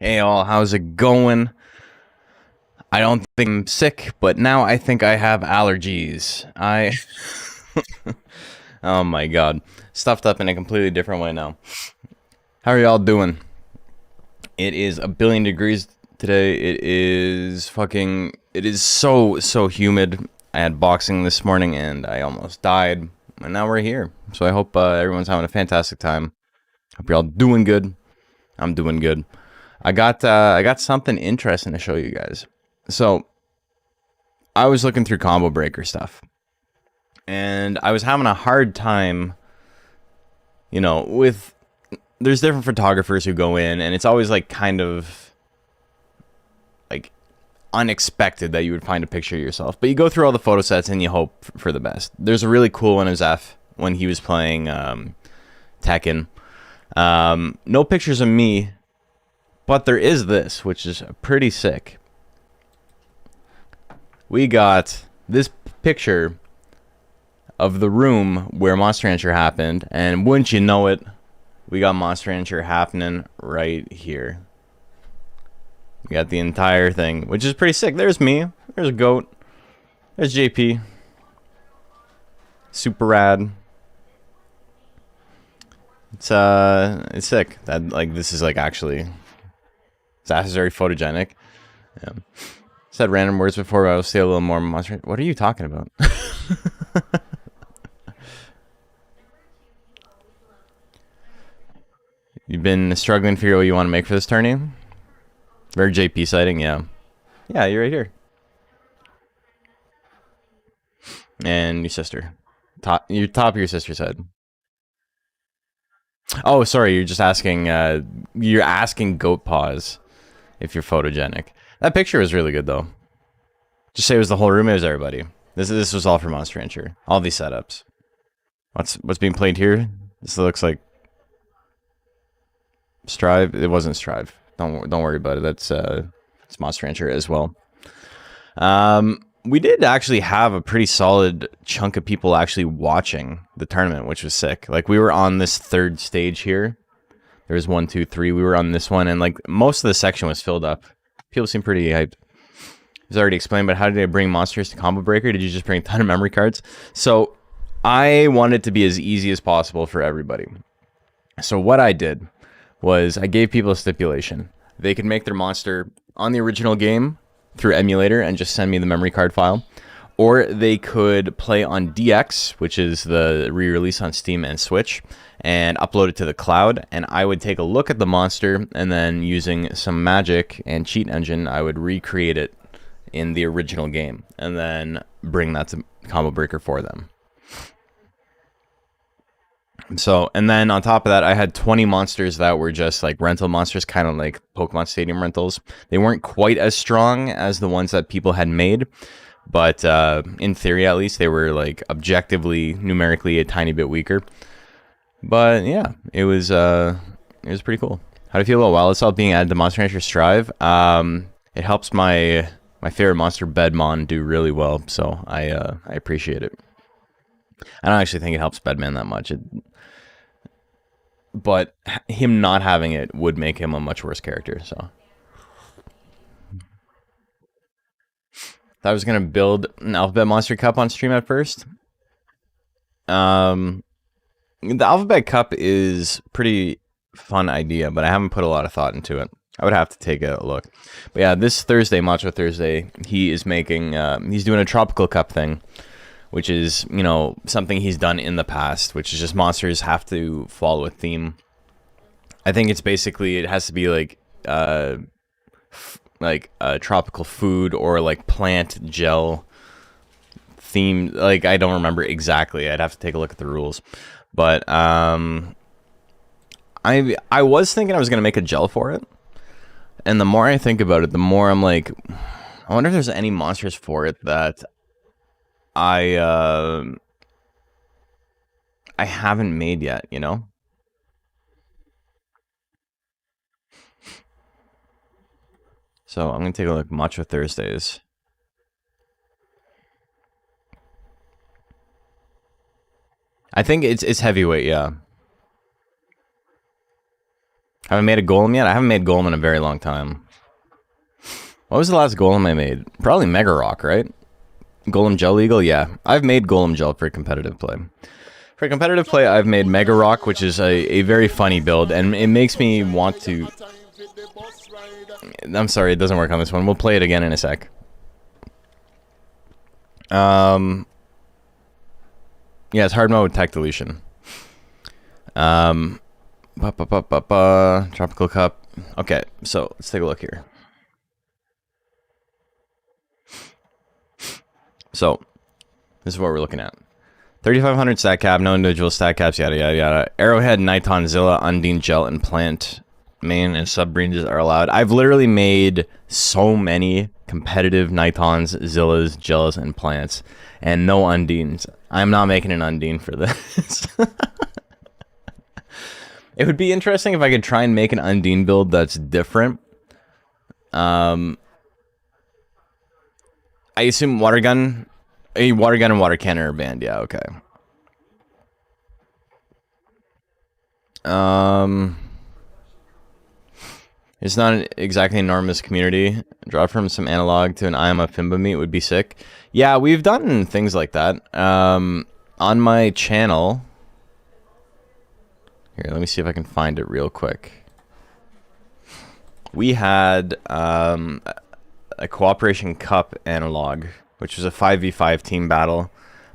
Hey all, how's it going? I don't think I'm sick, but now I think I have allergies. Oh my god. Stuffed up in a completely different way now. How are y'all doing? It is a billion degrees today. It is so humid. I had boxing this morning and I almost died. And now we're here. So I hope everyone's having a fantastic time. Hope you're all doing good. I'm doing good. I got something interesting to show you guys. So I was looking through combo breaker stuff, and I was having a hard time, with there's different photographers who go in, and it's always like kind of like unexpected that you would find a picture of yourself. But you go through all the photo sets and you hope for the best. There's a really cool one of Zeph when he was playing Tekken. No pictures of me, but there is this, which is pretty sick. We got this picture of the room where Monster Rancher happened, and wouldn't you know it, we got Monster Rancher happening right here. We got the entire thing, which is pretty sick. There's me. There's a goat. There's JP. Super rad. It's sick. That this is actually, Zach is very photogenic. Yeah. Said random words before, but I'll say a little more Monster. What are you talking about? You've been struggling to figure out what you want to make for this tourney? Very JP sighting, yeah. Yeah, you're right here. And your sister. Top of your sister's head. Oh, sorry, you're just asking, you're asking Goat Paws if you're photogenic. That picture was really good, though. Just say it was the whole room, it was everybody. This was all for Monster Rancher. All these setups. What's being played here? This looks like Strive. It wasn't Strive. Don't worry about it. It's Monster Rancher as well. We did actually have a pretty solid chunk of people actually watching the tournament, which was sick. Like, we were on this third stage here. There was 1, 2, 3. We were on this one, and like most of the section was filled up. People seem pretty hyped. It was already explained, but how did I bring monsters to Combo Breaker? Did you just bring a ton of memory cards? So I wanted it to be as easy as possible for everybody. So what I did was I gave people a stipulation. They could make their monster on the original game through emulator and just send me the memory card file, or they could play on DX, which is the re-release on Steam and Switch, and upload it to the cloud, and I would take a look at the monster, and then using some magic and cheat engine, I would recreate it in the original game, and then bring that to Combo Breaker for them. So, and then on top of that, I had 20 monsters that were just like rental monsters, kind of like Pokemon Stadium rentals. They weren't quite as strong as the ones that people had made, but in theory, at least, they were like objectively, numerically a tiny bit weaker. But yeah, it was pretty cool. How do you feel about Wild Assault being added to Monster Rancher Strive? It helps my favorite monster, Bedmon, do really well, so I appreciate it. I don't actually think it helps Bedman that much. But him not having it would make him a much worse character, so. I was going to build an Alphabet Monster Cup on stream at first. The Alphabet Cup is pretty fun idea, but I haven't put a lot of thought into it. I would have to take a look. But yeah, this Thursday, Macho Thursday, he is making, he's doing a Tropical Cup thing, which is, something he's done in the past, which is just monsters have to follow a theme. I think it's basically, it has to be like a tropical food or like plant gel theme. Like, I don't remember exactly. I'd have to take a look at the rules. But I was thinking I was going to make a gel for it. And the more I think about it, the more I'm like, I wonder if there's any monsters for it that I haven't made yet, So I'm gonna take a look. Macho Thursdays. I think it's heavyweight, yeah. Haven't made a golem yet? I haven't made golem in a very long time. What was the last golem I made? Probably Mega Rock, right? Golem Gel Eagle? Yeah. I've made Golem Gel for competitive play. For competitive play, I've made Mega Rock, which is a very funny build, and it makes me want to... I'm sorry, it doesn't work on this one. We'll play it again in a sec. Yeah, it's hard mode with tech deletion. Tropical Cup. Okay, so let's take a look here. So, this is what we're looking at. 3,500 stat cap, no individual stat caps, yada yada yada. Arrowhead, Niton, Zilla, Undine, Gel, and Plant main and sub breeds are allowed. I've literally made so many competitive Nitons, Zillas, Gels, and Plants, and no Undines. I'm not making an Undine for this. It would be interesting if I could try and make an Undine build that's different. I assume water gun and water cannon are banned. Yeah, okay. It's not exactly an enormous community. Draw from some analog to an IMA Fimba meet would be sick. Yeah, we've done things like that. On my channel. Here, let me see if I can find it real quick. We had a Cooperation Cup analog, which was a 5v5 team battle,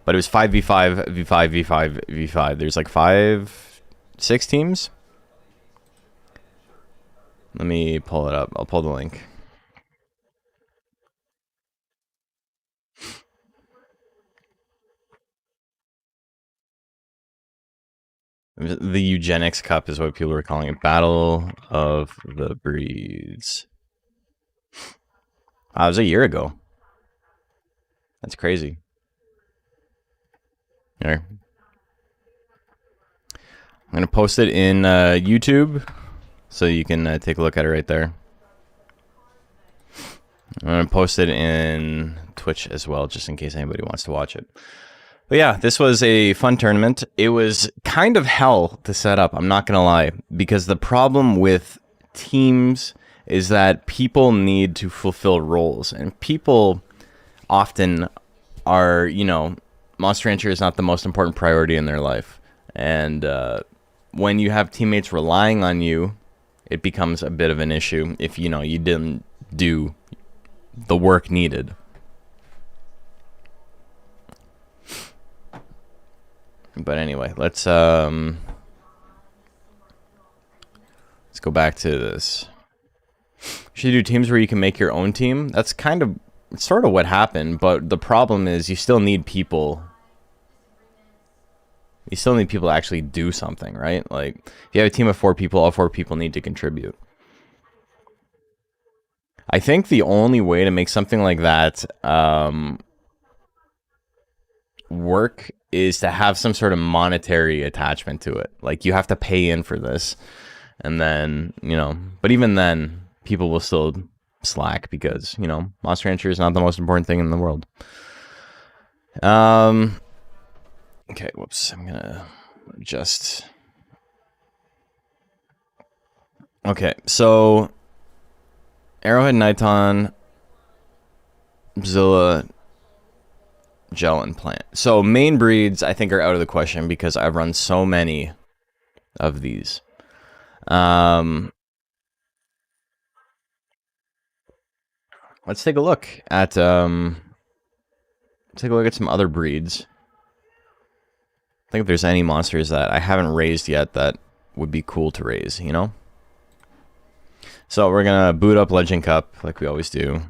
but it was 5v5, v5, v5, v5. There's like 6 teams. Let me pull it up. I'll pull the link. The Eugenics Cup is what people were calling it. Battle of the Breeds. It was a year ago. That's crazy. Here. I'm going to post it in YouTube, so you can take a look at it right there. I'm going to post it in Twitch as well, just in case anybody wants to watch it. But yeah, this was a fun tournament. It was kind of hell to set up, I'm not going to lie, because the problem with teams is that people need to fulfill roles, and people often are, you know, Monster Rancher is not the most important priority in their life. And when you have teammates relying on you, it becomes a bit of an issue if, you know, you didn't do the work needed. But anyway, let's go back to this. Should you do teams where you can make your own team? That's kind of sort of what happened, but the problem is you still need people. You still need people to actually do something, right? Like, if you have a team of 4 people, all 4 people need to contribute. I think the only way to make something like that work is to have some sort of monetary attachment to it. Like, you have to pay in for this, and then, you know, but even then, people will still slack because, you know, Monster Rancher is not the most important thing in the world. Okay, whoops, I'm gonna just... Okay, so Arrowhead, Niton, Zilla, Gel, and Plant. So main breeds, I think, are out of the question because I've run so many of these. Let's take a look at some other breeds. I think if there's any monsters that I haven't raised yet that would be cool to raise, you know? So we're gonna boot up Legend Cup like we always do.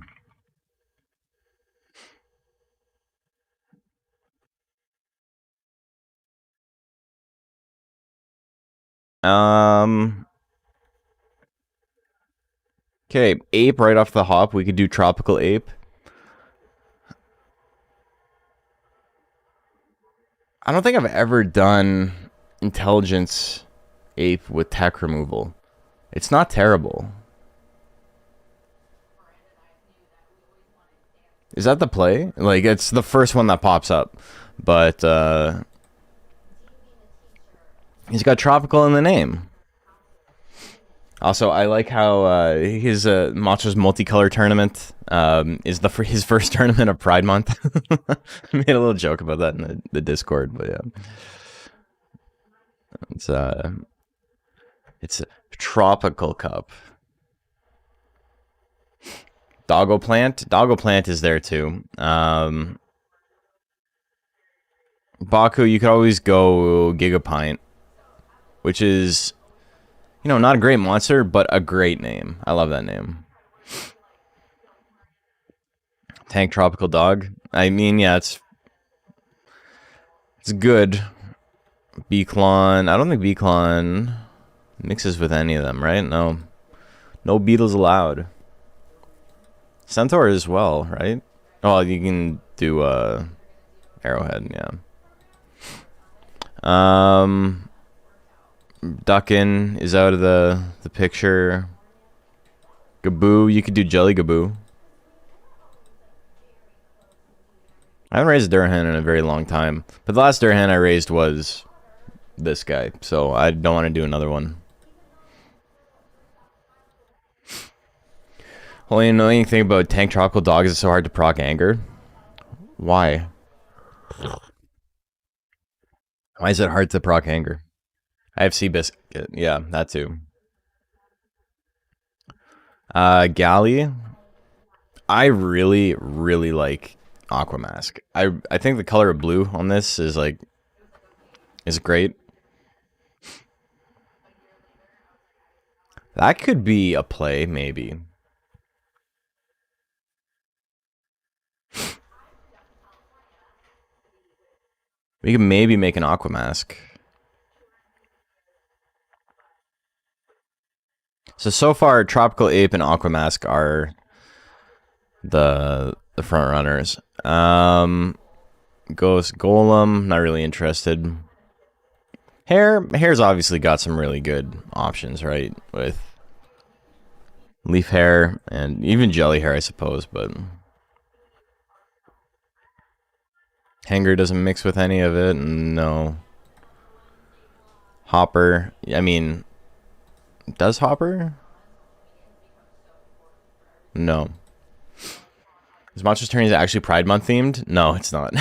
Okay, Ape right off the hop. We could do Tropical Ape. I don't think I've ever done Intelligence Ape with tech removal. It's not terrible. Is that the play? Like, it's the first one that pops up. But, he's got Tropical in the name. Also, I like how his Macho's multicolor tournament is his first tournament of Pride Month. I made a little joke about that in the Discord, but yeah, it's a tropical cup. Doggo Plant is there too. Baku, you could always go Gigapint, which is, you know, not a great monster, but a great name. I love that name. Tank Tropical Dog. I mean, yeah, it's good. Beaclon. I don't think Beaclon mixes with any of them, right? No. No beetles allowed. Centaur as well, right? Oh, you can do Arrowhead, yeah. Duckin is out of the picture. Gaboo, you could do Jelly Gaboo. I haven't raised a Durhan in a very long time, but the last Durhan I raised was this guy, so I don't want to do another one. Only annoying thing about Tank Tropical Dog is it's so hard to proc anger. Why? Why is it hard to proc anger? I have Seabiscuit. Yeah, that too. Galley. I really, really like Aquamask. I think the color of blue on this is great. That could be a play, maybe. We could maybe make an Aquamask. So far, Tropical Ape and Aquamask are the front runners. Ghost Golem, not really interested. Hair's obviously got some really good options, right? With Leaf Hair and even Jelly Hair, I suppose, but Hanger doesn't mix with any of it. No. Hopper, I mean, does Hopper? No. Is Monsters Tourney actually Pride Month themed? No, it's not.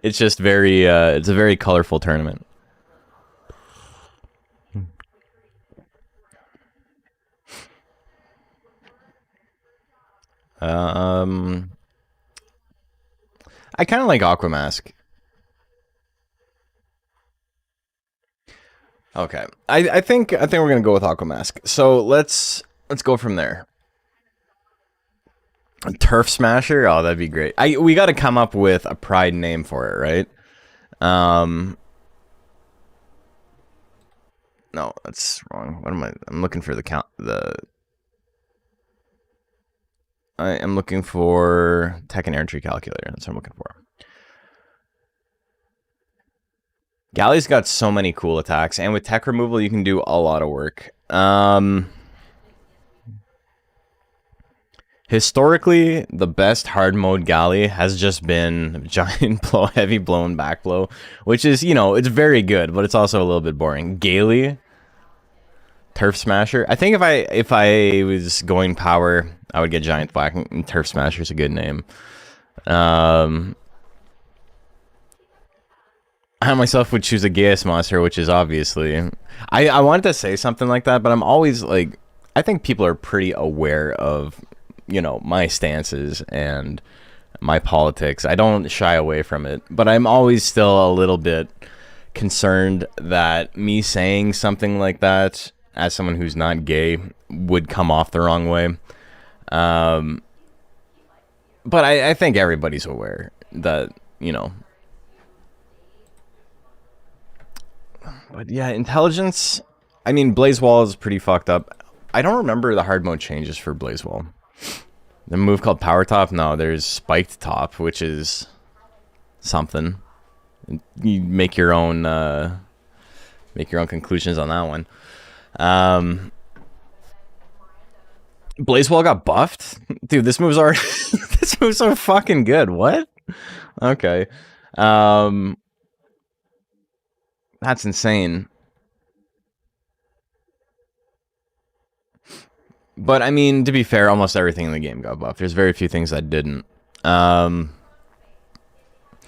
It's just very, it's a very colorful tournament. I kind of like Aquamask. Okay, I think we're gonna go with Aquamask. So let's go from there. Turf Smasher. Oh, that'd be great. We got to come up with a Pride name for it, right? No, that's wrong. What am I? I'm looking for the count. I am looking for Tekken Entry Calculator. That's what I'm looking for. Galley's got so many cool attacks, and with tech removal, you can do a lot of work. Historically, the best hard mode Galley has just been giant blow, heavy blown back blow, which is, you know, it's very good, but it's also a little bit boring. Galley, Turf Smasher. I think if I was going power, I would get Giant Black, and Turf Smasher is a good name. I myself would choose a Gaius monster, which is obviously... I wanted to say something like that, but I'm always like... I think people are pretty aware of, you know, my stances and my politics. I don't shy away from it, but I'm always still a little bit concerned that me saying something like that as someone who's not gay would come off the wrong way. But I think everybody's aware that, you know... But yeah, intelligence... I mean, Blaze Wall is pretty fucked up. I don't remember the hard mode changes for Blaze Wall. The move called Power Top? No, there's Spiked Top, which is something. You make your own conclusions on that one. Blaze Wall got buffed? Dude, this move's already... this move's so fucking good. What? Okay. That's insane. But I mean, to be fair, almost everything in the game got buffed. There's very few things that didn't.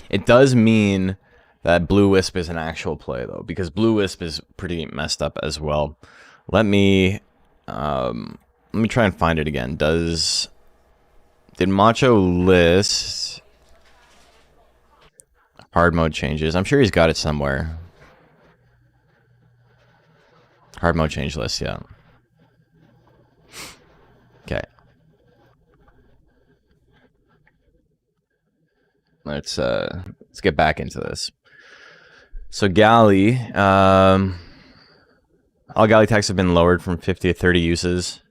It does mean that Blue Wisp is an actual play, though, because Blue Wisp is pretty messed up as well. Let me try and find it again. Did Macho list hard mode changes? I'm sure he's got it somewhere. Hard mode change list, yeah. Okay. Let's get back into this. So Galley, all Galley tags have been lowered from 50 to 30 uses.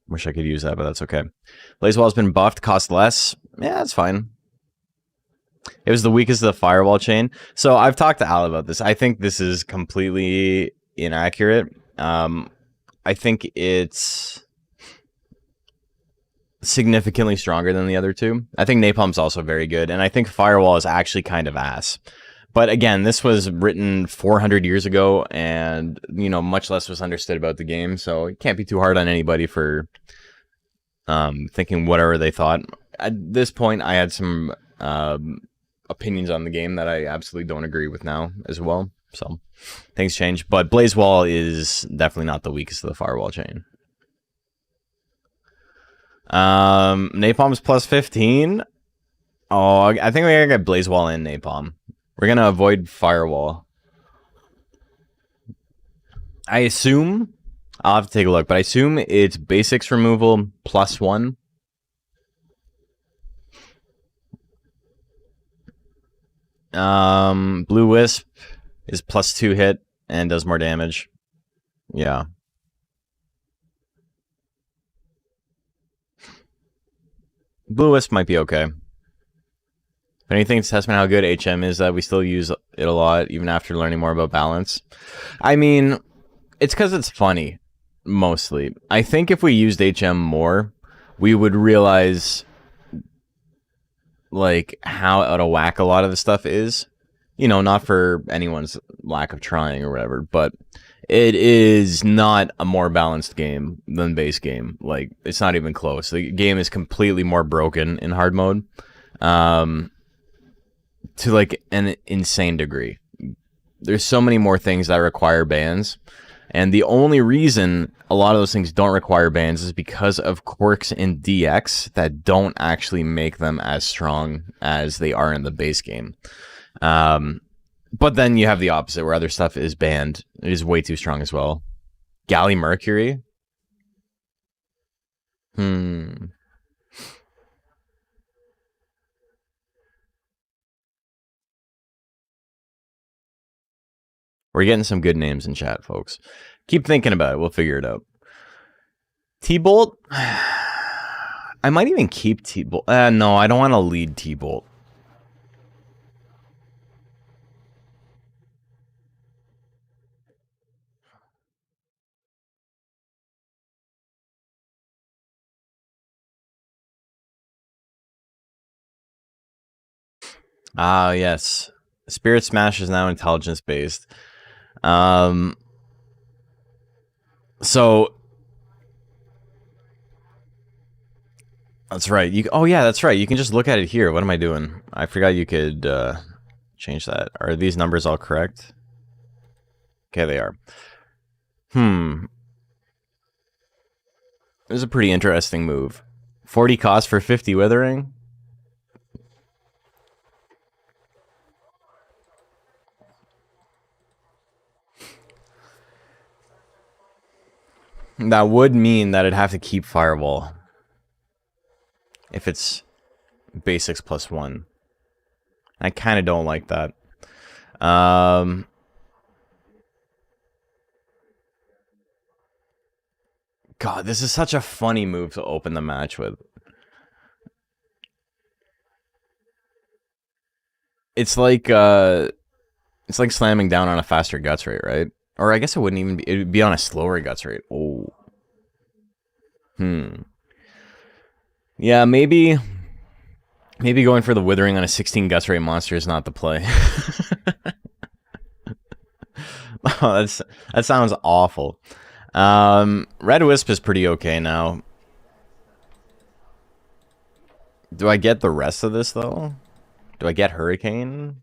Wish I could use that, but that's okay. Blazewall's been buffed, cost less. Yeah, that's fine. It was the weakest of the firewall chain. So I've talked to Al about this. I think this is completely inaccurate. I think it's significantly stronger than the other two. I think Napalm's also very good, and I think Firewall is actually kind of ass. But again, this was written 400 years ago, and much less was understood about the game, so it can't be too hard on anybody for thinking whatever they thought. At this point, I had some opinions on the game that I absolutely don't agree with now as well. So things change, but Blazewall is definitely not the weakest of the Firewall chain. Napalm's plus 15. Oh, I think we're gonna get Blazewall and Napalm. We're gonna avoid Firewall. I assume, I'll have to take a look, but I assume it's basics removal plus 1. Blue Wisp is plus 2 hit and does more damage. Yeah. Blue Wisp might be okay. If anything, it's testament how good HM is that we still use it a lot, even after learning more about balance. I mean, it's because it's funny, mostly. I think if we used HM more, we would realize, like, how out of whack a lot of the stuff is. Not for anyone's lack of trying or whatever, but it is not a more balanced game than base game. Like, it's not even close. The game is completely more broken in hard mode, to like an insane degree. There's so many more things that require bans, and the only reason a lot of those things don't require bans is because of quirks in DX that don't actually make them as strong as they are in the base game. But then you have the opposite, where other stuff is banned. It is way too strong as well. Galley Mercury? We're getting some good names in chat, folks. Keep thinking about it. We'll figure it out. T-Bolt? I might even keep T-Bolt. No, I don't want to lead T-Bolt. Ah, yes. Spirit Smash is now intelligence based. So that's right. Oh yeah, that's right. You can just look at it here. What am I doing? I forgot you could change that. Are these numbers all correct? Okay, they are. This is a pretty interesting move. 40 cost for 50 withering. That would mean that I'd have to keep Firewall if it's basics plus 1. I kind of don't like that. God, this is such a funny move to open the match with. It's like slamming down on a faster guts rate, right? Or I guess it wouldn't even be. It would be on a slower guts rate. Oh. Yeah, maybe going for the withering on a 16 guts rate monster is not the play. Oh, that sounds awful. Red Wisp is pretty okay now. Do I get the rest of this, though? Do I get Hurricane?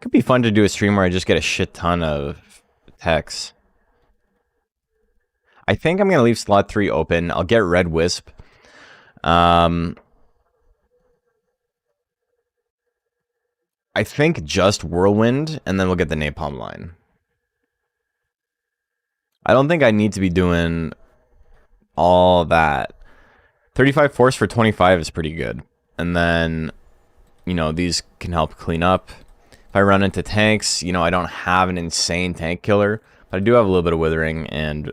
Could be fun to do a stream where I just get a shit ton of techs. I think I'm going to leave slot 3 open. I'll get Red Wisp. I think just Whirlwind, and then we'll get the Napalm line. I don't think I need to be doing all that. 35 force for 25 is pretty good. And then, you know, these can help clean up. If I run into tanks, you know, I don't have an insane tank killer, but I do have a little bit of withering, and,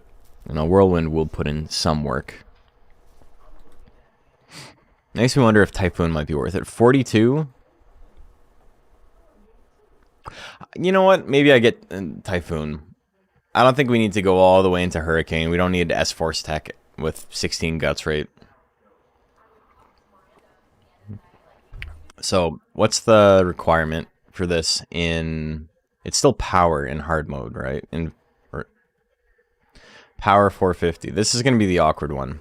you know, Whirlwind will put in some work. Makes me wonder if Typhoon might be worth it. 42? You know what? Maybe I get Typhoon. I don't think we need to go all the way into Hurricane. We don't need S-Force tech with 16 guts rate. So, what's the requirement for this in... It's still power in hard mode, right? In power 450. This is going to be the awkward one.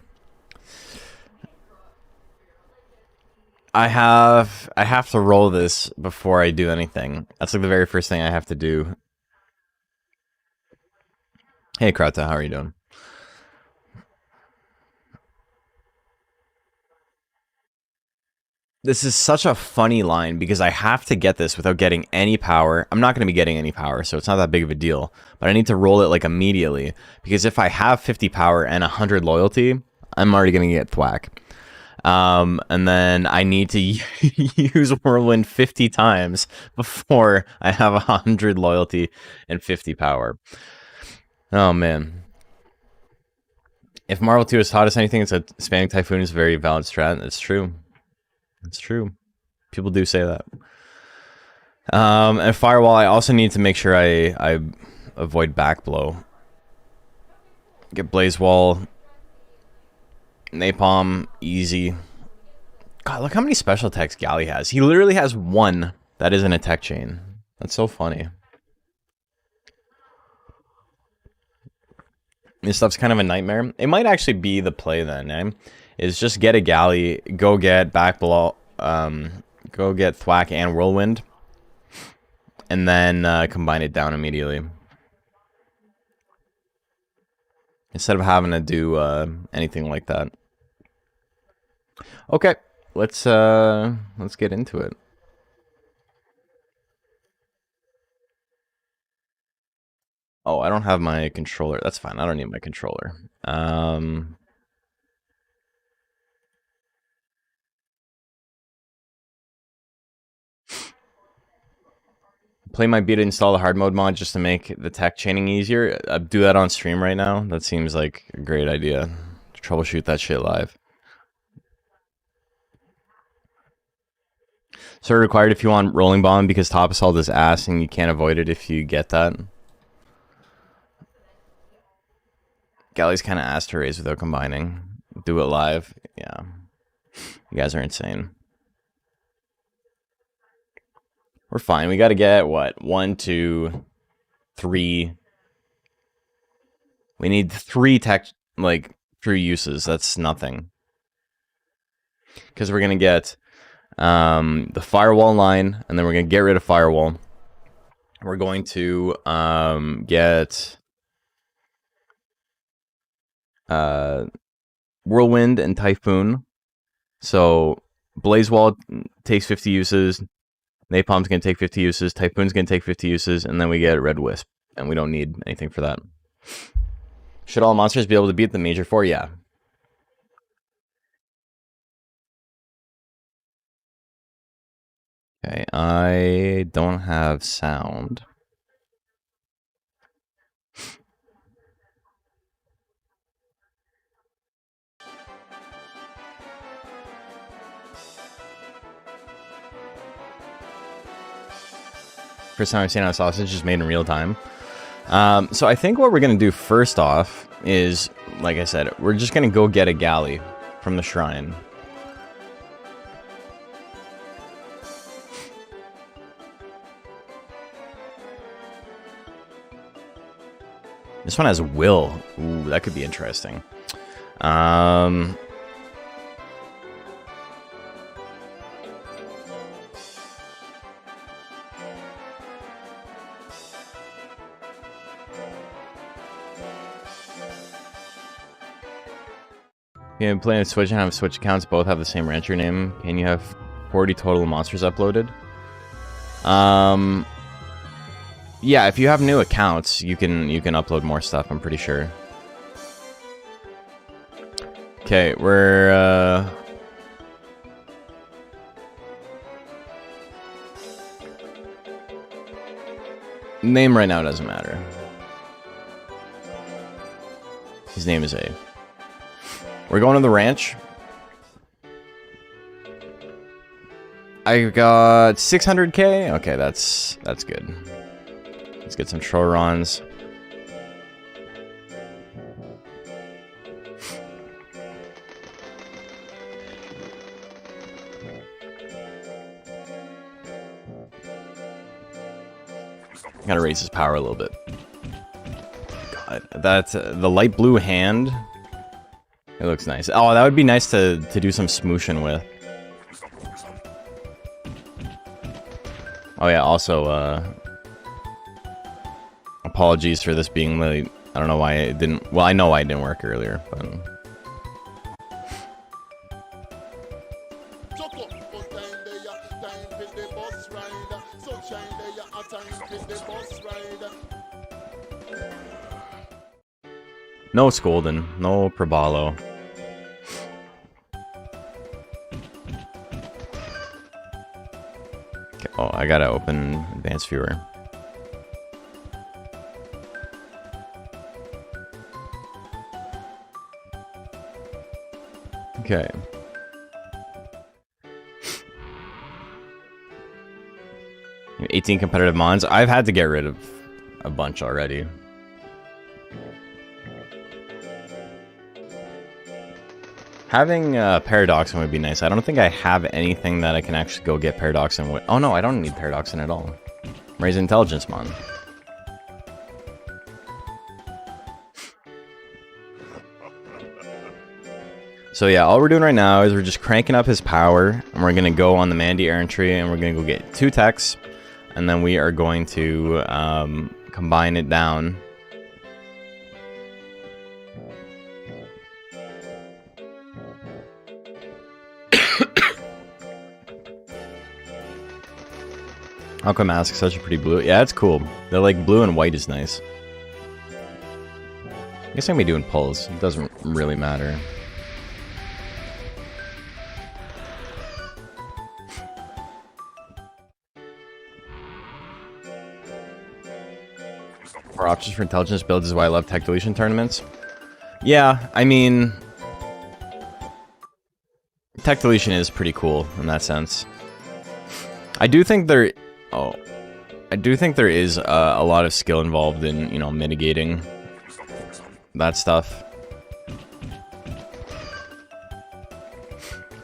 I have to roll this before I do anything. That's like the very first thing I have to do. Hey, Krata, how are you doing? This is such a funny line because I have to get this without getting any power. I'm not going to be getting any power, so it's not that big of a deal. But I need to roll it like immediately because if I have 50 power and 100 loyalty, I'm already going to get thwack. And then I need to use Whirlwind 50 times before I have 100 loyalty and 50 power. Oh, man. If Marvel 2 has taught us anything, it's that spamming Typhoon is a very valid strat. It's true. It's true. People do say that. And Firewall, I also need to make sure I avoid back blow. Get Blaze Wall. Napalm, easy. God, look how many special attacks Galley has. He literally has one that isn't a tech chain. That's so funny. This stuff's kind of a nightmare. It might actually be the play then, eh? Is just get a Galley, go get back below, go get Thwack and Whirlwind, and then combine it down immediately. Instead of having to do anything like that. Okay, let's get into it. Oh, I don't have my controller. That's fine. I don't need my controller. Play my beta, install the hard mode mod just to make the tech chaining easier. I'll do that on stream right now. That seems like a great idea. To troubleshoot that shit live. So required if you want rolling bomb because top assault is ass and you can't avoid it if you get that. Galley's kind of ass to raise without combining. Do it live. Yeah. You guys are insane. We're fine. We got to get, what? 1, 2, 3. We need 3 tech, like, 3 uses. That's nothing. Because we're going to get the firewall line, and then we're going to get rid of firewall. We're going to get Whirlwind and Typhoon. So Blaze Wall takes 50 uses. Napalm's going to take 50 uses. Typhoon's going to take 50 uses. And then we get Red Wisp. And we don't need anything for that. Should all monsters be able to beat the Major 4? Yeah. Okay, I don't have sound. First time I've seen how sausage is made in real time. So I think what we're going to do first off is, like I said, we're just going to go get a Galley from the shrine. This one has will. Ooh, that could be interesting. Yeah, playing Switch and have Switch accounts both have the same rancher name. Can you have 40 total monsters uploaded? Yeah, if you have new accounts, you can upload more stuff, I'm pretty sure. Okay, we're name right now doesn't matter. His name is A. We're going to the ranch. I got 600k. Okay, that's good. Let's get some Trorons. Gotta raise his power a little bit. God, that's the light blue hand. It looks nice. Oh, that would be nice to do some smooshing with. Oh yeah, also, apologies for this being late. I don't know why it didn't... Well, I know why it didn't work earlier, but... No scolding, no Prabalo. Okay, oh, I gotta open advanced viewer. Okay. You have 18 competitive mons. I've had to get rid of a bunch already. Having Paradoxin would be nice. I don't think I have anything that I can actually go get Paradoxin with. Oh no, I don't need Paradoxin at all. Raise Intelligence Mon. So yeah, all we're doing right now is we're just cranking up his power, and we're gonna go on the Mandy Errantry, and we're gonna go get 2 techs, and then we are going to combine it down. How come Mask is such a pretty blue? Yeah, it's cool. They're like blue and white is nice. I guess I'm gonna be doing pulls. It doesn't really matter. More options for intelligence builds is why I love tech deletion tournaments. Yeah, I mean... Tech deletion is pretty cool in that sense. I do think there... Oh, I do think there is a lot of skill involved in, you know, mitigating that stuff.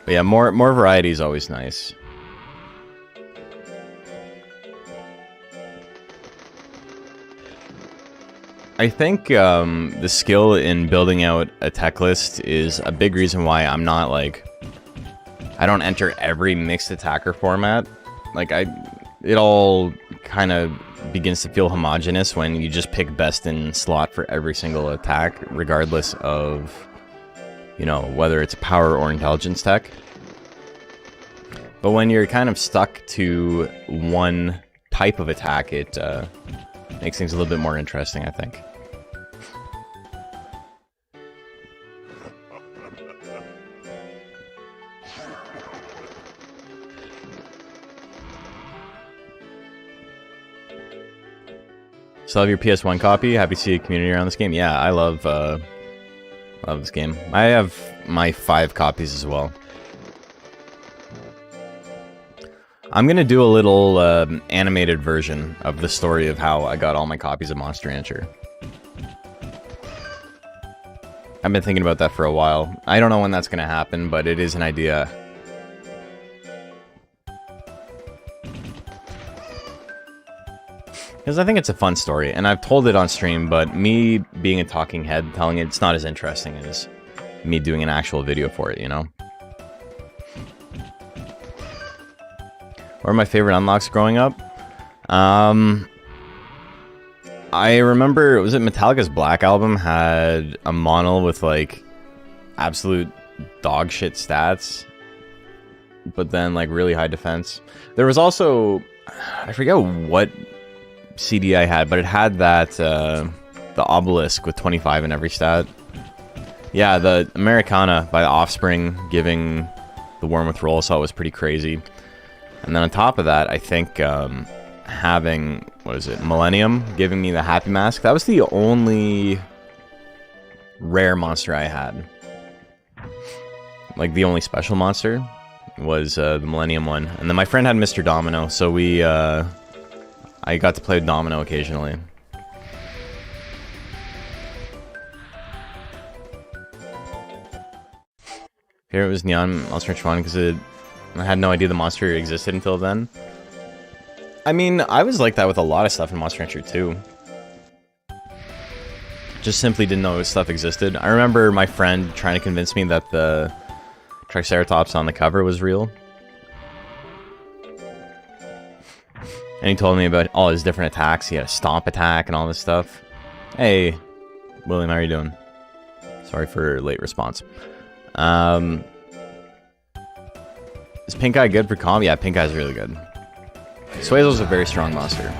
But yeah, more variety is always nice. I think the skill in building out a tech list is a big reason why I'm not like... I don't enter every mixed attacker format. Like, it all kind of begins to feel homogenous when you just pick best in slot for every single attack, regardless of, you know, whether it's power or intelligence tech. But when you're kind of stuck to one type of attack, it makes things a little bit more interesting, I think. Still have your PS1 copy? Happy to see a community around this game. Yeah, I love this game. I have my 5 copies as well. I'm gonna do a little animated version of the story of how I got all my copies of Monster Rancher. I've been thinking about that for a while. I don't know when that's gonna happen, but it is an idea. Because I think it's a fun story, and I've told it on stream, but me being a talking head telling it, it's not as interesting as me doing an actual video for it, you know? What are my favorite unlocks growing up? I remember, was it Metallica's Black Album had a mono with like absolute dog shit stats, but then like really high defense. There was also, I forget what CD I had, but it had that the obelisk with 25 in every stat. Yeah, the Americana by the Offspring giving the Worm with Roll Assault was pretty crazy. And then on top of that, I think having, what is it, Millennium giving me the Happy Mask. That was the only rare monster I had. Like the only special monster was the Millennium one. And then my friend had Mr. Domino, so we I got to play with Domino occasionally. Here it was Neon Monster Hunter 1 because I had no idea the monster existed until then. I mean, I was like that with a lot of stuff in Monster Hunter 2. Just simply didn't know stuff existed. I remember my friend trying to convince me that the Triceratops on the cover was real. And he told me about all his different attacks. He had a stomp attack and all this stuff. Hey, William, how are you doing? Sorry for late response. Is Pink Eye good for comp? Yeah, Pink Eye's really good. Suezo's a very strong monster.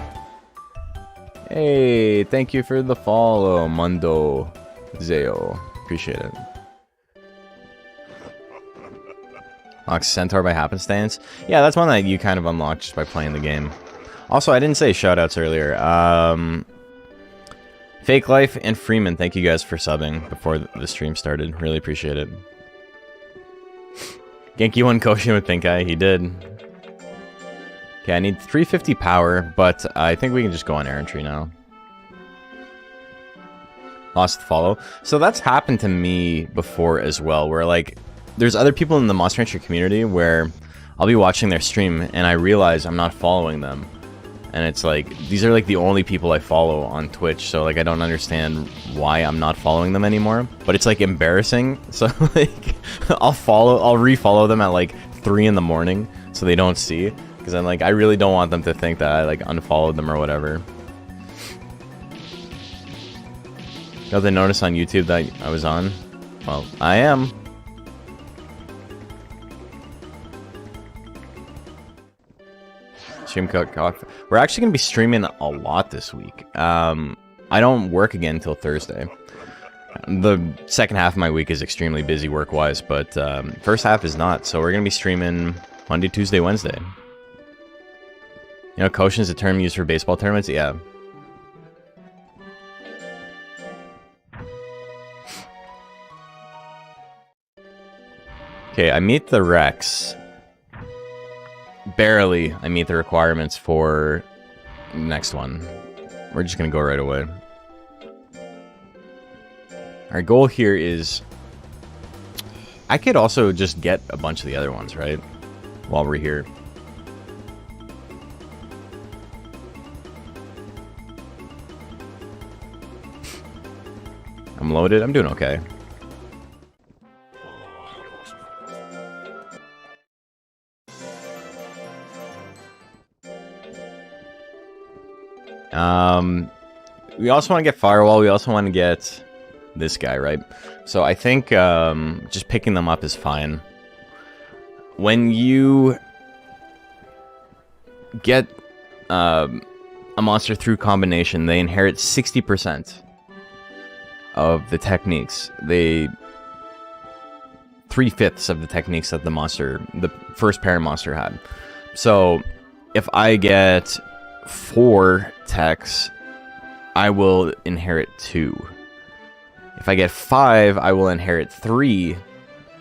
Hey, thank you for the follow, Mundo Zeo. Appreciate it. Unlocks Centaur by happenstance. Yeah, that's one that you kind of unlock just by playing the game. Also, I didn't say shoutouts earlier. Fake Life and Freeman, thank you guys for subbing before the stream started. Really appreciate it. Genki won Koshin with Pink Eye. He did. Okay, I need 350 power, but I think we can just go on Errantry now. Lost the follow. So that's happened to me before as well, where like there's other people in the Monster Hunter community where I'll be watching their stream and I realize I'm not following them. And it's like, these are like the only people I follow on Twitch, so like I don't understand why I'm not following them anymore. But it's like embarrassing, so like I'll refollow them at like 3 in the morning so they don't see. Because I'm like, I really don't want them to think that I like unfollowed them or whatever. Got the notice on YouTube that I was on? Well, I am. Stream cock. We're actually going to be streaming a lot this week. I don't work again until Thursday. The second half of my week is extremely busy work-wise, but first half is not. So we're going to be streaming Monday, Tuesday, Wednesday. You know, Koshin is a term used for baseball tournaments? Yeah. Okay, I meet the Rex. Barely I meet the requirements for the next one. We're just gonna go right away. Our goal here is... I could also just get a bunch of the other ones, right? While we're here. I'm loaded. I'm doing okay. We also want to get Firewall. We also want to get this guy, right? So I think just picking them up is fine. When you get a monster through combination, they inherit 60% of the techniques. 3/5 of the techniques that the first parent monster had. So if I get 4 techs, I will inherit 2. If I get 5, I will inherit 3.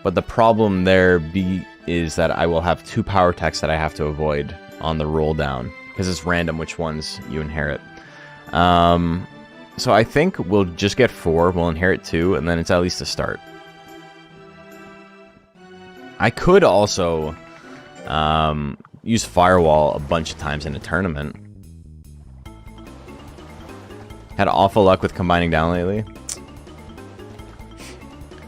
But the problem there is that I will have 2 power techs that I have to avoid on the roll down, because it's random which ones you inherit. So I think we'll just get 4, we'll inherit 2, and then it's at least a start. I could also use Firewall a bunch of times in a tournament. Had awful luck with combining down lately.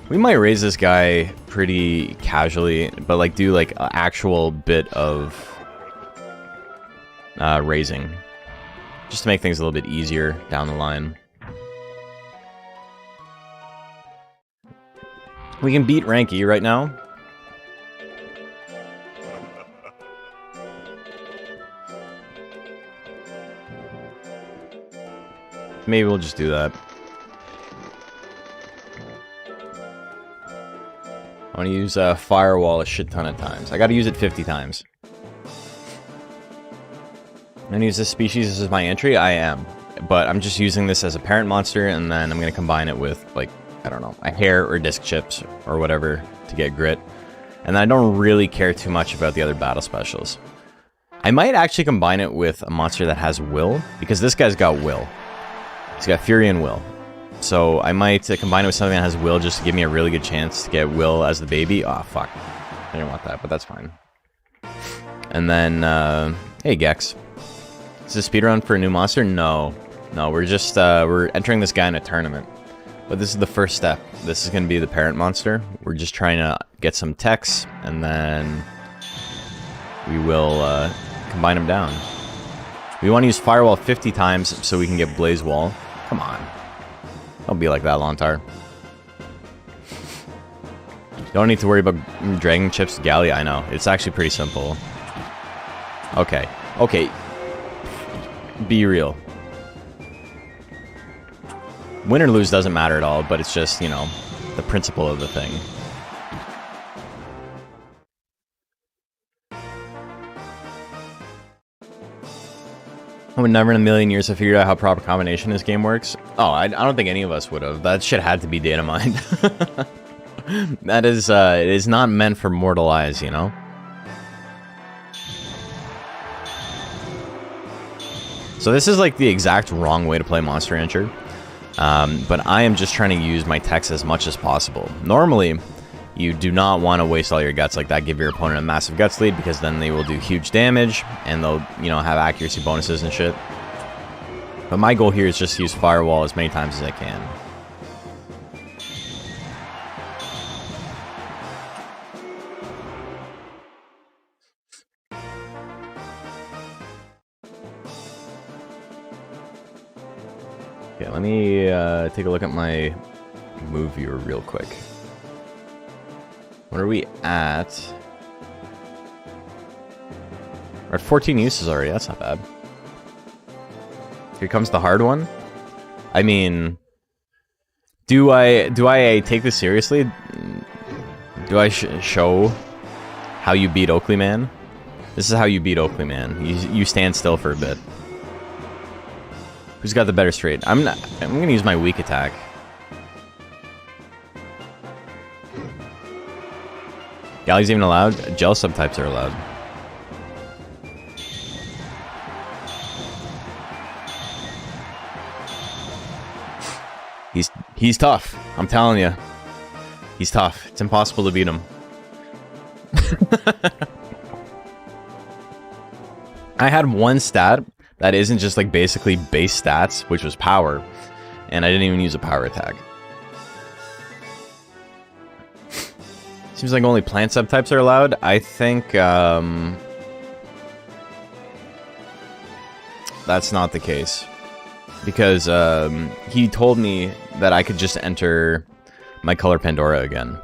We might raise this guy pretty casually, but like do like an actual bit of raising. Just to make things a little bit easier down the line. We can beat rank E right now. Maybe we'll just do that. I want to use Firewall a shit ton of times. I got to use it 50 times. I'm going to use this species as my entry? I am. But I'm just using this as a parent monster, and then I'm going to combine it with, like, I don't know, a hair or disc chips or whatever to get grit. And I don't really care too much about the other battle specials. I might actually combine it with a monster that has will, because this guy's got will. He's got Fury and Will. So I might combine it with something that has Will just to give me a really good chance to get Will as the baby. Oh, fuck. I didn't want that, but that's fine. And then, hey, Gex. Is this speedrun for a new monster? No. No, we're just, we're entering this guy in a tournament. But this is the first step. This is going to be the parent monster. We're just trying to get some techs, and then we will combine them down. We want to use Firewall 50 times so we can get Blaze Wall. Come on. Don't be like that, Lontar. Don't need to worry about Dragon Chips Galley. I know. It's actually pretty simple. Okay. Okay. Be real. Win or lose doesn't matter at all, but it's just, you know, the principle of the thing. I would never in a million years have figured out how proper combination this game works. Oh, I don't think any of us would have. That shit had to be data mined. That is, it is not meant for mortal eyes, you know? So this is like the exact wrong way to play Monster Rancher. But I am just trying to use my techs as much as possible. Normally, you do not want to waste all your guts like that, give your opponent a massive guts lead, because then they will do huge damage, and they'll, you know, have accuracy bonuses and shit. But my goal here is just to use Firewall as many times as I can. Okay, let me take a look at my move viewer real quick. What are we at? We're at 14 uses already. That's not bad. Here comes the hard one. I mean, do I take this seriously? Do I show how you beat Oakley Man? This is how you beat Oakley Man. You stand still for a bit. Who's got the better straight? I'm gonna use my weak attack. Galley's even allowed? Gel subtypes are allowed. He's tough. I'm telling you. He's tough. It's impossible to beat him. I had one stat that isn't just like basically base stats, which was power, and I didn't even use a power attack. Seems like only plant subtypes are allowed. I think that's not the case, because he told me that I could just enter my color Pandora again.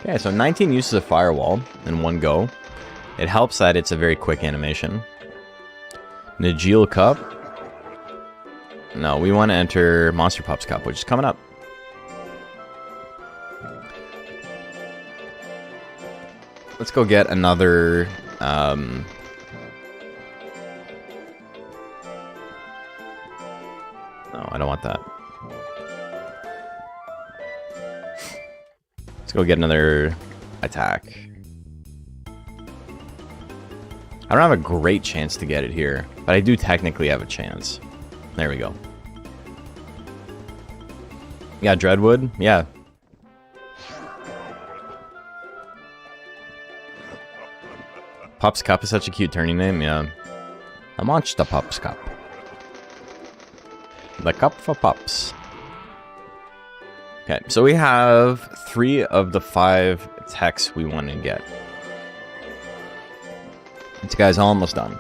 Okay, so 19 uses of Firewall in one go. It helps that it's a very quick animation. Najeel Cup. No, we want to enter Monster Pups Cup, which is coming up. Let's go get another... No, I don't want that. Let's go get another attack. I don't have a great chance to get it here, but I do technically have a chance. There we go. Yeah, Dreadwood. Yeah. Pups Cup is such a cute tourney name, yeah. A Monster Pups Cup. The cup for pups. Okay, so we have 3 of the 5 techs we want to get. This guy's almost done.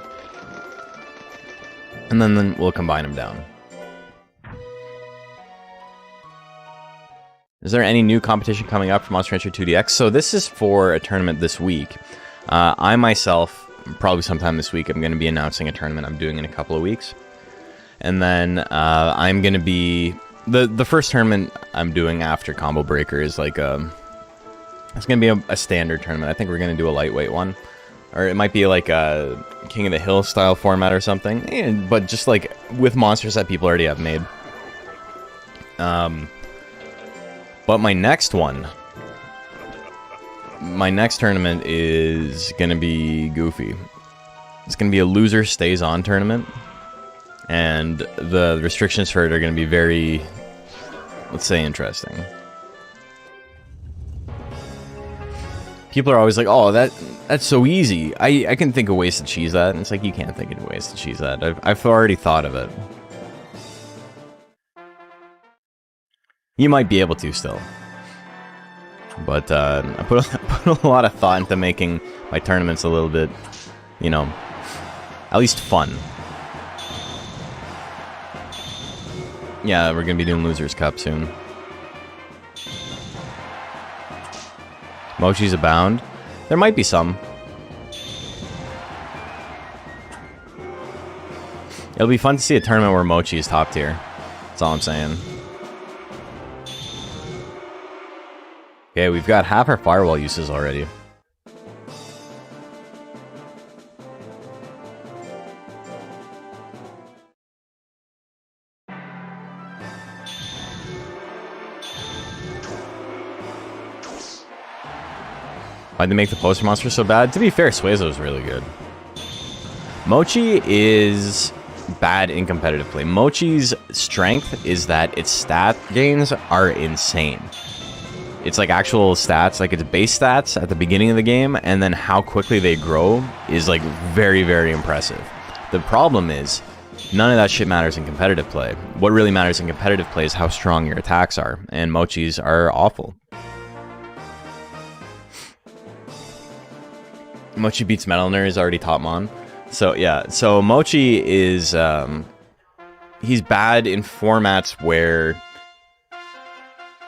And then we'll combine them down. Is there any new competition coming up for Monster Rancher 2DX? So this is for a tournament this week. I myself, probably sometime this week, I'm going to be announcing a tournament I'm doing in a couple of weeks. And then I'm going to be... The first tournament I'm doing after Combo Breaker is like it's going to be a standard tournament. I think we're going to do a lightweight one. Or it might be like a King of the Hill style format or something. But just like with monsters that people already have made. But my next one... My next tournament is going to be goofy. It's going to be a loser stays on tournament. And the restrictions for it are going to be very, let's say, interesting. People are always like, oh, that's so easy. I can think of ways to cheese that. And it's like, you can't think of ways to cheese that. I've already thought of it. You might be able to still. But I put a lot of thought into making my tournaments a little bit, you know, at least fun. Yeah, we're going to be doing Losers Cup soon. Mochis abound. There might be some. It'll be fun to see a tournament where Mochi is top tier. That's all I'm saying. Okay, we've got half our firewall uses already. Why'd they make the poster monster so bad? To be fair, Suezo's really good. Mochi is bad in competitive play. Mochi's strength is that its stat gains are insane. It's like actual stats, like its base stats at the beginning of the game, and then how quickly they grow is like very, very impressive. The problem is, none of that shit matters in competitive play. What really matters in competitive play is how strong your attacks are, and Mochis are awful. Mochi beats Metal Nerd is already top mon. So yeah, so Mochi is he's bad in formats where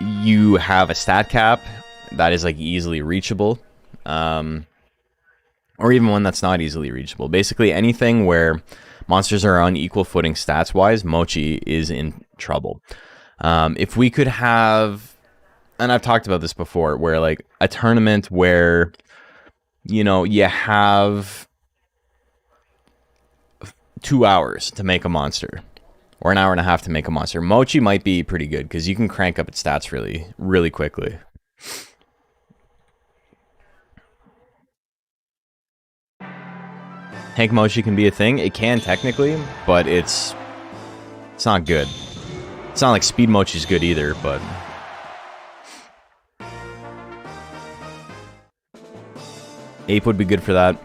you have a stat cap that is like easily reachable, or even one that's not easily reachable. Basically anything where monsters are on equal footing stats wise, Mochi is in trouble. If we could have, and I've talked about this before, where like a tournament where, you know, you have 2 hours to make a monster, or an hour and a half to make a monster, Mochi might be pretty good because you can crank up its stats really, really quickly. Hank Mochi can be a thing. It can technically, but it's not good. It's not like Speed Mochi's good either, but Ape would be good for that.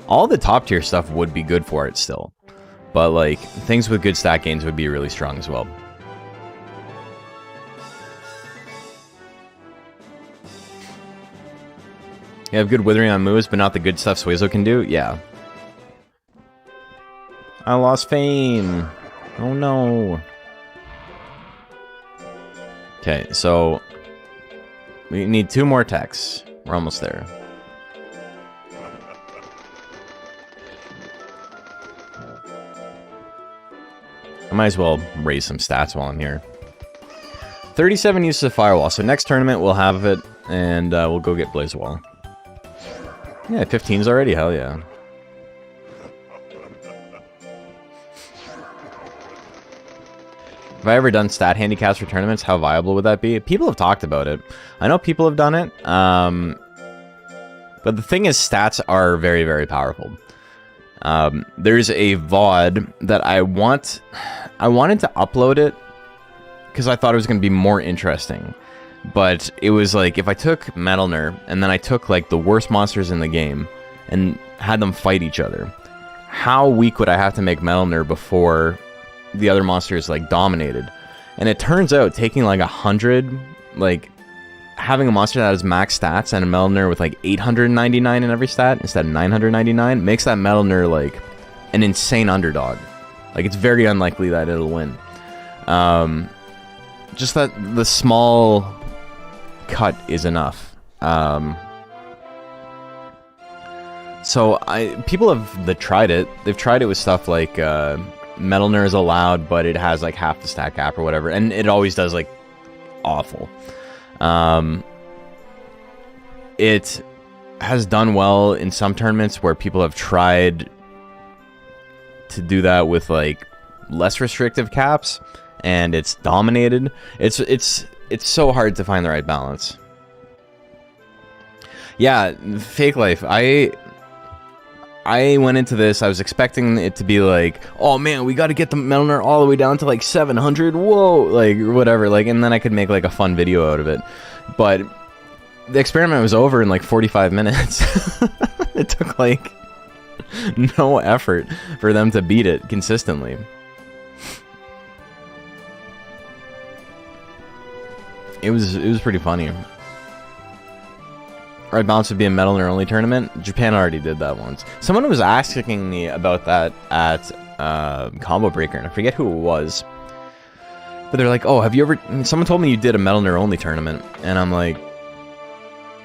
All the top tier stuff would be good for it still. But like, things with good stat gains would be really strong as well. You have good withering on moves, but not the good stuff Suezo can do? Yeah. I lost fame. Oh no. Okay, so we need 2 more techs. We're almost there. I might as well raise some stats while I'm here. 37 uses of Firewall. So next tournament we'll have it, and we'll go get Blaze Wall. Yeah, 15's already. Hell yeah. Have I ever done stat handicaps for tournaments? How viable would that be? People have talked about it. I know people have done it. But the thing is, stats are very, very powerful. There's a VOD that I wanted to upload it because I thought it was going to be more interesting. But it was like, if I took Metal Nerve and then I took like the worst monsters in the game and had them fight each other. How weak would I have to make Metalner before the other monsters like dominated? And it turns out taking like 100, like having a monster that has max stats and a Metalner with like 899 in every stat instead of 999 makes that Metalner like an insane underdog. Like it's very unlikely that it'll win. Just that the small cut is enough. So people have tried it. They've tried it with stuff like Metalner is allowed, but it has like half the stat cap or whatever, and it always does like awful. It has done well in some tournaments where people have tried to do that with like less restrictive caps, and it's dominated. It's so hard to find the right balance. Yeah, Fake Life. I went into this, I was expecting it to be like, oh man, we got to get the Metalner all the way down to like 700, whoa, like, or whatever, like, and then I could make like a fun video out of it. But the experiment was over in like 45 minutes. It took like no effort for them to beat it consistently. It was pretty funny. Right balance would be a Metalner only tournament. Japan already did that once. Someone was asking me about that at Combo Breaker, and I forget who it was. But they're like, oh, have you ever... Someone told me you did a Metalner only tournament. And I'm like,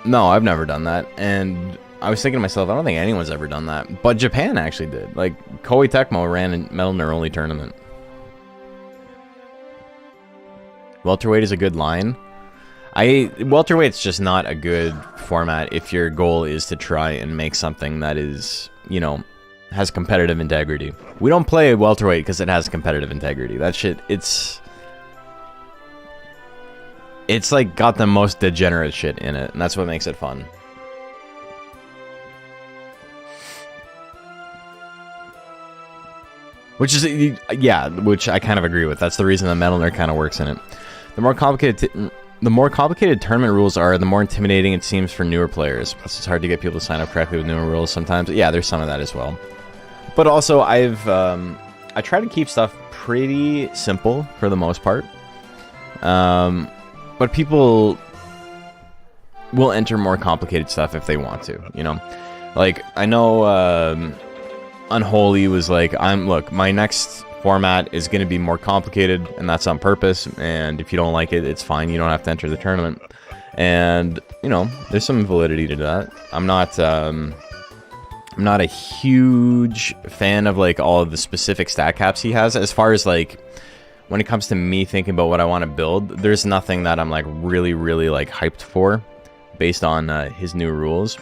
no, I've never done that. And I was thinking to myself, I don't think anyone's ever done that. But Japan actually did. Like, Koei Tecmo ran a Metalner only tournament. Welterweight is a good line. Welterweight's just not a good format if your goal is to try and make something that is, you know, has competitive integrity. We don't play welterweight because it has competitive integrity. That shit, it's like got the most degenerate shit in it, and that's what makes it fun. Which is, yeah, which I kind of agree with. That's the reason the Metalner kind of works in it. The more complicated tournament rules are, the more intimidating it seems for newer players. Plus, it's hard to get people to sign up correctly with newer rules sometimes. Yeah, there's some of that as well. But also, I try to keep stuff pretty simple for the most part. But people will enter more complicated stuff if they want to, you know? Like, I know Unholy was like, look, my next format is going to be more complicated, and that's on purpose, and if you don't like it, it's fine, you don't have to enter the tournament. And, you know, there's some validity to that. I'm not a huge fan of, like, all of the specific stat caps he has. As far as, like, when it comes to me thinking about what I want to build, there's nothing that I'm, like, really, really, like, hyped for based on his new rules.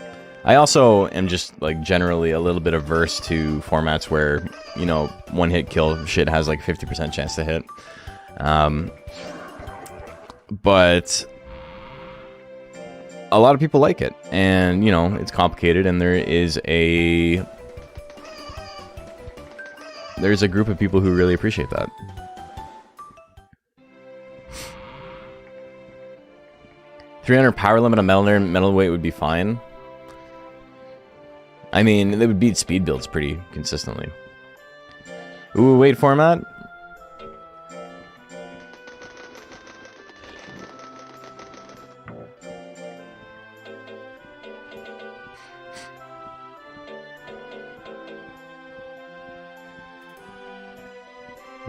I also am just, like, generally a little bit averse to formats where, you know, one-hit kill shit has, like, 50% chance to hit. But a lot of people like it. And, you know, it's complicated, and there's a group of people who really appreciate that. $300 power limit on Metalner, metalweight would be fine. I mean, they would beat speed builds pretty consistently. Ooh, weight format?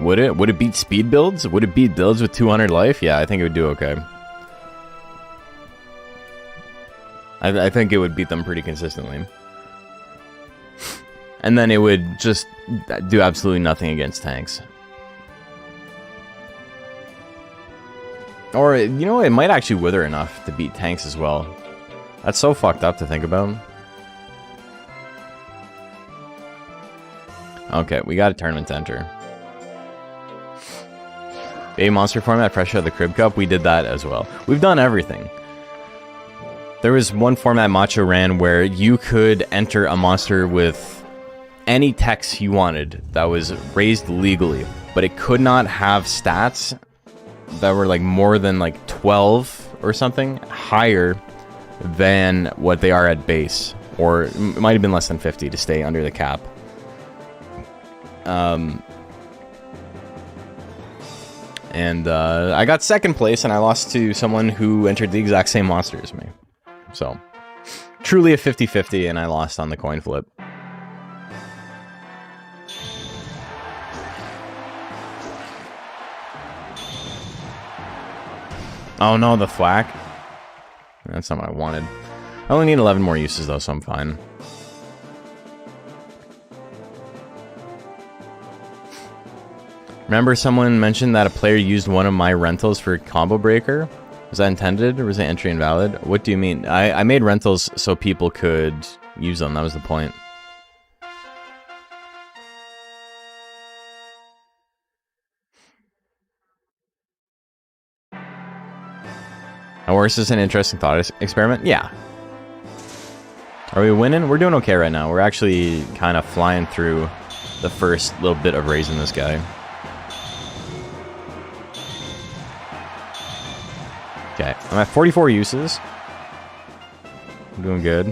Would it? Would it beat speed builds? Would it beat builds with 200 life? Yeah, I think it would do okay. I think it would beat them pretty consistently. And then it would just do absolutely nothing against tanks. Or, you know, it might actually wither enough to beat tanks as well. That's so fucked up to think about. Okay, we got a tournament to enter. Baby monster format, fresh out of the Crib Cup. We did that as well. We've done everything. There was one format Macho ran where you could enter a monster with any text you wanted that was raised legally, but it could not have stats that were like more than like 12 or something higher than what they are at base. Or it might have been less than 50 to stay under the cap. And I got second place, and I lost to someone who entered the exact same monster as me. So, truly a 50-50, and I lost on the coin flip. Oh no, the thwack. That's not what I wanted. I only need 11 more uses though, so I'm fine. Remember someone mentioned that a player used one of my rentals for combo breaker? Was that intended or was that entry invalid? What do you mean? I made rentals so people could use them. That was the point. Or is this an interesting thought experiment? Yeah. Are we winning? We're doing okay right now. We're actually kind of flying through the first little bit of raising this guy. Okay, I'm at 44 uses. I'm doing good.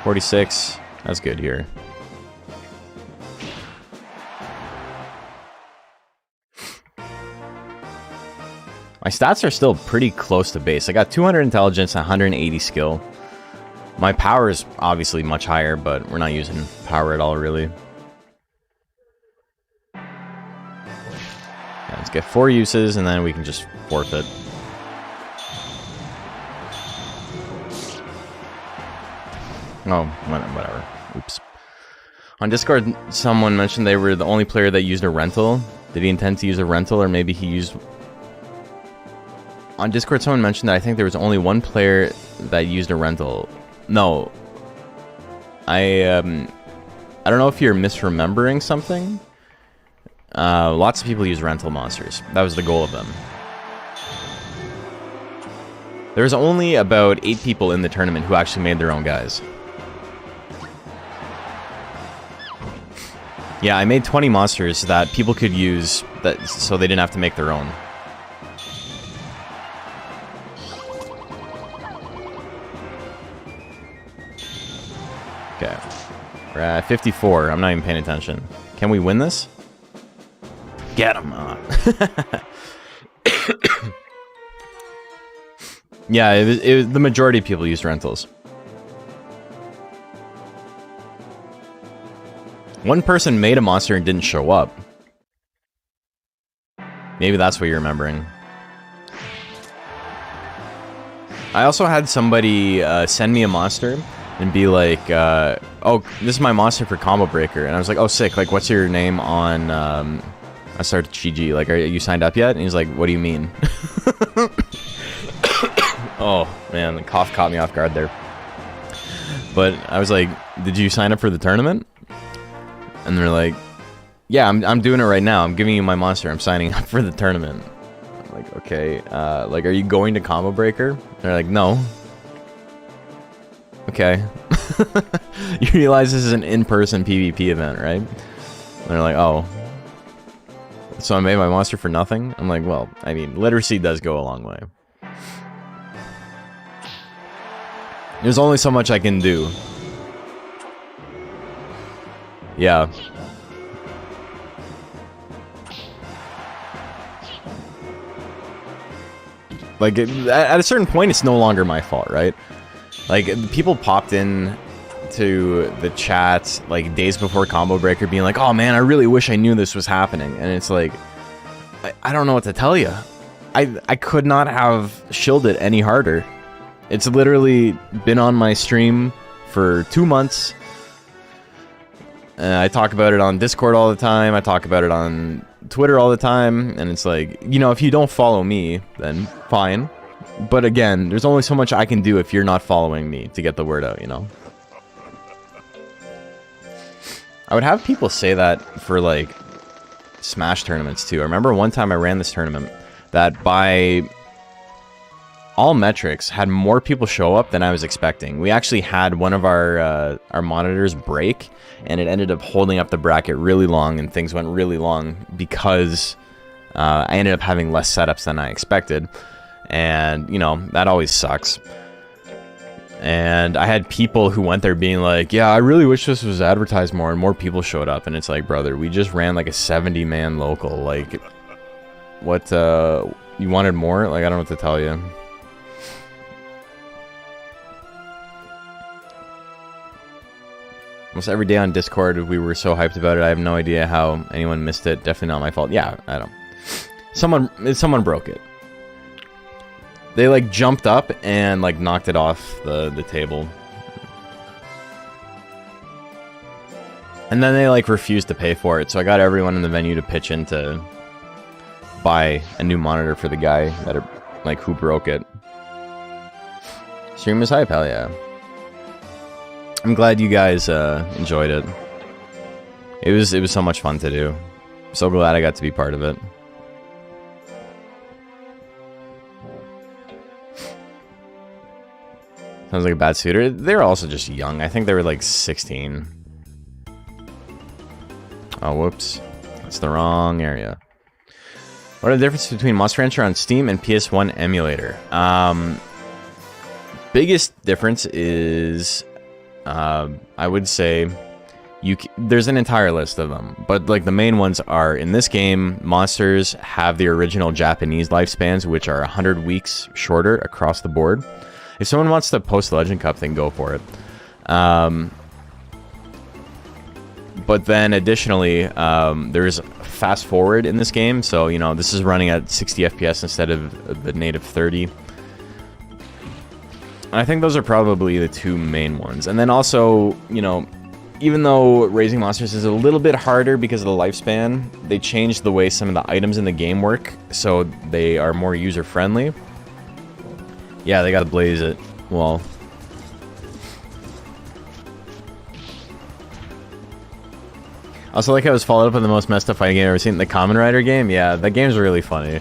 $46. That's good here. My stats are still pretty close to base. I got 200 intelligence and 180 skill. My power is obviously much higher, but we're not using power at all, really. Yeah, let's get 4 uses, and then we can just forfeit. Oh, whatever. Oops. On Discord, someone mentioned they were the only player that used a rental. Did he intend to use a rental, or maybe he used... On Discord, someone mentioned that I think there was only one player that used a rental. No. I don't know if you're misremembering something. Lots of people use rental monsters. That was the goal of them. There's only about 8 people in the tournament who actually made their own guys. Yeah, I made 20 monsters that people could use that so they didn't have to make their own. Okay. We're at 54. I'm not even paying attention. Can we win this? Get him! Yeah, it was the majority of people used rentals. One person made a monster and didn't show up. Maybe that's what you're remembering. I also had somebody send me a monster and be like, oh, this is my monster for Combo Breaker. And I was like, oh, sick. Like, what's your name on... I started GG. Like, are you signed up yet? And he's like, what do you mean? Oh, man. The cough caught me off guard there. But I was like, did you sign up for the tournament? And they're like, yeah, I'm doing it right now. I'm giving you my monster. I'm signing up for the tournament. I'm like, okay. Like, are you going to Combo Breaker? They're like, no. Okay. You realize this is an in-person PvP event, right? And they're like, oh. So I made my monster for nothing? I'm like, well, I mean, literacy does go a long way. There's only so much I can do. Yeah. Like, at a certain point, it's no longer my fault, right? Like, people popped in to the chat, like, days before Combo Breaker being like, oh, man, I really wish I knew this was happening. And it's like, I don't know what to tell you. I could not have shielded any harder. It's literally been on my stream for 2 months. I talk about it on Discord all the time. I talk about it on Twitter all the time. And it's like, you know, if you don't follow me, then fine. But again, there's only so much I can do if you're not following me to get the word out, you know? I would have people say that for, like, Smash tournaments, too. I remember one time I ran this tournament that by all metrics had more people show up than I was expecting. We actually had one of our monitors break, and it ended up holding up the bracket really long, and things went really long because I ended up having less setups than I expected. And, you know, that always sucks. And I had people who went there being like, yeah, I really wish this was advertised more, and more people showed up. And it's like, brother, we just ran like a 70-man local. Like, what, you wanted more? Like, I don't know what to tell you. Almost every day on Discord, we were so hyped about it. I have no idea how anyone missed it. Definitely not my fault. Yeah, I don't. Someone broke it. They like jumped up and like knocked it off the table. And then they like refused to pay for it. So I got everyone in the venue to pitch in to buy a new monitor for the guy that like who broke it. Stream was hype, hell yeah. I'm glad you guys enjoyed it. It was so much fun to do. I'm so glad I got to be part of it. Sounds like a bad suitor. They were also just young. I think they were like 16. Oh, whoops. That's the wrong area. What are the differences between Monster Rancher on Steam and PS1 emulator? Biggest difference is... I would say there's an entire list of them, but like the main ones are in this game, monsters have the original Japanese lifespans, which are 100 weeks shorter across the board. If someone wants to post the Legend Cup, then go for it. But then additionally, there's fast forward in this game, so you know this is running at 60 FPS instead of the native 30. I think those are probably the two main ones. And then also, you know, even though raising monsters is a little bit harder because of the lifespan, they changed the way some of the items in the game work, so they are more user-friendly. Yeah, they gotta blaze it. Well... Also, like how it was followed up with the most messed up fighting game I've ever seen, the Kamen Rider game. Yeah, that game's really funny.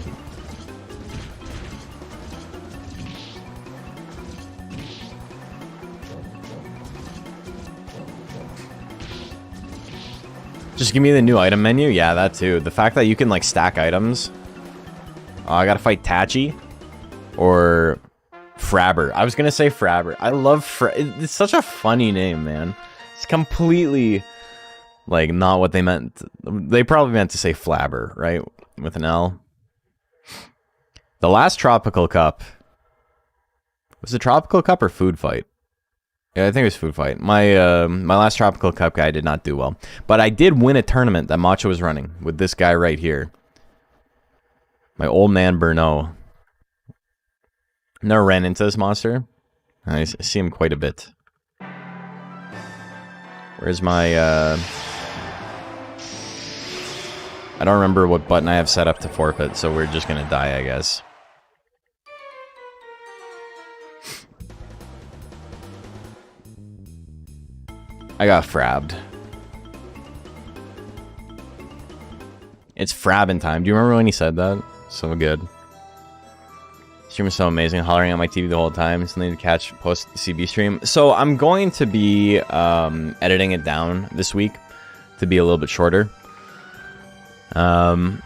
Just give me the new item menu? Yeah, that too. The fact that you can, like, stack items. Oh, I gotta fight Tachi. Or... Frabber. I was gonna say Frabber. I love it's such a funny name, man. It's completely... like, not what they meant. They probably meant to say Flabber, right? With an L. The last Tropical Cup... Was it Tropical Cup or Food Fight? Yeah, I think it was Food Fight. My my last Tropical Cup guy did not do well. But I did win a tournament that Macho was running with this guy right here. My old man Berno. Never ran into this monster. I see him quite a bit. Where's my... I don't remember what button I have set up to forfeit, so we're just gonna die, I guess. I got frabbed. It's frabbing time. Do you remember when he said that? So good. Stream is so amazing. Hollering at my TV the whole time. Something to catch post CB stream. So I'm going to be editing it down this week to be a little bit shorter. I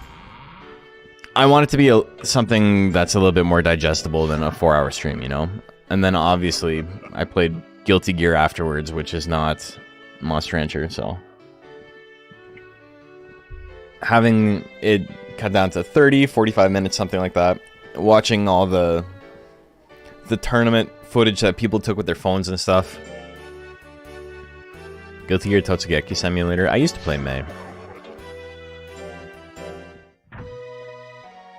want it to be something that's a little bit more digestible than a 4-hour stream, you know? And then obviously I played Guilty Gear afterwards, which is not Monster Rancher, so having it cut down to 30, 45 minutes, something like that, watching all the tournament footage that people took with their phones and stuff. Guilty Gear Totsugeki Simulator. I used to play May.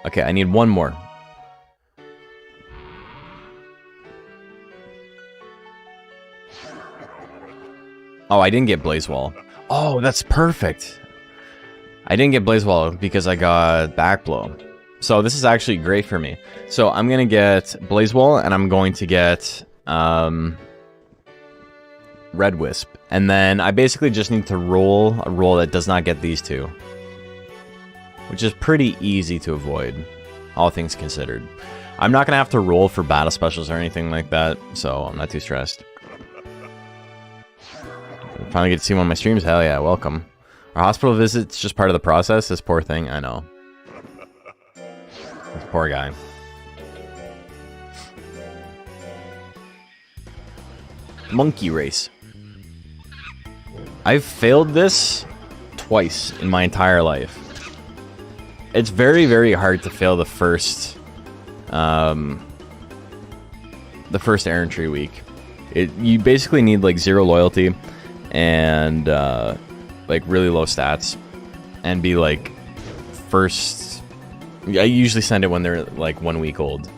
Okay, I need one more. Oh, I didn't get Blazewall. Oh, that's perfect. I didn't get Blazewall because I got Backblow. So this is actually great for me. So I'm going to get Blazewall and I'm going to get Red Wisp. And then I basically just need to roll a roll that does not get these two. Which is pretty easy to avoid, all things considered. I'm not going to have to roll for battle specials or anything like that, so I'm not too stressed. Finally get to see one of my streams? Hell yeah, welcome. Our hospital visit's just part of the process? This poor thing? I know. This poor guy. Monkey race. I've failed this twice in my entire life. It's very, very hard to fail the first errantry week. You basically need like 0 loyalty and like really low stats and be like first. I usually send it when they're like 1 week old.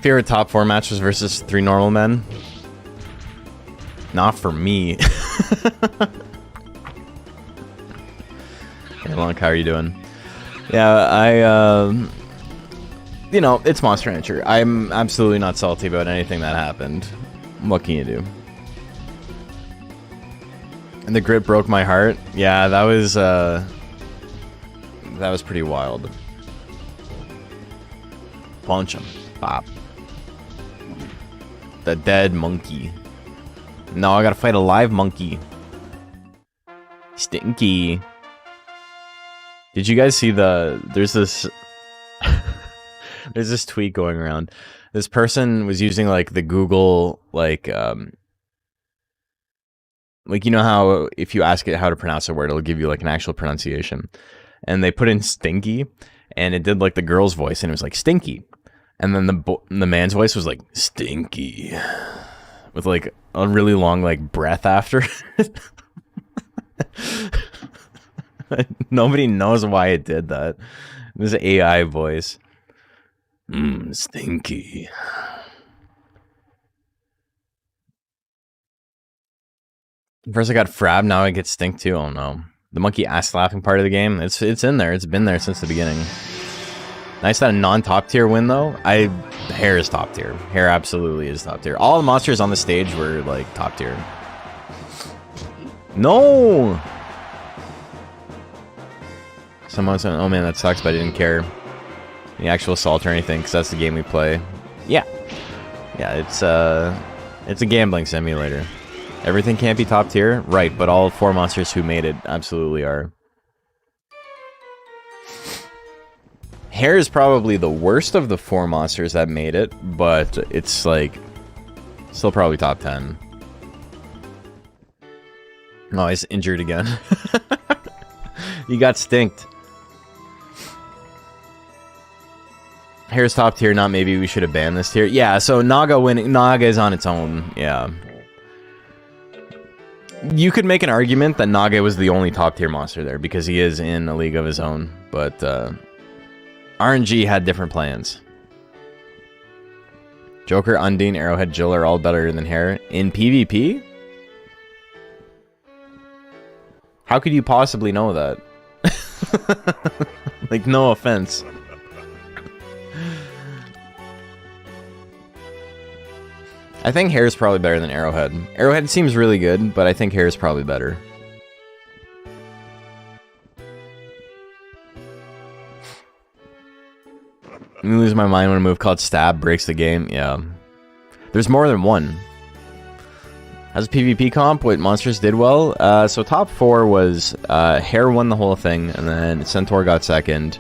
Favorite top 4 matches versus 3 normal men? Not for me. Hey, Lunk, how are you doing? Yeah, you know, it's Monster Rancher. I'm absolutely not salty about anything that happened. What can you do? And the grit broke my heart. Yeah, that was pretty wild. Punch him. Pop. The dead monkey. No, I gotta fight a live monkey. Stinky. Did you guys see there's this there's this tweet going around. This person was using like the Google like you know how if you ask it how to pronounce a word, it'll give you like an actual pronunciation. And they put in stinky and it did like the girl's voice and it was like stinky. And then the man's voice was like stinky with like a really long like breath after. Nobody knows why it did that. This AI voice. Stinky. First I got Frab, now I get Stink too. Oh no. The monkey ass slapping part of the game. It's in there. It's been there since the beginning. Nice that a non-top tier win though. Hair is top tier. Hair absolutely is top tier. All the monsters on the stage were like top tier. No. Someone said, "Oh man, that sucks," but I didn't care. The actual assault or anything, because that's the game we play. Yeah, it's a gambling simulator. Everything can't be top tier, right? But all 4 monsters who made it absolutely are. Hair is probably the worst of the 4 monsters that made it, but it's like still probably top 10. Oh, he's injured again. You got stinked. Hair's top tier, not maybe we should have banned this tier. Yeah, so Naga winning. Naga is on its own. Yeah. You could make an argument that Naga was the only top tier monster there because he is in a league of his own, but RNG had different plans. Joker, Undine, Arrowhead, Jill are all better than Hair in PvP? How could you possibly know that? Like, no offense. I think Hair is probably better than Arrowhead. Arrowhead seems really good, but I think Hair is probably better. I'm losing my mind when a move called Stab breaks the game. Yeah. There's more than one. As a PvP comp, what monsters did well? So top 4 was Hair won the whole thing, and then Centaur got 2nd.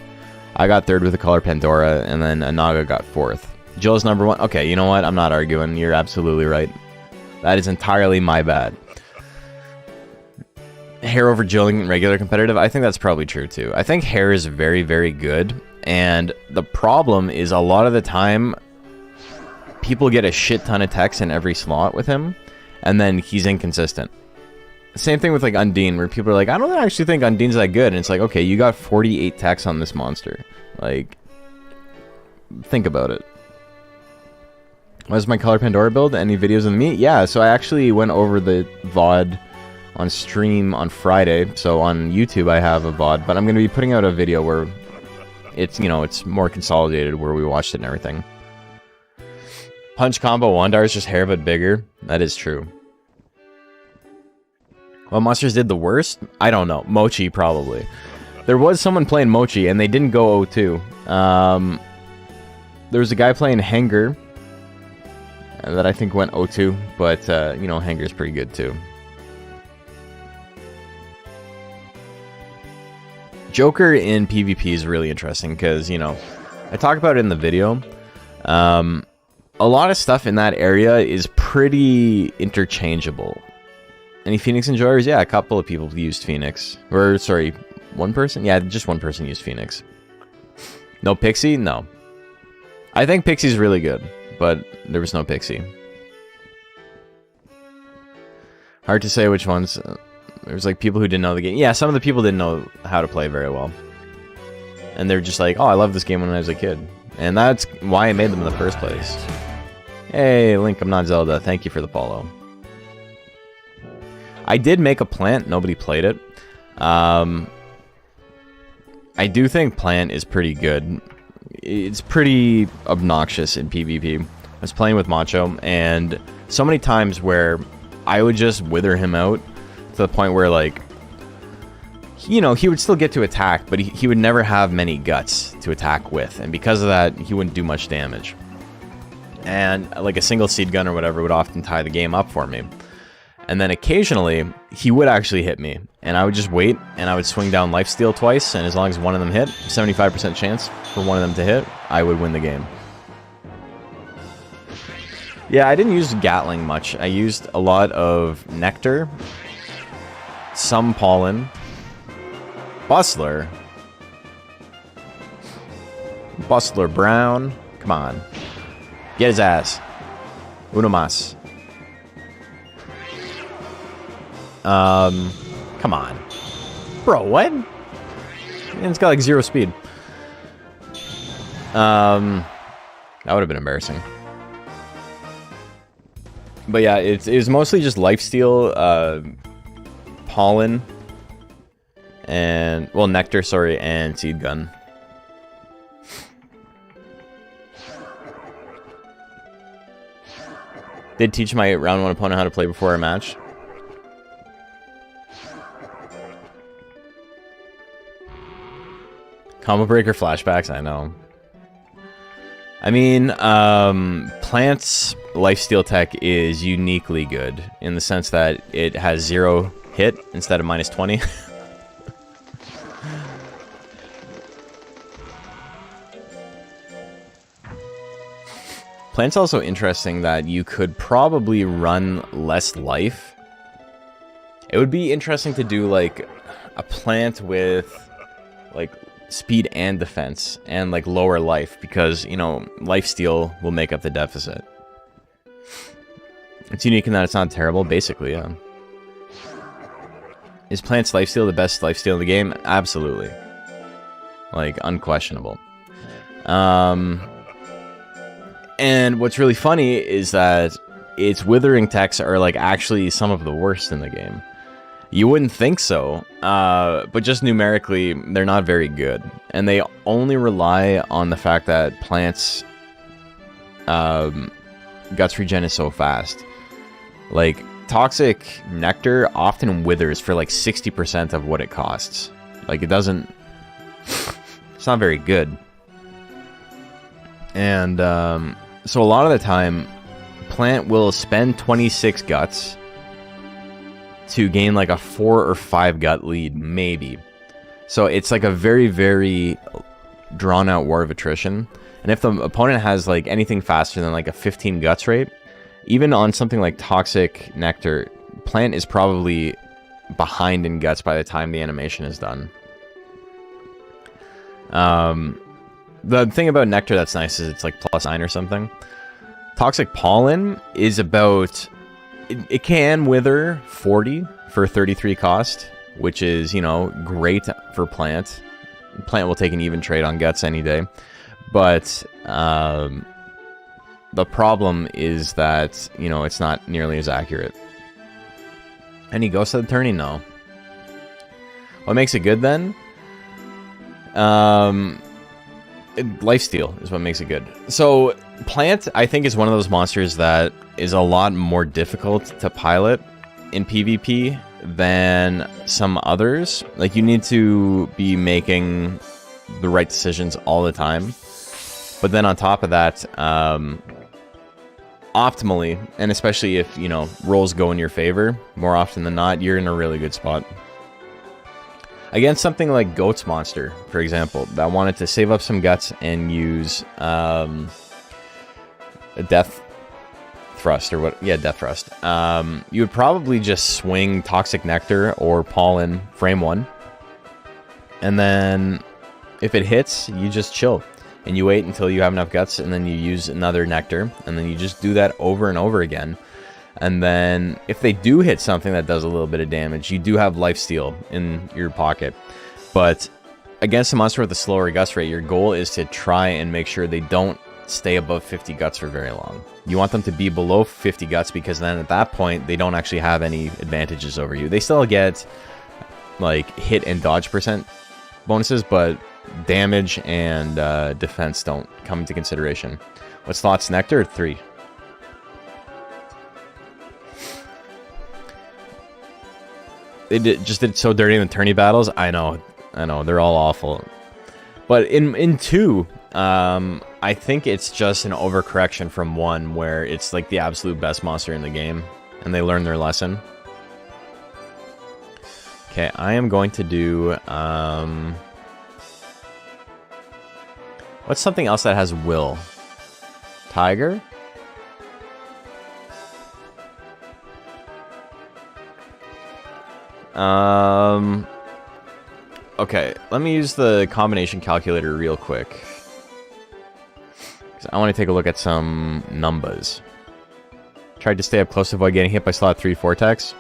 I got 3rd with the color Pandora, and then Naga got 4th. Jill's number 1. Okay, you know what? I'm not arguing. You're absolutely right. That is entirely my bad. Hair over Jill in regular competitive? I think that's probably true too. I think Hair is very, very good. And the problem is a lot of the time, people get a shit ton of techs in every slot with him. And then he's inconsistent. Same thing with like Undine, where people are like, I don't actually think Undine's that good. And it's like, okay, you got 48 techs on this monster. Like, think about it. What is my color Pandora build? Any videos of me? Yeah, so I actually went over the VOD on stream on Friday. So on YouTube I have a VOD, but I'm going to be putting out a video where it's, you know, it's more consolidated, where we watched it and everything. Punch combo Wandar is just Hair but bigger. That is true. What monsters did the worst? I don't know. Mochi, probably. There was someone playing Mochi, and they didn't go 0-2. There was a guy playing Hanger that I think went 0-2, but, you know, Hanger's pretty good, too. Joker in PvP is really interesting, because, you know, I talk about it in the video. A lot of stuff in that area is pretty interchangeable. Any Phoenix enjoyers? Yeah, a couple of people used Phoenix. Or, sorry, one person? Yeah, just one person used Phoenix. No Pixie? No. I think Pixie's really good, but there was no Pixie. Hard to say which ones. There's like people who didn't know the game. Yeah, some of the people didn't know how to play very well. And they're just like, oh, I loved this game when I was a kid. And that's why I made them in the first place. Hey, Link, I'm not Zelda. Thank you for the follow. I did make a plant. Nobody played it. I do think plant is pretty good. It's pretty obnoxious in PvP. I was playing with Macho, and so many times where I would just wither him out to the point where, like, you know, he would still get to attack, but he would never have many guts to attack with, and because of that, he wouldn't do much damage. And, like, a single seed gun or whatever would often tie the game up for me. And then occasionally, he would actually hit me, and I would just wait, and I would swing down lifesteal twice, and as long as one of them hit, 75% chance for one of them to hit, I would win the game. Yeah, I didn't use Gatling much. I used a lot of Nectar, some Pollen, Bustler Brown, come on, get his ass, uno mas. Come on. Bro, what? Man, it's got like 0 speed. That would have been embarrassing. But yeah, it was mostly just lifesteal, pollen, and, well, nectar, sorry, and seed gun. Did teach my round 1 opponent how to play before our match. Combo breaker flashbacks, I know. I mean, Plant's lifesteal tech is uniquely good in the sense that it has 0 hit instead of -20. Plant's also interesting that you could probably run less life. It would be interesting to do like a plant with like speed and defense and like lower life, because, you know, lifesteal will make up the deficit. It's unique in that it's not terrible, basically, yeah. Is Plant's lifesteal the best lifesteal in the game? Absolutely. Like, unquestionable. And what's really funny is that its withering techs are like actually some of the worst in the game. You wouldn't think so, but just numerically, they're not very good. And they only rely on the fact that Plants' guts regen is so fast. Like, Toxic Nectar often withers for like 60% of what it costs. Like, it doesn't... It's not very good. And, so a lot of the time, Plant will spend 26 guts to gain like a 4 or 5 gut lead, maybe. So it's like a very, very drawn out war of attrition. And if the opponent has like anything faster than like a 15 guts rate, even on something like Toxic Nectar, Plant is probably behind in guts by the time the animation is done. The thing about Nectar that's nice is it's like +9 or something. Toxic Pollen is about... It can wither 40 for 33 cost, which is, you know, great for Plant. Plant will take an even trade on guts any day. But the problem is that, you know, it's not nearly as accurate. Any Ghost of the Tourney? No. What makes it good then? Lifesteal is what makes it good. So Plant, I think, is one of those monsters that is a lot more difficult to pilot in PvP than some others. Like, you need to be making the right decisions all the time. But then on top of that, optimally, and especially if, you know, rolls go in your favor, more often than not, you're in a really good spot. Against something like Goat's Monster, for example, that wanted to save up some guts and use a Death Thrust, or what? Yeah, Death Thrust. You would probably just swing Toxic Nectar or Pollen frame 1. And then if it hits, you just chill. And you wait until you have enough guts, and then you use another Nectar. And then you just do that over and over again. And then if they do hit something that does a little bit of damage, you do have Lifesteal in your pocket. But against a monster with a slower guts rate, your goal is to try and make sure they don't stay above 50 guts for very long. You want them to be below 50 guts, because then at that point they don't actually have any advantages over you. They still get like hit and dodge percent bonuses, but damage and defense don't come into consideration. What's thoughts, Nectar? 3. They just did so dirty in the tourney battles. I know, they're all awful. But in 2, I think it's just an overcorrection from 1, where it's like the absolute best monster in the game, and they learn their lesson. Okay, I am going to do, what's something else that has will? Tiger? Okay, let me use the combination calculator real quick. I want to take a look at some numbers. Tried to stay up close to avoid getting hit by slot 3 Vortex.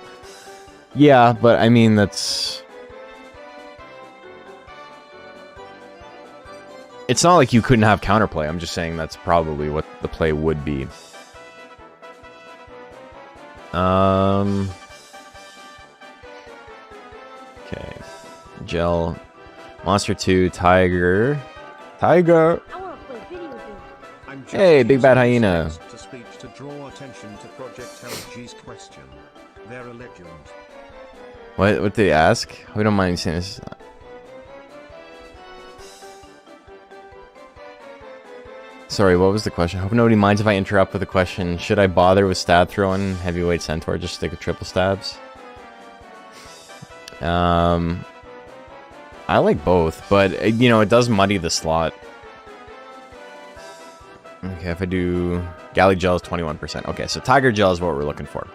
Yeah, but I mean, that's... It's not like you couldn't have counterplay. I'm just saying that's probably what the play would be. Okay. Gel. Monster 2, Tiger. Tiger! Hey, Big Bad Hyena. To speech to draw attention to Project LG's question. They're a legend. What did they ask? We don't mind saying this. Sorry, what was the question? Hope nobody minds if I interrupt with a question. Should I bother with stab throwing heavyweight centaur? Just stick with triple stabs. I like both, but you know, it does muddy the slot. Okay, if I do Galley Gel is 21%. Okay, so Tiger Gel is what we're looking for.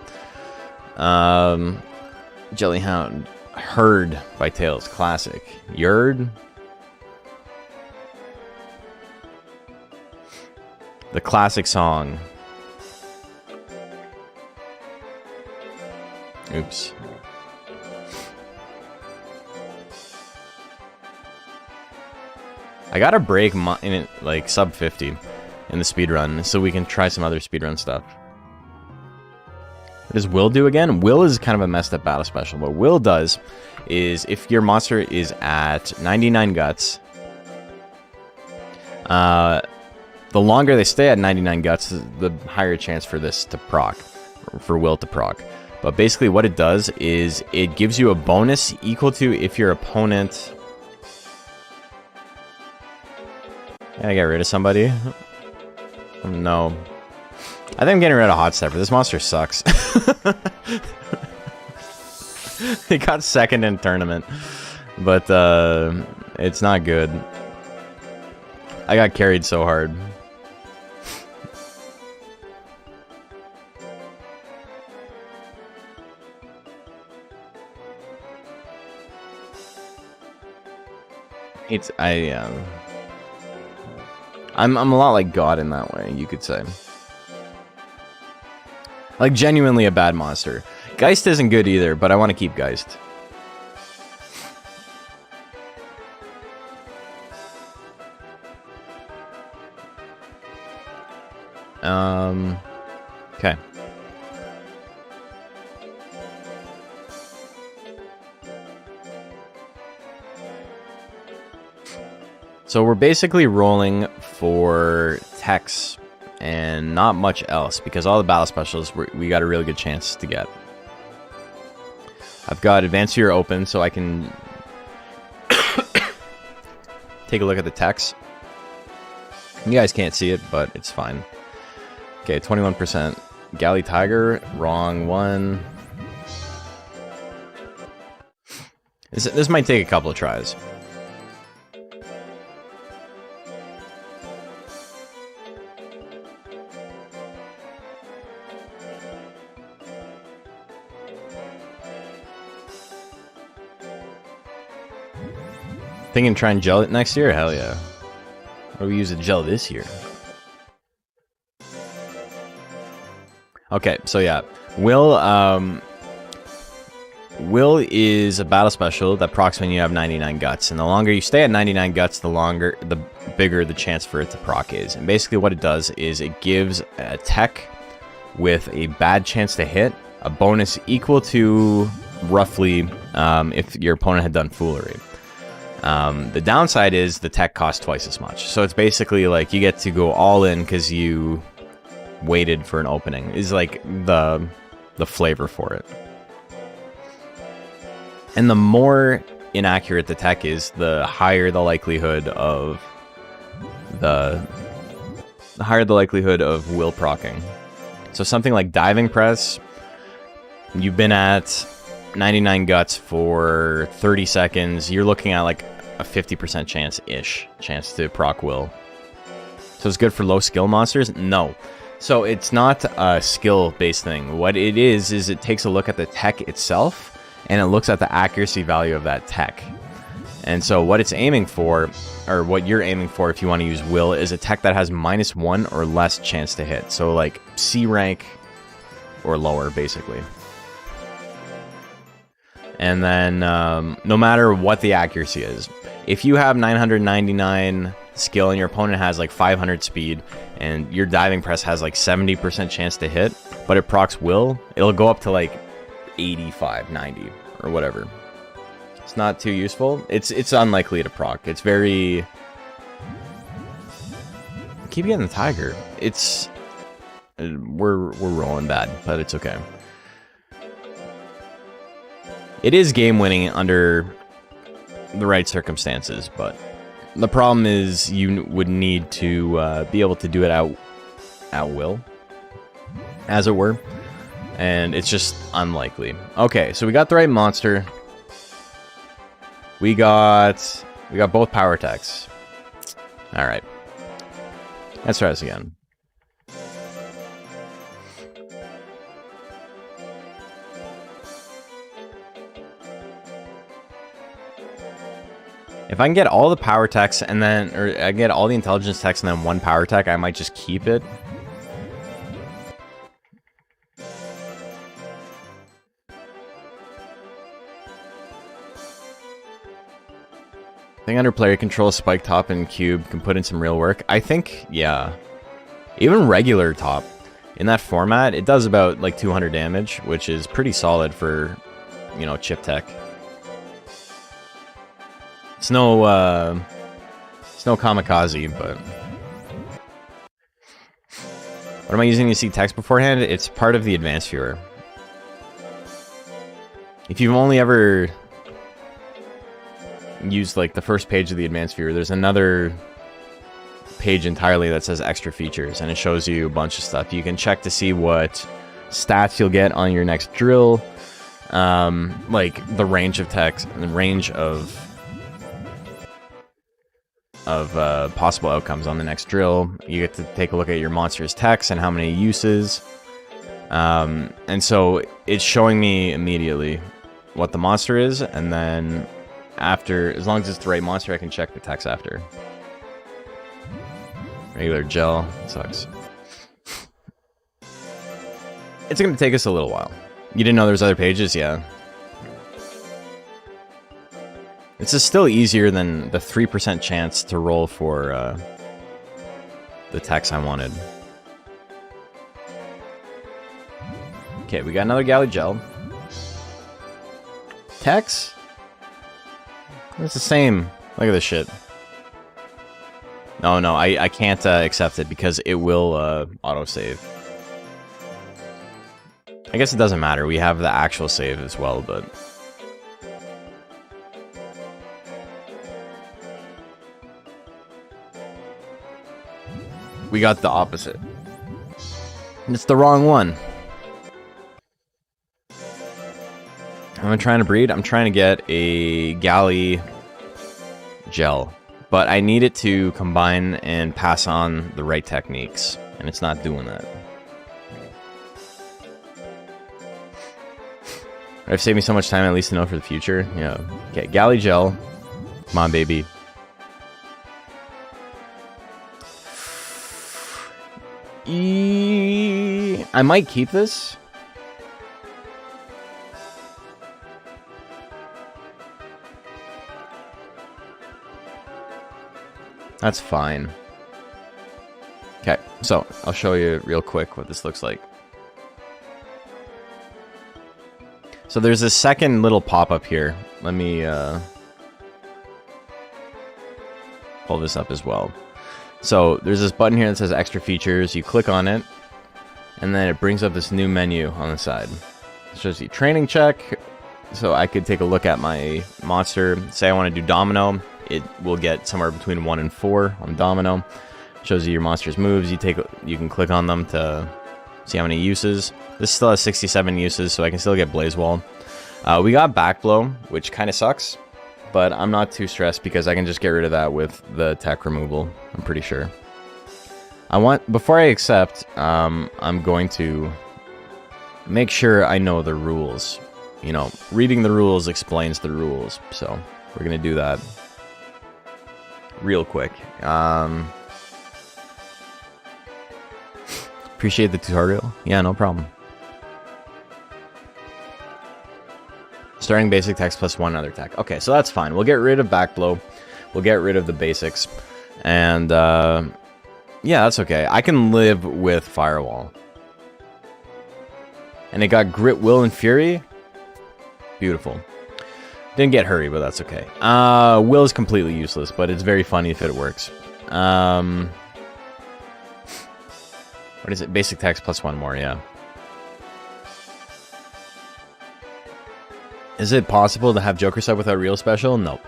Jellyhound. Herd by Tails. Classic. Yurd. The classic song. Oops. I gotta break in it, like sub 50 in the speedrun so we can try some other speedrun stuff. What does Will do again? Will is kind of a messed up battle special. What Will does is if your monster is at 99 guts, the longer they stay at 99 guts, the higher chance for this to proc, for Will to proc. But basically what it does is it gives you a bonus equal to if your opponent... Can I get rid of somebody? No. I think I'm getting rid of Hot Stepper. This monster sucks. He got second in tournament. But it's not good. I got carried so hard. I'm a lot like God in that way, you could say. Like, genuinely a bad monster. Geist isn't good either, but I want to keep Geist. Okay. So we're basically rolling for techs and not much else because all the battle specials we got a really good chance to get. I've got Advanced Sphere open so I can take a look at the techs. You guys can't see it, but it's fine. Okay, 21%. Galley Tiger, wrong one. This might take a couple of tries. Thinking try and gel it next year? Hell yeah. Or we use a gel this year. Okay, so yeah. Will is a battle special that procs when you have 99 guts. And the longer you stay at 99 guts, the bigger the chance for it to proc is. And basically what it does is it gives a tech with a bad chance to hit a bonus equal to roughly if your opponent had done foolery. The downside is the tech costs twice as much. So it's basically like you get to go all in because you waited for an opening. Is like the flavor for it. And the more inaccurate the tech is, the higher the likelihood of will procking. So something like diving press, you've been at 99 guts for 30 seconds, you're looking at like a 50% chance to proc will. So it's good for low skill monsters? No. So it's not a skill based thing. What it is it takes a look at the tech itself and it looks at the accuracy value of that tech. And so what it's aiming for, or what you're aiming for if you want to use will, is a tech that has -1 or less chance to hit. So like C rank or lower, basically. And then no matter what the accuracy is, if you have 999 skill and your opponent has like 500 speed and your diving press has like 70% chance to hit, but it procs will, it'll go up to like 85, 90 or whatever. It's not too useful. It's unlikely to proc. It's very... I keep getting the tiger. It's... We're rolling bad, but it's okay. It is game winning under the right circumstances, but the problem is you would need to be able to do it at will, as it were. And it's just unlikely. Okay, so we got the right monster. We got both power attacks. All right. Let's try this again. If I can get all the power attacks and then, or I get all the intelligence attacks and then one power attack, I might just keep it. I think under player control, spike top and cube can put in some real work. I think, yeah. Even regular top, in that format, it does about like 200 damage, which is pretty solid for, you know, chip tech. It's no kamikaze, but... What am I using to see text beforehand? It's part of the advanced viewer. If you've only ever used like the first page of the advanced viewer, there's another page entirely that says extra features, and it shows you a bunch of stuff. You can check to see what stats you'll get on your next drill, like the range of text, the range of possible outcomes on the next drill. You get to take a look at your monster's text and how many uses, and so it's showing me immediately what the monster is, and then after, as long as it's the right monster, I can check the text after. Regular gel sucks. It's gonna take us a little while. You didn't know there's other pages? Yeah. This is still easier than the 3% chance to roll for the text I wanted. Okay, we got another Galley gel. Text? It's the same. Look at this shit. No, I can't accept it because it will autosave. I guess it doesn't matter. We have the actual save as well, but... We got the opposite. It's the wrong one. I'm trying to breed. I'm trying to get a Galley gel, but I need it to combine and pass on the right techniques, and it's not doing that. I've saved me so much time, at least to know for the future. Yeah. Okay, Galley gel. Come on, baby. I might keep this. That's fine. Okay, so I'll show you real quick what this looks like. So there's a second little pop-up here. Let me pull this up as well. So there's this button here that says extra features. You click on it, and then it brings up this new menu on the side. It shows you training check. So I could take a look at my monster. Say I want to do domino. It will get somewhere between 1 and 4 on domino. Shows you your monster's moves. You can click on them to see how many uses. This still has 67 uses, so I can still get Blaze Wall. We got Backblow, which kind of sucks, but I'm not too stressed because I can just get rid of that with the tech removal, I'm pretty sure. Before I accept, I'm going to make sure I know the rules. You know, reading the rules explains the rules, so we're going to do that real quick. Appreciate the tutorial. Yeah, no problem. Starting basic text plus 1 other tech. Okay, so that's fine. We'll get rid of Backblow. We'll get rid of the basics. And, yeah, that's okay. I can live with Firewall. And it got Grit, Will, and Fury. Beautiful. Didn't get Hurry, but that's okay. Will is completely useless, but it's very funny if it works. What is it? Basic text plus 1 more, yeah. Is it possible to have Joker sub without real special? Nope.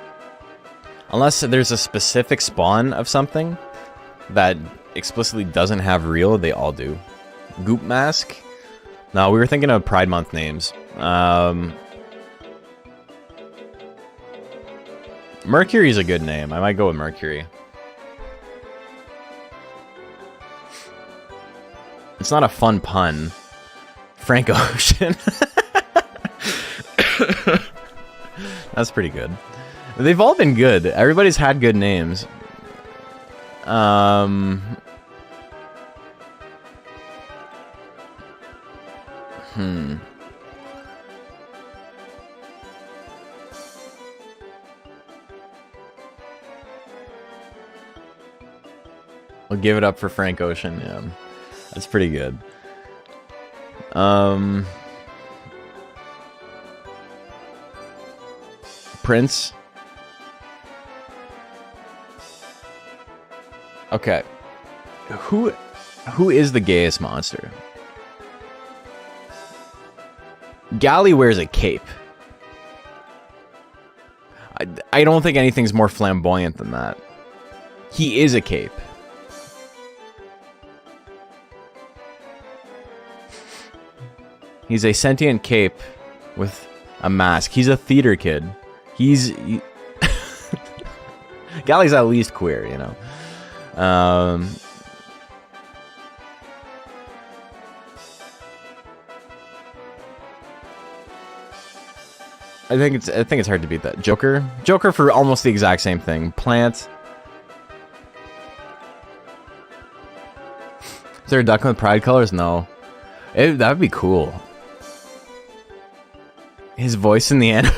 Unless there's a specific spawn of something that explicitly doesn't have real, they all do. Goop Mask? No, we were thinking of Pride Month names. Mercury's a good name. I might go with Mercury. It's not a fun pun. Frank Ocean. That's pretty good. They've all been good. Everybody's had good names. I'll give it up for Frank Ocean, yeah. That's pretty good. Prince. Okay. Who is the gayest monster? Galley wears a cape. I don't think anything's more flamboyant than that. He is a cape. He's a sentient cape with a mask. He's a theater kid. Galley's at least queer, you know. I think it's hard to beat that. Joker for almost the exact same thing. Plant. Is there a duck with pride colors? No. That would be cool. His voice in the anime.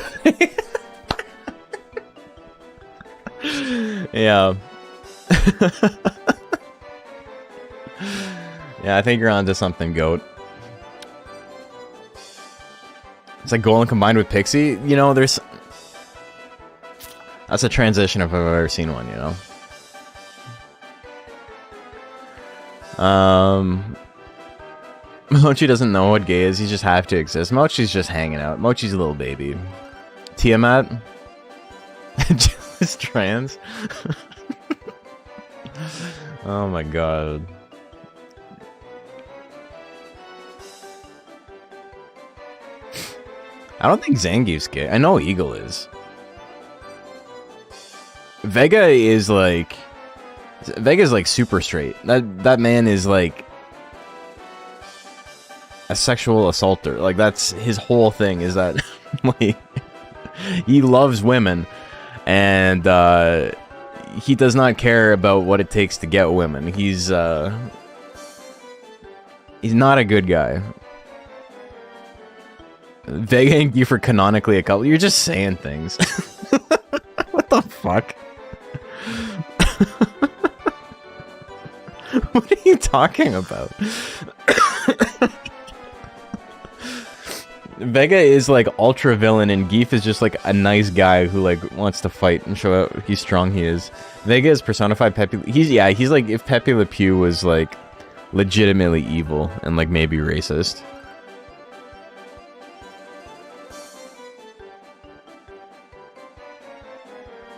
Yeah. Yeah, I think you're onto something, Goat. It's like Golem combined with Pixie. You know, that's a transition if I've ever seen one, you know? Mochi doesn't know what gay is. He just have to exist. Mochi's just hanging out. Mochi's a little baby. Tiamat? Just trans? Oh my god. I don't think Zangief's gay. I know Eagle is. Vega's like super straight. That man is like a sexual assaulter. Like that's his whole thing is that like he loves women and he does not care about what it takes to get women. He's not a good guy. Vega and you for canonically a couple. You're just saying things. What the fuck? What are you talking about? Vega is like ultra villain and Geef is just like a nice guy who like wants to fight and show out how strong he is. Vega is personified Pepe. He's like if Pepe Le Pew was like legitimately evil and like maybe racist.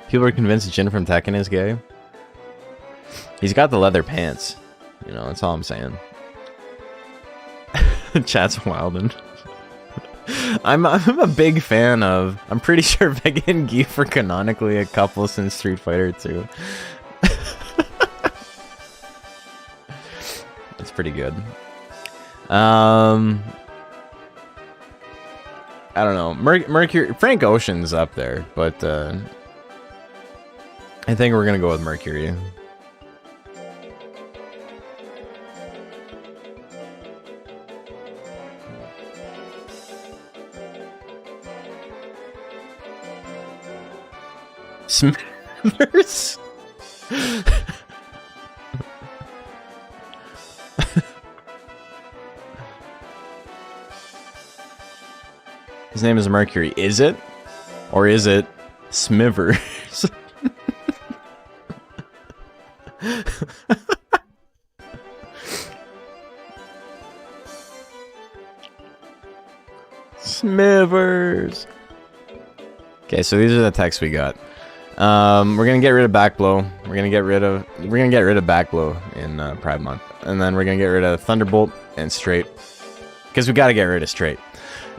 People are convinced Jin from Tekken is gay. He's got the leather pants. You know, that's all I'm saying. Chat's wildin'. I'm a big fan of... I'm pretty sure Vega and Geef are canonically a couple since Street Fighter 2. That's pretty good. I don't know. Mercury... Frank Ocean's up there, but... I think we're gonna go with Mercury. Smithers? His name is Mercury. Is it? Or is it Smithers? Smithers. Okay, so these are the texts we got. We're gonna get rid of Backblow. We're gonna get rid of Backblow in Pride Month, and then we're gonna get rid of Thunderbolt and Straight, because we gotta get rid of Straight.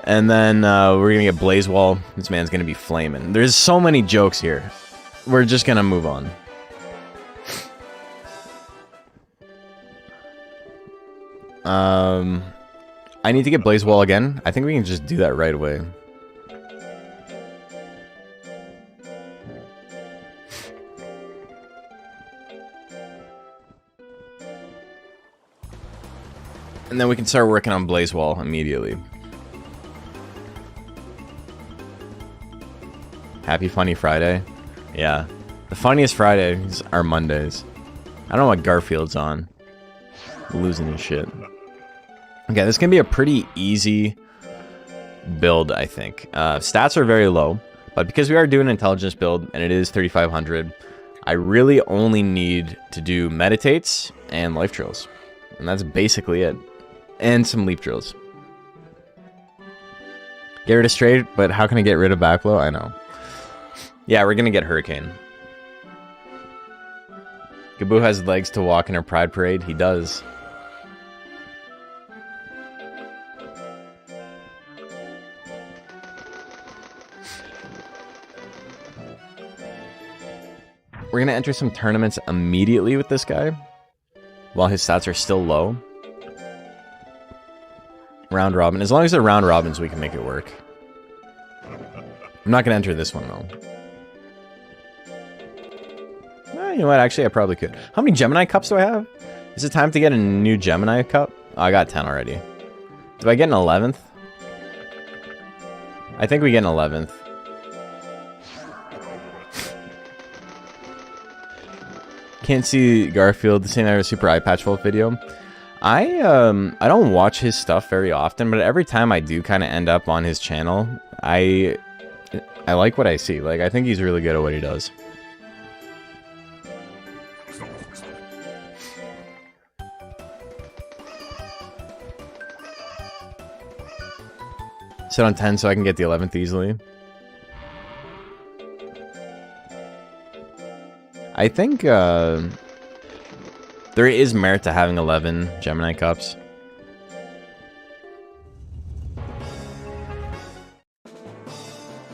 And then we're gonna get Blazewall. This man's gonna be flaming. There's so many jokes here. We're just gonna move on. I need to get Blazewall again. I think we can just do that right away. And then we can start working on Blazewall immediately. Happy Funny Friday. Yeah. The funniest Fridays are Mondays. I don't know what Garfield's on. Losing his shit. Okay, this can be a pretty easy build, I think. Stats are very low, but because we are doing an intelligence build and it is 3500, I really only need to do meditates and life drills. And that's basically it. And some leap drills. Get rid of Straight, but how can I get rid of Backblow? I know. Yeah, we're gonna get Hurricane. Gaboo has legs to walk in her Pride Parade. He does. We're gonna enter some tournaments immediately with this guy, while his stats are still low. Round robin. As long as they're round robins, we can make it work. I'm not gonna enter this one though. You know what? Actually, I probably could. How many Gemini cups do I have? Is it time to get a new Gemini cup? Oh, I got 10 already. Do I get an 11th? I think we get an 11th. Can't see Garfield. The same as Super Eye Patch Wolf video. I don't watch his stuff very often, but every time I do kind of end up on his channel, I like what I see. Like, I think he's really good at what he does. Sit on 10 so I can get the 11th easily. I think there is merit to having 11 Gemini cups.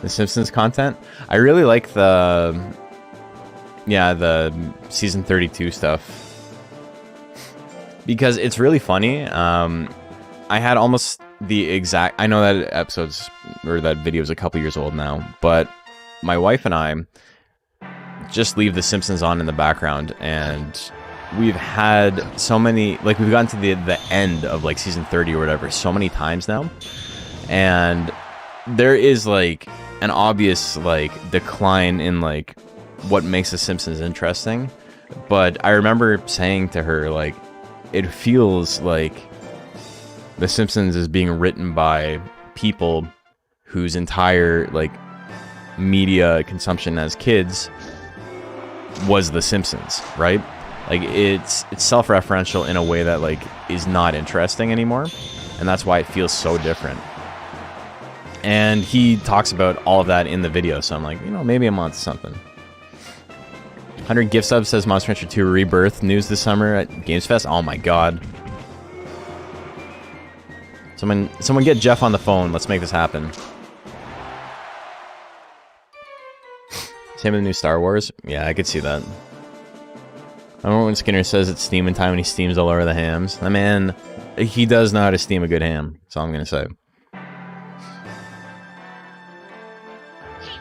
The Simpsons content. I really like the season 32 stuff because it's really funny. I had almost the exact. I know that that video is a couple years old now, but my wife and I just leave The Simpsons on in the background, and we've had so many, like, we've gotten to the end of like season 30 or whatever so many times now, and there is like an obvious like decline in like what makes The Simpsons interesting. But I remember saying to her, like, it feels like The Simpsons is being written by people whose entire like media consumption as kids was The Simpsons, right? Like it's self-referential in a way that like is not interesting anymore, and that's why it feels so different. And he talks about all of that in the video, so I'm like, you know, maybe I'm onto something. 100 gift subs says Monster Hunter 2 Rebirth news this summer at Games Fest. Oh my god. Someone get Jeff on the phone. Let's make this happen. Same with the new Star Wars. Yeah, I could see that. I remember when Skinner says it's steaming time and he steams all over the hams. That man, he does know how to steam a good ham. That's all I'm going to say.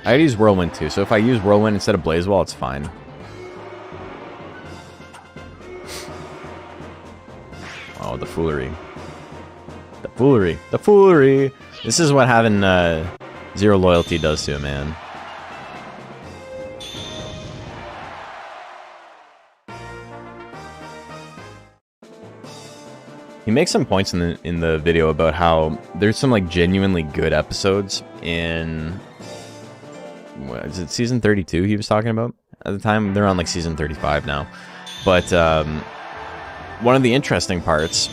I'd use Whirlwind too, so if I use Whirlwind instead of Blazewall, it's fine. Oh, the foolery. The foolery. The foolery! This is what having zero loyalty does to a man. He makes some points in the video about how there's some like genuinely good episodes in... What, is it season 32 he was talking about? At the time, they're on like season 35 now. But one of the interesting parts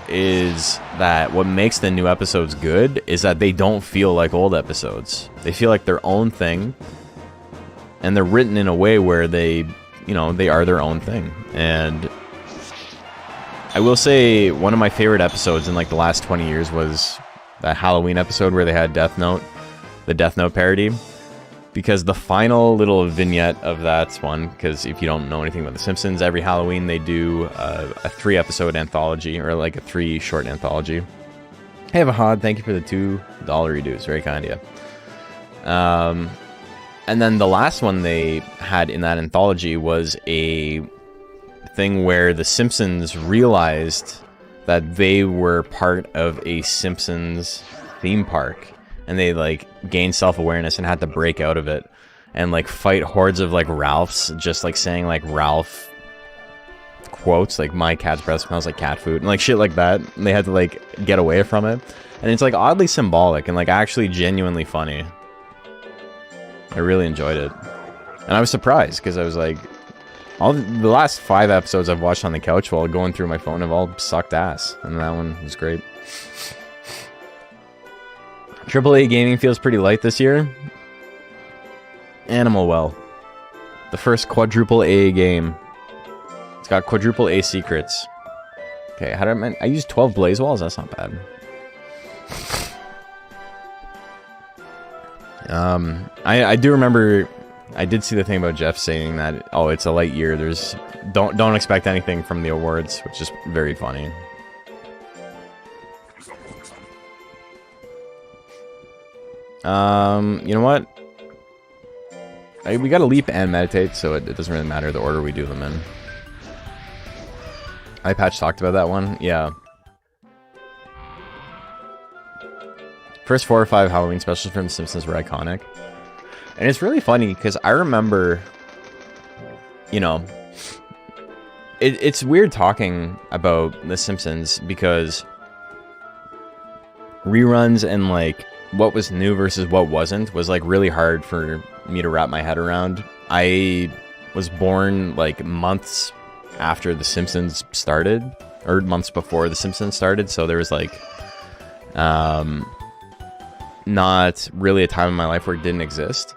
is that what makes the new episodes good is that they don't feel like old episodes. They feel like their own thing, and they're written in a way where they, you know, they are their own thing. And I will say one of my favorite episodes in like the last 20 years was that Halloween episode where they had Death Note, the Death Note parody. Because the final little vignette of that one, because if you don't know anything about The Simpsons, every Halloween they do a 3-episode anthology, or like a 3-short anthology. Hey, Vahad, thank you for the $2 reduce. Very kind of you. And then the last one they had in that anthology was a thing where The Simpsons realized that they were part of a Simpsons theme park. And they like gained self-awareness and had to break out of it and like fight hordes of like Ralphs, just like saying like Ralph quotes like "my cat's breath smells like cat food" and like shit like that. And they had to like get away from it, and it's like oddly symbolic and like actually genuinely funny. I really enjoyed it, and I was surprised because I was like, all the last 5 episodes I've watched on the couch while going through my phone have all sucked ass, and that one was great. AAA gaming feels pretty light this year. Animal Well. The first quadruple A game. It's got quadruple A secrets. Okay, how do I use 12 blaze walls? That's not bad. I do remember I did see the thing about Jeff saying that, oh, it's a light year. There's don't expect anything from the awards, which is very funny. You know what? We gotta leap and meditate, so it doesn't really matter the order we do them in. iPatch talked about that one. Yeah. First 4 or 5 Halloween specials from The Simpsons were iconic. And it's really funny, because I remember, you know, it's weird talking about The Simpsons, because reruns and, like, what was new versus what wasn't was like really hard for me to wrap my head around. I was born like months after The Simpsons started, or months before The Simpsons started, so there was like not really a time in my life where it didn't exist.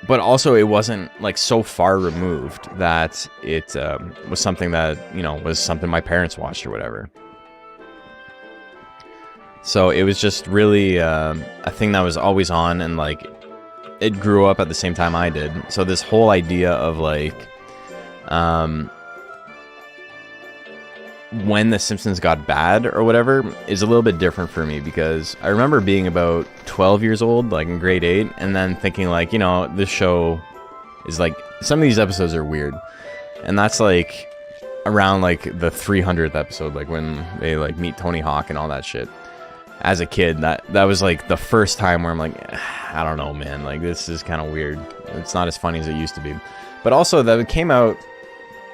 But also it wasn't like so far removed that it was something that, you know, was something my parents watched or whatever. So it was just really a thing that was always on, and like it grew up at the same time I did. So this whole idea of like when The Simpsons got bad or whatever is a little bit different for me, because I remember being about 12 years old, like in grade 8, and then thinking like, you know, this show is like, some of these episodes are weird. And that's like around like the 300th episode, like when they like meet Tony Hawk and all that shit. As a kid, that was like the first time where I'm like, I don't know, man, like this is kind of weird. It's not as funny as it used to be. But also that it came out,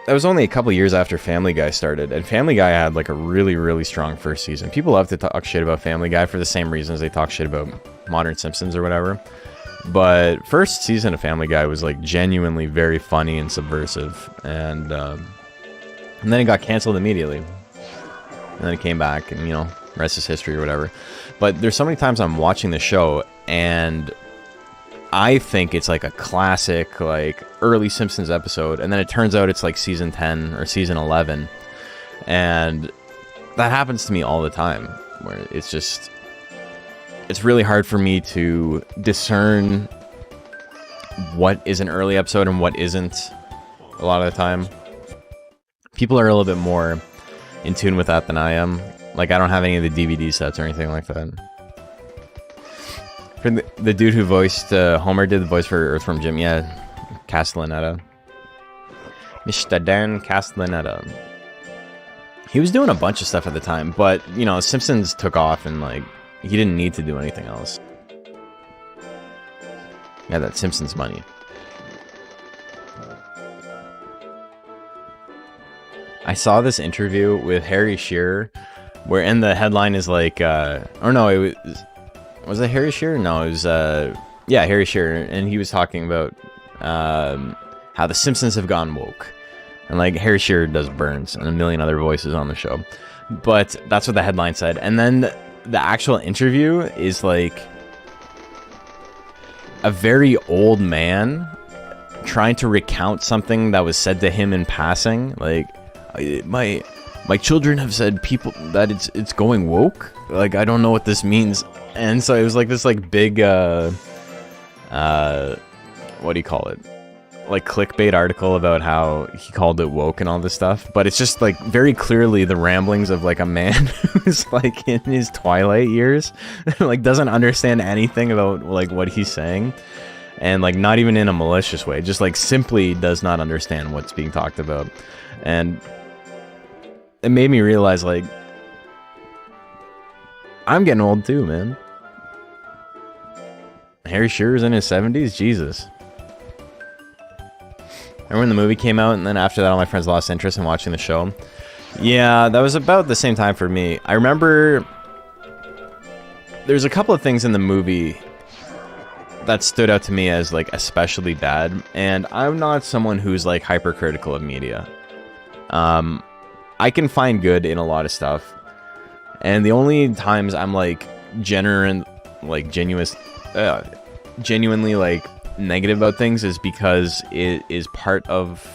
that was only a couple years after Family Guy started, and Family Guy had like a really, really strong first season. People love to talk shit about Family Guy for the same reasons they talk shit about Modern Simpsons or whatever. But first season of Family Guy was like genuinely very funny and subversive, and then it got canceled immediately. And then it came back, and you know, rest is history or whatever. But there's so many times I'm watching the show and I think it's like a classic like early Simpsons episode, and then it turns out it's like season 10 or season 11, and that happens to me all the time, where it's just, it's really hard for me to discern what is an early episode and what isn't a lot of the time. People are a little bit more in tune with that than I am. Like, I don't have any of the DVD sets or anything like that. For the dude who voiced Homer did the voice for Earthworm Jim. Yeah, Castellaneta. Mr. Dan Castellaneta. He was doing a bunch of stuff at the time, but, you know, Simpsons took off and, like, he didn't need to do anything else. Yeah, that Simpsons money. I saw this interview with Harry Shearer, where in the headline is like, or no, it was it Harry Shearer? No, it was, yeah, Harry Shearer, and he was talking about how the Simpsons have gone woke. And like, Harry Shearer does Burns and a million other voices on the show. But that's what the headline said. And then the actual interview is like a very old man trying to recount something that was said to him in passing. Like, my children have said people that it's going woke. Like, I don't know what this means. And so it was like this like big what do you call it? Like clickbait article about how he called it woke and all this stuff. But it's just like very clearly the ramblings of like a man who's like in his twilight years, like doesn't understand anything about like what he's saying. And like not even in a malicious way, just like simply does not understand what's being talked about. And it made me realize, like, I'm getting old too, man. Harry Shearer's in his 70s? Jesus. Remember when the movie came out, and then after that all my friends lost interest in watching the show? Yeah, that was about the same time for me. I remember there's a couple of things in the movie that stood out to me as, like, especially bad, and I'm not someone who's, like, hypercritical of media. I can find good in a lot of stuff, and the only times I'm like genuinely like negative about things is because it is part of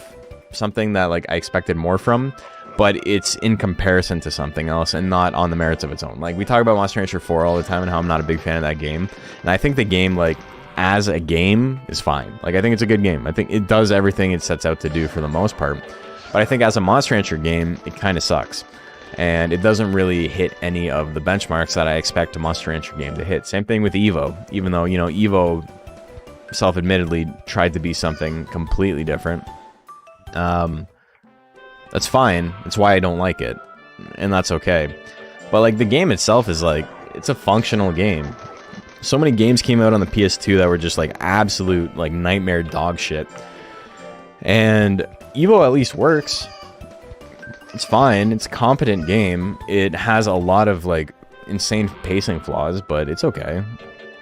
something that like I expected more from, but it's in comparison to something else and not on the merits of its own. Like, we talk about Monster Rancher 4 all the time and how I'm not a big fan of that game, and I think the game, like, as a game is fine. Like, I think it's a good game. I think it does everything it sets out to do for the most part. But I think as a Monster Rancher game, it kind of sucks. And it doesn't really hit any of the benchmarks that I expect a Monster Rancher game to hit. Same thing with Evo. Even though, you know, Evo self-admittedly tried to be something completely different. That's fine. That's why I don't like it. And that's okay. But, like, the game itself is, like, it's a functional game. So many games came out on the PS2 that were just, like, absolute, like, nightmare dog shit. And Evo at least works. It's fine. It's a competent game. It has a lot of like insane pacing flaws, but it's okay.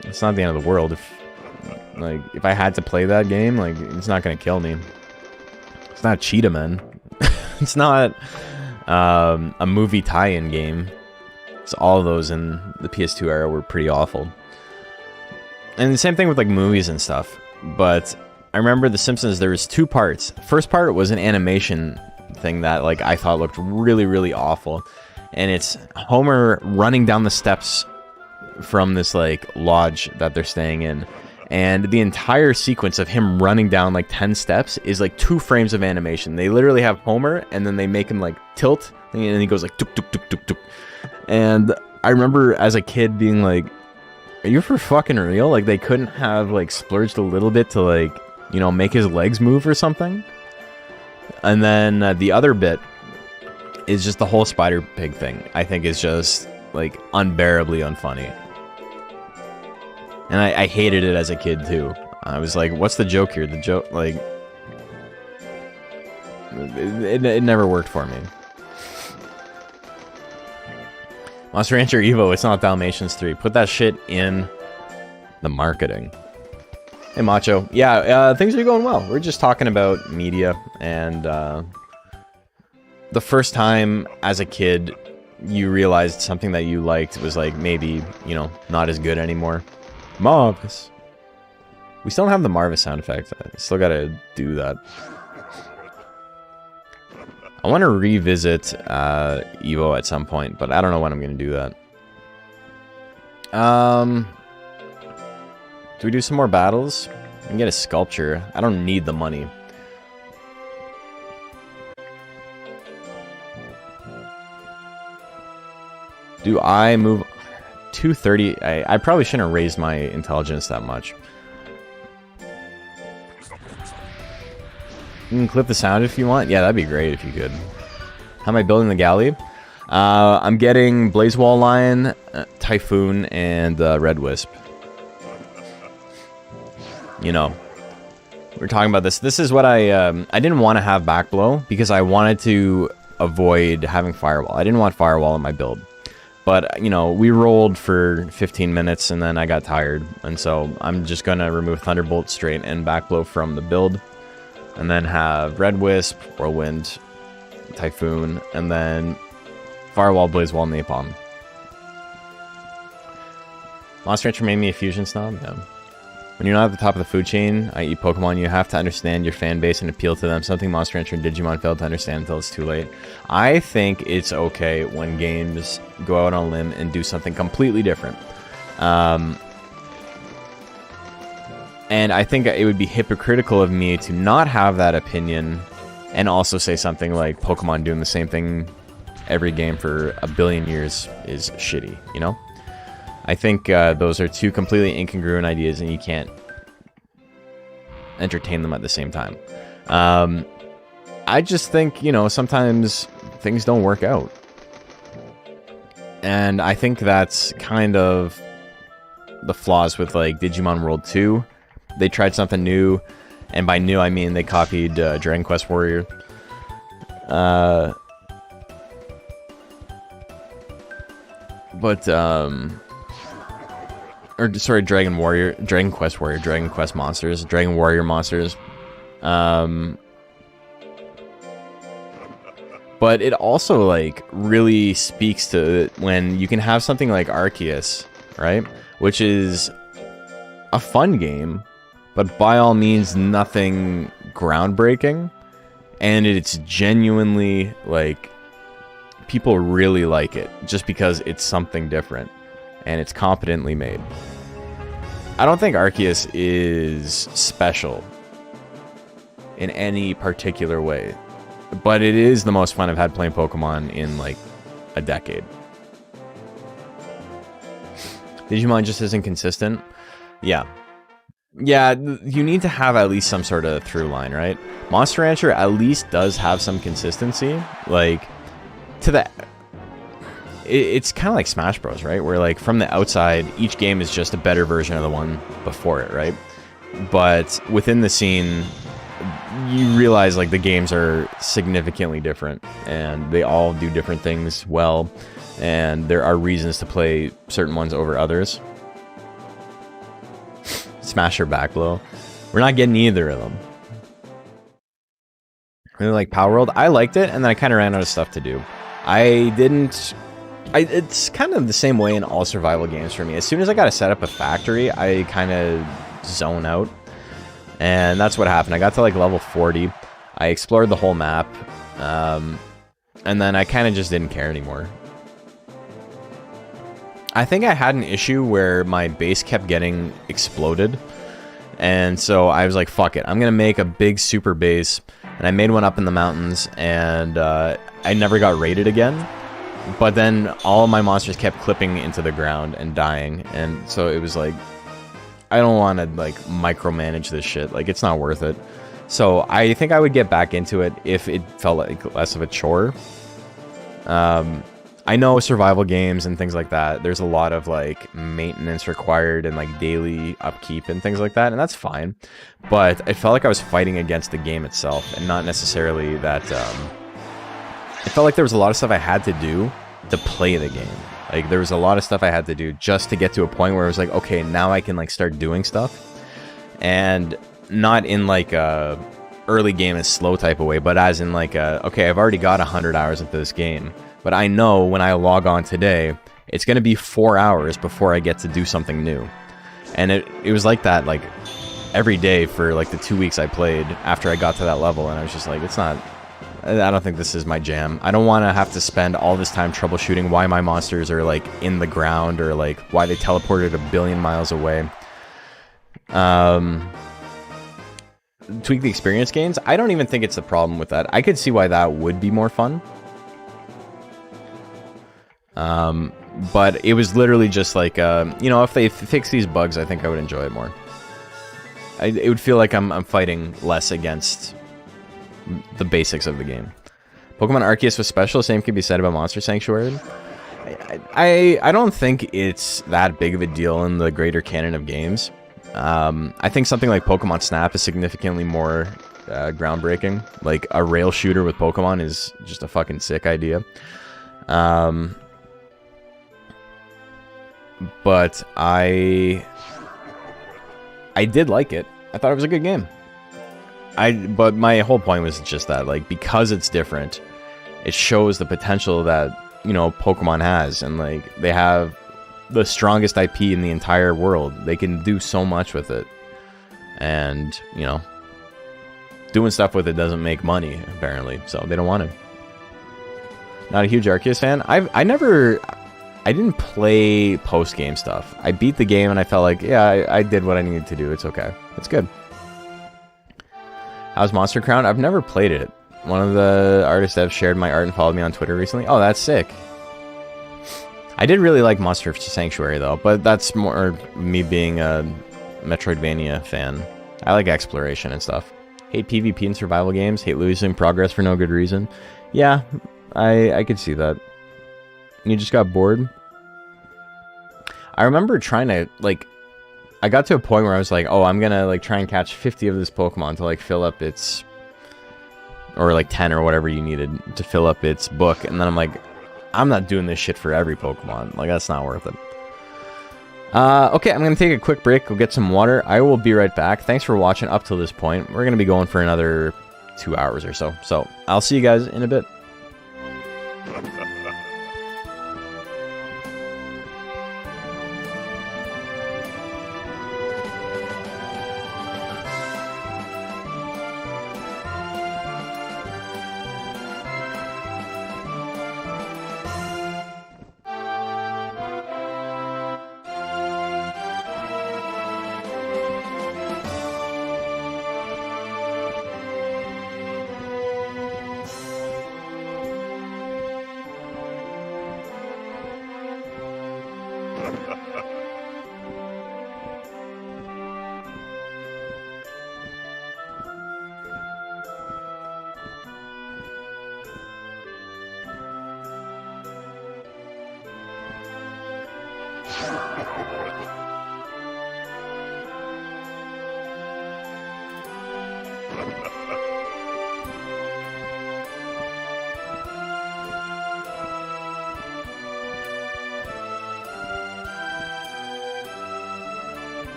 It's not the end of the world. If I had to play that game, like, it's not gonna kill me. It's not Cheetah Man. It's not a movie tie-in game. So all of those in the PS2 era were pretty awful. And the same thing with like movies and stuff. But I remember The Simpsons, there was two parts. First part was an animation thing that like I thought looked really, really awful. and it's Homer running down the steps from this like lodge that they're staying in, and the entire sequence of him running down like 10 steps is like 2 frames of animation. They literally have Homer, and then they make him like tilt, and he goes like tuk tuk tuk tuk tuk. And I remember as a kid being like, are you for fucking real? Like, they couldn't have like splurged a little bit to like, you know, make his legs move or something. And then the other bit is just the whole Spider Pig thing. I think is just like unbearably unfunny. And I hated it as a kid too. I was like, what's the joke here? The joke, like, it never worked for me. Monster Rancher Evo, it's not Dalmatians 3. Put that shit in the marketing. Hey, Macho. Yeah, things are going well. We're just talking about media, and the first time as a kid you realized something that you liked was like maybe, you know, not as good anymore. Marvis. We still don't have the Marvis sound effect. I still gotta do that. I want to revisit Evo at some point, but I don't know when I'm going to do that. Do we do some more battles? I can get a sculpture. I don't need the money. Do I move 230? I probably shouldn't have raised my intelligence that much. You can clip the sound if you want. Yeah, that'd be great if you could. How am I building the galley? I'm getting Blaze Wall Lion, Typhoon, and Red Wisp. You know, we're talking about this. This is what I didn't want to have back blow because I wanted to avoid having firewall. I didn't want firewall in my build. But, you know, we rolled for 15 minutes and then I got tired. And so I'm just going to remove Thunderbolt straight and back blow from the build. And then have Red Wisp, Whirlwind, Typhoon, and then Firewall, Blaze Wall, Napalm. Monster Rancher made me a fusion snob? No. When you're not at the top of the food chain, i.e. Pokemon, you have to understand your fan base and appeal to them. Something Monster Rancher and Digimon failed to understand until it's too late. I think it's okay when games go out on a limb and do something completely different. And I think it would be hypocritical of me to not have that opinion and also say something like Pokemon doing the same thing every game for a billion years is shitty, you know? I think those are two completely incongruent ideas and you can't entertain them at the same time. I just think, you know, sometimes things don't work out. And I think that's kind of the flaws with, like, Digimon World 2. They tried something new, and by new I mean they copied Dragon Quest Warrior. Or sorry, Dragon Quest Warrior, Dragon Quest Monsters, Dragon Warrior Monsters. But it also, like, really speaks to when you can have something like Arceus, right? Which is a fun game, but by all means nothing groundbreaking. And it's genuinely, like, people really like it just because it's something different. And it's competently made. I don't think Arceus is special in any particular way. But it is the most fun I've had playing Pokemon in, like, a decade. Digimon just isn't consistent. Yeah. Yeah, you need to have at least some sort of through line, right? Monster Rancher at least does have some consistency. Like, to the... It's kind of like Smash Bros, right? Where, like, from the outside, each game is just a better version of the one before it, right? But within the scene, you realize, like, the games are significantly different, and they all do different things well, and there are reasons to play certain ones over others. Smash or back blow. We're not getting either of them. Really like Power World. I liked it, and then I kind of ran out of stuff to do. It's kind of the same way in all survival games for me. As soon as I got to set up a factory, I kind of zone out. And that's what happened. I got to, like, level 40. I explored the whole map. And then I kind of just didn't care anymore. I think I had an issue where my base kept getting exploded. And so I was like, fuck it. I'm going to make a big super base. And I made one up in the mountains. And I never got raided again. But then all of my monsters kept clipping into the ground and dying. And so it was like, I don't want to like micromanage this shit. Like, it's not worth it. So I think I would get back into it if it felt like less of a chore. I know survival games and things like that, there's a lot of like maintenance required and like daily upkeep and things like that, and that's fine. But I felt like I was fighting against the game itself and not necessarily that, it felt like there was a lot of stuff I had to do to play the game. Like, there was a lot of stuff I had to do just to get to a point where it was like, okay, now I can like start doing stuff. And not in like a early game is slow type of way, but as in like a, okay, I've already got 100 hours into this game. But I know when I log on today, it's going to be 4 hours before I get to do something new. And it was like that, like, every day for, like, the 2 weeks I played after I got to that level. And I was just like, it's not... I don't think this is my jam. I don't want to have to spend all this time troubleshooting why my monsters are, like, in the ground or, like, why they teleported a billion miles away. Tweak the experience gains? I don't even think it's a problem with that. I could see why that would be more fun. But it was literally just like, you know, if they fix these bugs, I think I would enjoy it more. It would feel like I'm fighting less against the basics of the game. Pokemon Arceus was special. Same can be said about Monster Sanctuary. I don't think it's that big of a deal in the greater canon of games. I think something like Pokemon Snap is significantly more groundbreaking. Like, a rail shooter with Pokemon is just a fucking sick idea. But I did like it. I thought it was a good game. But my whole point was just that, like, because it's different, it shows the potential that, you know, Pokemon has, and like, they have the strongest IP in the entire world. They can do so much with it. And, you know, doing stuff with it doesn't make money, apparently, so they don't want to. Not a huge Arceus fan. I didn't play post-game stuff. I beat the game and I felt like, yeah, I did what I needed to do. It's okay. It's good. How's Monster Crown? I've never played it. One of the artists that have shared my art and followed me on Twitter recently. Oh, that's sick. I did really like Monster Sanctuary, though, but that's more me being a Metroidvania fan. I like exploration and stuff. Hate PvP in survival games. Hate losing progress for no good reason. Yeah, I could see that. You just got bored? I remember trying to, like, I got to a point where I was like, oh, I'm gonna, like, try and catch 50 of this Pokemon to, like, fill up its, or, like, 10 or whatever you needed to fill up its book. And then I'm like, I'm not doing this shit for every Pokemon. Like, that's not worth it. Okay, I'm gonna take a quick break. Go get some water. I will be right back. Thanks for watching up till this point. We're gonna be going for another 2 hours or so. So, I'll see you guys in a bit.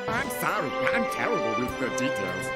I'm sorry, I'm terrible with the details.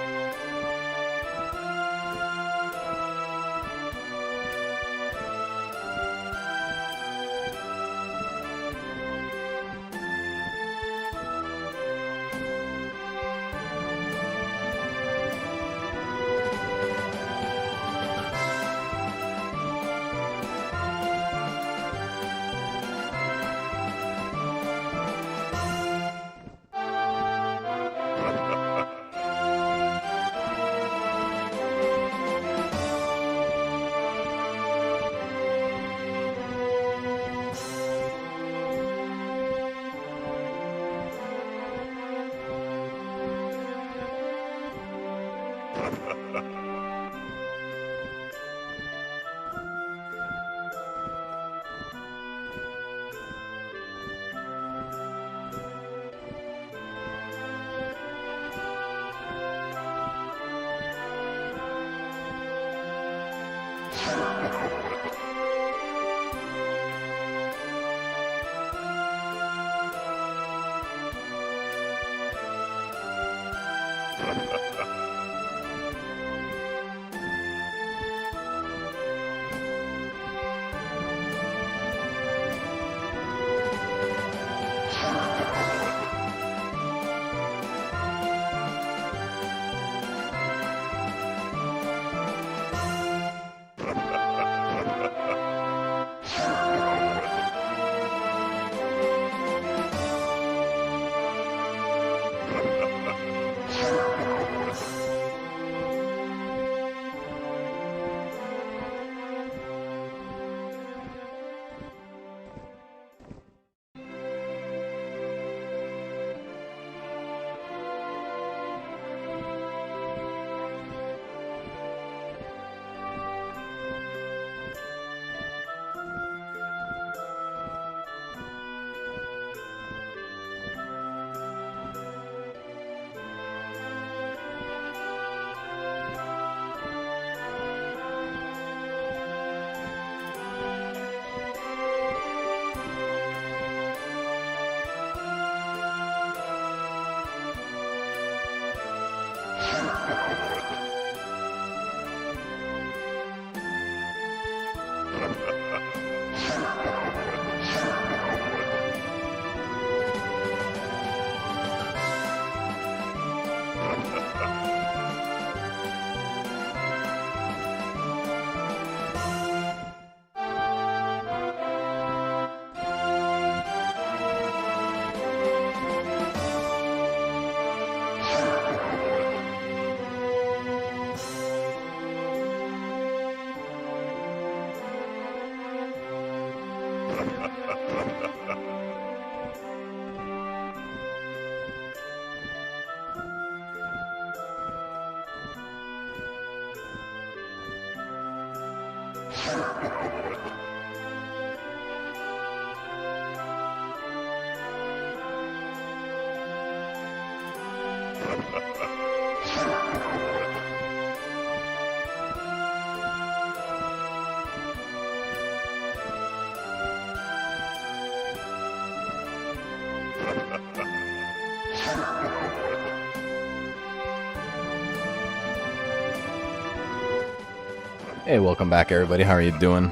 Hey, welcome back everybody. How are you doing?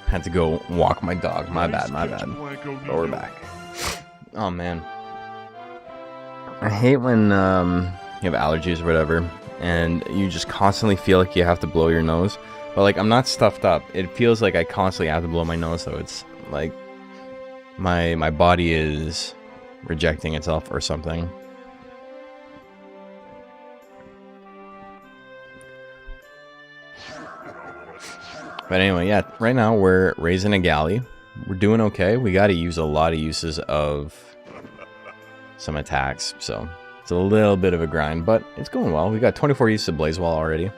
Had to go walk my dog. My bad. But we're back. Oh man. I hate when you have allergies or whatever and you just constantly feel like you have to blow your nose. But like I'm not stuffed up. It feels like I constantly have to blow my nose, so it's like my body is rejecting itself or something. But anyway, yeah, right now we're raising a galley. We're doing okay. We got to use a lot of uses of some attacks, so it's a little bit of a grind, but it's going well. We got 24 uses of Blaze Wall already.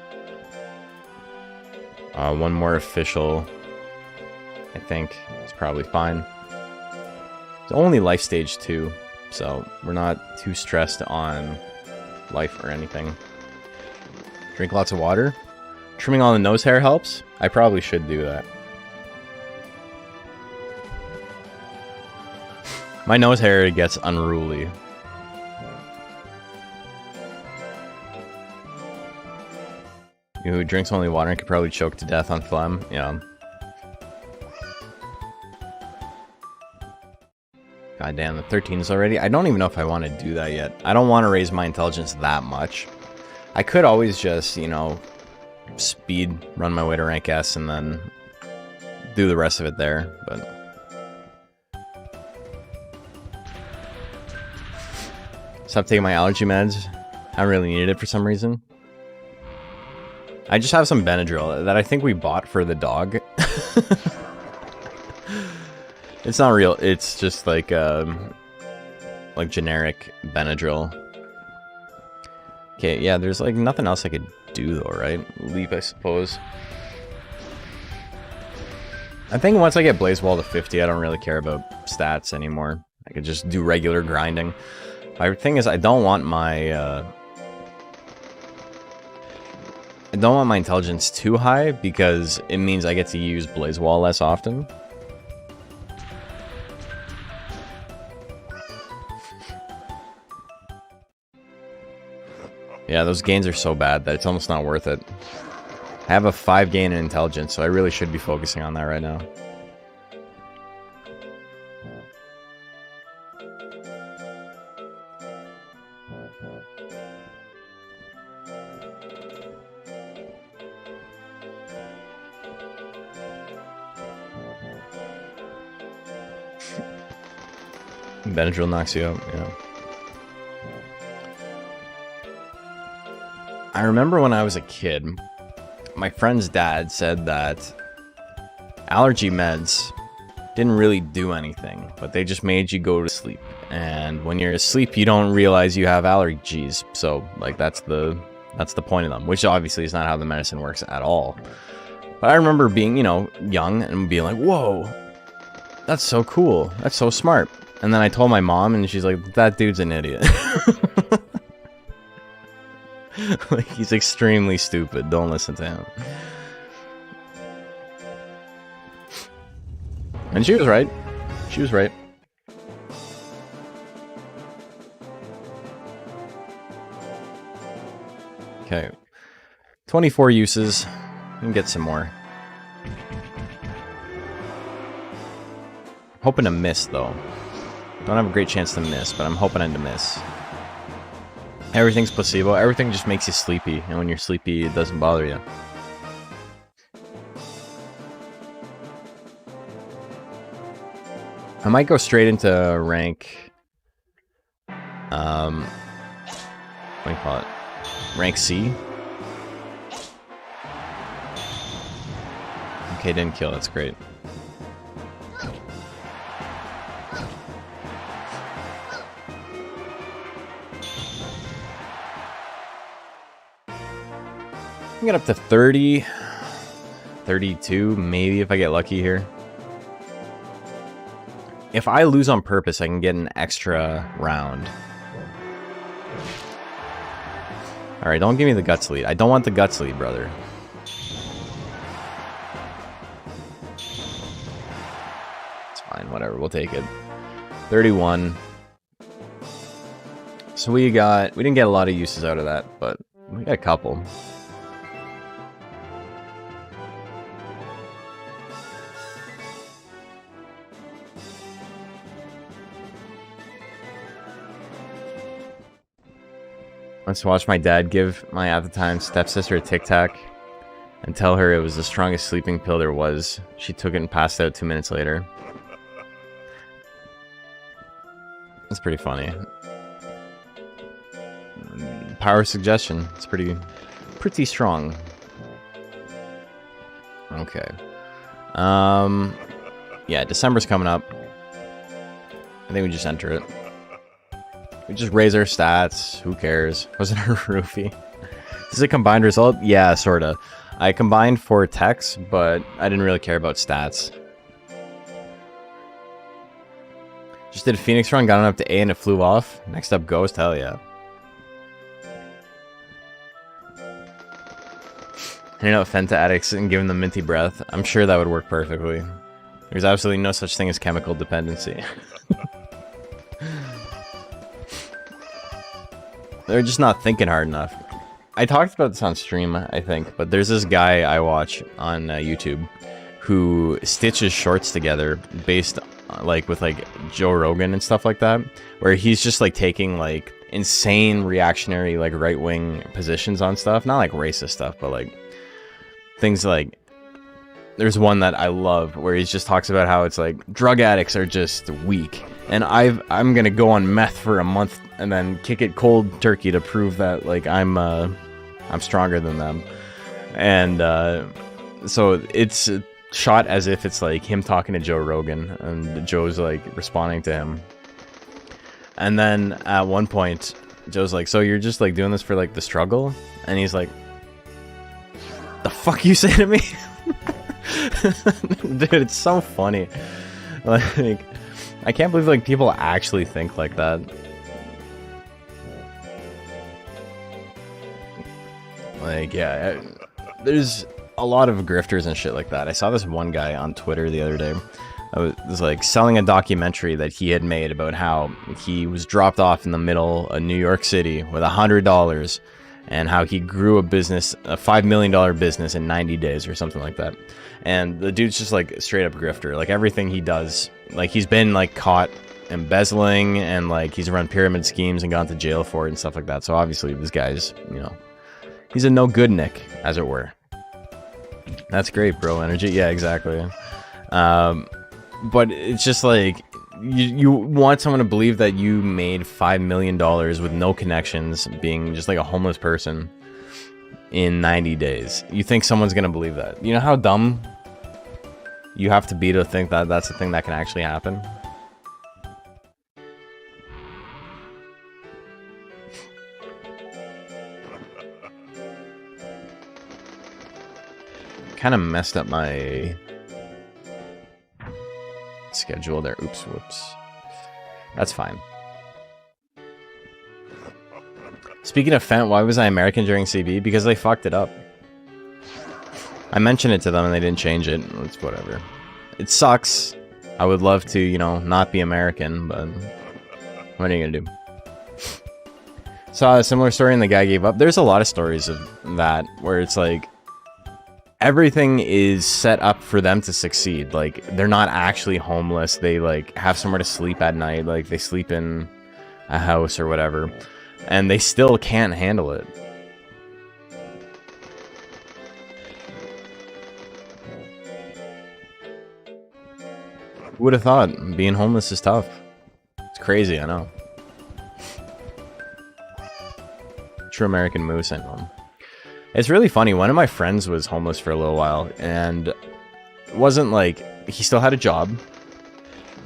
One more official, I think, is probably fine. It's only life stage 2, so we're not too stressed on life or anything. Drink lots of water. Trimming all the nose hair helps. I probably should do that. My nose hair gets unruly. You who drinks only water and could probably choke to death on phlegm. Yeah. God damn, the 13s already. I don't even know if I want to do that yet. I don't want to raise my intelligence that much. I could always just, you know, speed run my way to rank S and then do the rest of it there, but stop taking my allergy meds. I really needed it for some reason. I just have some Benadryl that I think we bought for the dog. It's not real, it's just like generic Benadryl. Okay, yeah, there's like nothing else I could do though, right? Leap, I suppose. I think once I get Blaze Wall to 50, I don't really care about stats anymore. I could just do regular grinding. My thing is, I don't want my I don't want my intelligence too high because it means I get to use Blaze Wall less often. Yeah, those gains are so bad that it's almost not worth it. I have a 5 gain in intelligence, so I really should be focusing on that right now. Benadryl knocks you out, yeah. I remember when I was a kid, my friend's dad said that allergy meds didn't really do anything, but they just made you go to sleep. And when you're asleep, you don't realize you have allergies. So, like, that's the point of them, which obviously is not how the medicine works at all. But I remember being, you know, young and being like, whoa, that's so cool. That's so smart. And then I told my mom, and she's like, that dude's an idiot. Like, he's extremely stupid. Don't listen to him. And she was right. She was right. Okay. 24 uses. We can get some more. Hoping to miss, though. Don't have a great chance to miss, but I'm hoping to miss. Everything's placebo. Everything just makes you sleepy, and when you're sleepy, it doesn't bother you. I might go straight into rank... what do you call it? Rank C? Okay, didn't kill. That's great. Get up to 30, 32, maybe if I get lucky here. If I lose on purpose, I can get an extra round. Alright, don't give me the guts lead. I don't want the guts lead, brother. It's fine, whatever, we'll take it. 31. So we didn't get a lot of uses out of that, but we got a couple. Let's watch my dad give my at the time stepsister a Tic Tac and tell her it was the strongest sleeping pill there was. She took it and passed out 2 minutes later. That's pretty funny. Power suggestion. It's pretty strong. Okay. Yeah, December's coming up. I think we just enter it. We just raise our stats. Who cares? Wasn't a roofie. Is it a combined result? Yeah, sorta. I combined for techs, but I didn't really care about stats. Just did a Phoenix run, got it up to A and it flew off. Next up, Ghost. Hell yeah. Handing out Fenta addicts and giving them minty breath. I'm sure that would work perfectly. There's absolutely no such thing as chemical dependency. They're just not thinking hard enough. I talked about this on stream, I think, but there's this guy I watch on YouTube who stitches shorts together based like with like Joe Rogan and stuff like that, where he's just like taking like insane reactionary like right-wing positions on stuff, not like racist stuff, but like things like there's one that I love where he just talks about how it's like drug addicts are just weak. And I'm gonna go on meth for a month and then kick it cold turkey to prove that like I'm stronger than them. And so it's shot as if it's like him talking to Joe Rogan and Joe's like responding to him. And then at one point Joe's like, so you're just like doing this for like the struggle? And he's like, the fuck you say to me? Dude, it's so funny. Like, I can't believe like people actually think like that. Like, yeah, there's a lot of grifters and shit like that. I saw this one guy on Twitter the other day. I was like selling a documentary that he had made about how he was dropped off in the middle of New York City with $100 and how he grew a business, a $5 million business in 90 days or something like that. And the dude's just like straight up grifter. Like everything he does, like he's been like caught embezzling and like he's run pyramid schemes and gone to jail for it and stuff like that. So obviously this guy's, you know, he's a no good Nick, as it were. That's great, bro. Energy. Yeah, exactly. But it's just like you want someone to believe that you made $5 million with no connections, being just like a homeless person in 90 days. You think someone's gonna believe that? You know how dumb you have to be to think that that's a thing that can actually happen? Kind of messed up my schedule there. Oops, whoops. That's fine. Speaking of Fent, why was I American during CB? Because they fucked it up. I mentioned it to them and they didn't change it. It's whatever. It sucks. I would love to, you know, not be American, but what are you gonna do? Saw a similar story and the guy gave up. There's a lot of stories of that where it's like everything is set up for them to succeed. Like they're not actually homeless. They like have somewhere to sleep at night. Like they sleep in a house or whatever, and they still can't handle it. Who would have thought being homeless is tough? It's crazy, I know. True American moose syndrome. It's really funny. One of my friends was homeless for a little while, and it wasn't like he still had a job,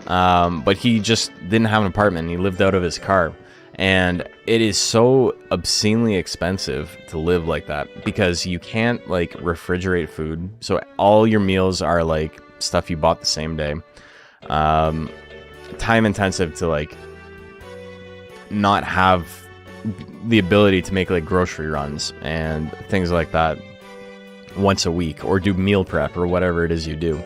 but he just didn't have an apartment. He lived out of his car, and it is so obscenely expensive to live like that because you can't like refrigerate food. So all your meals are like stuff you bought the same day. Time intensive to like not have the ability to make like grocery runs and things like that once a week, or do meal prep or whatever it is you do.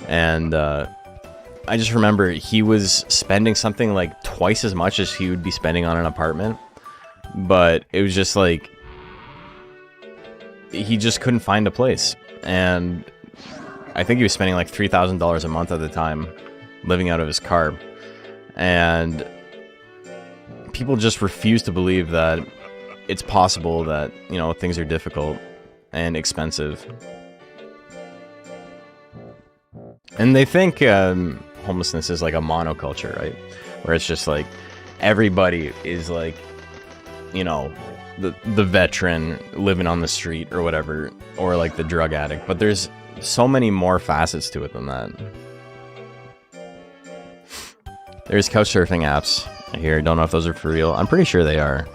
And I just remember he was spending something like twice as much as he would be spending on an apartment, but it was just like he just couldn't find a place. And I think he was spending like $3,000 a month at the time living out of his car. And people just refuse to believe that it's possible that, you know, things are difficult and expensive. And they think homelessness is like a monoculture, right? Where it's just like everybody is like, you know, the veteran living on the street or whatever, or like the drug addict. But there's so many more facets to it than that. There's couch surfing apps here. Don't know if those are for real. I'm pretty sure they are.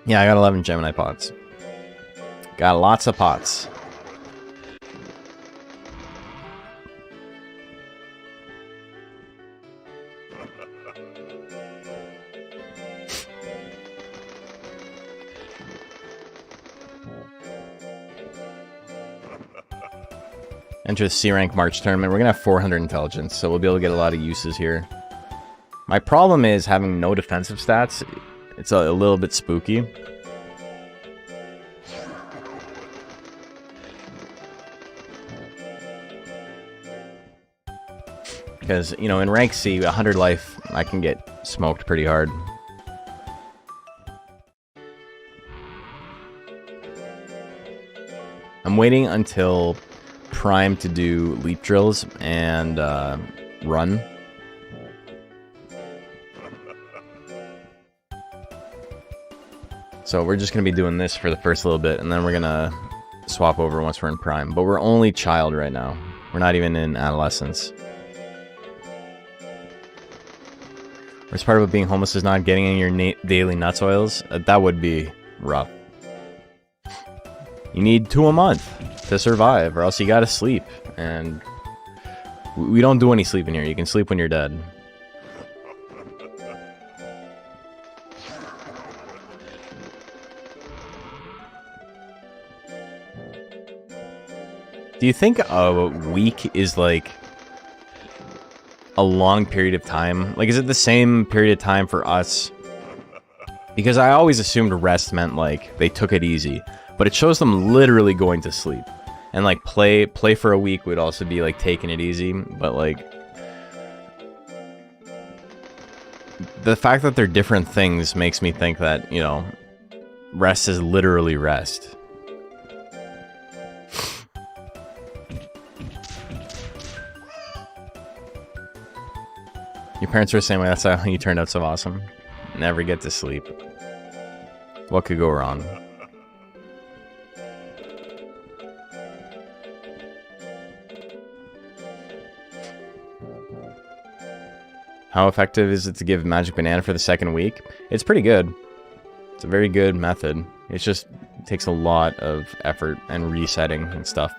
Yeah, I got 11 Gemini pots. Got lots of pots. Enter the C-Rank March tournament. We're going to have 400 intelligence, so we'll be able to get a lot of uses here. My problem is having no defensive stats. It's a little bit spooky. Because, you know, in rank C, 100 life, I can get smoked pretty hard. I'm waiting until Prime to do leap drills and run. So we're just going to be doing this for the first little bit, and then we're going to swap over once we're in Prime. But we're only child right now. We're not even in adolescence. Worst part about being homeless is not getting in your daily nuts oils. That would be rough. You need 2 a month to survive, or else you gotta sleep. And we don't do any sleeping here. You can sleep when you're dead. Do you think a week is like a long period of time? Like, is it the same period of time for us? Because I always assumed rest meant like they took it easy, but it shows them literally going to sleep. And like play for a week would also be like taking it easy, but like the fact that they're different things makes me think that, you know, rest is literally rest. Your parents were the same way. That's how you turned out so awesome. Never get to sleep. What could go wrong? How effective is it to give Magic Banana for the second week? It's pretty good. It's a very good method. It just takes a lot of effort and resetting and stuff.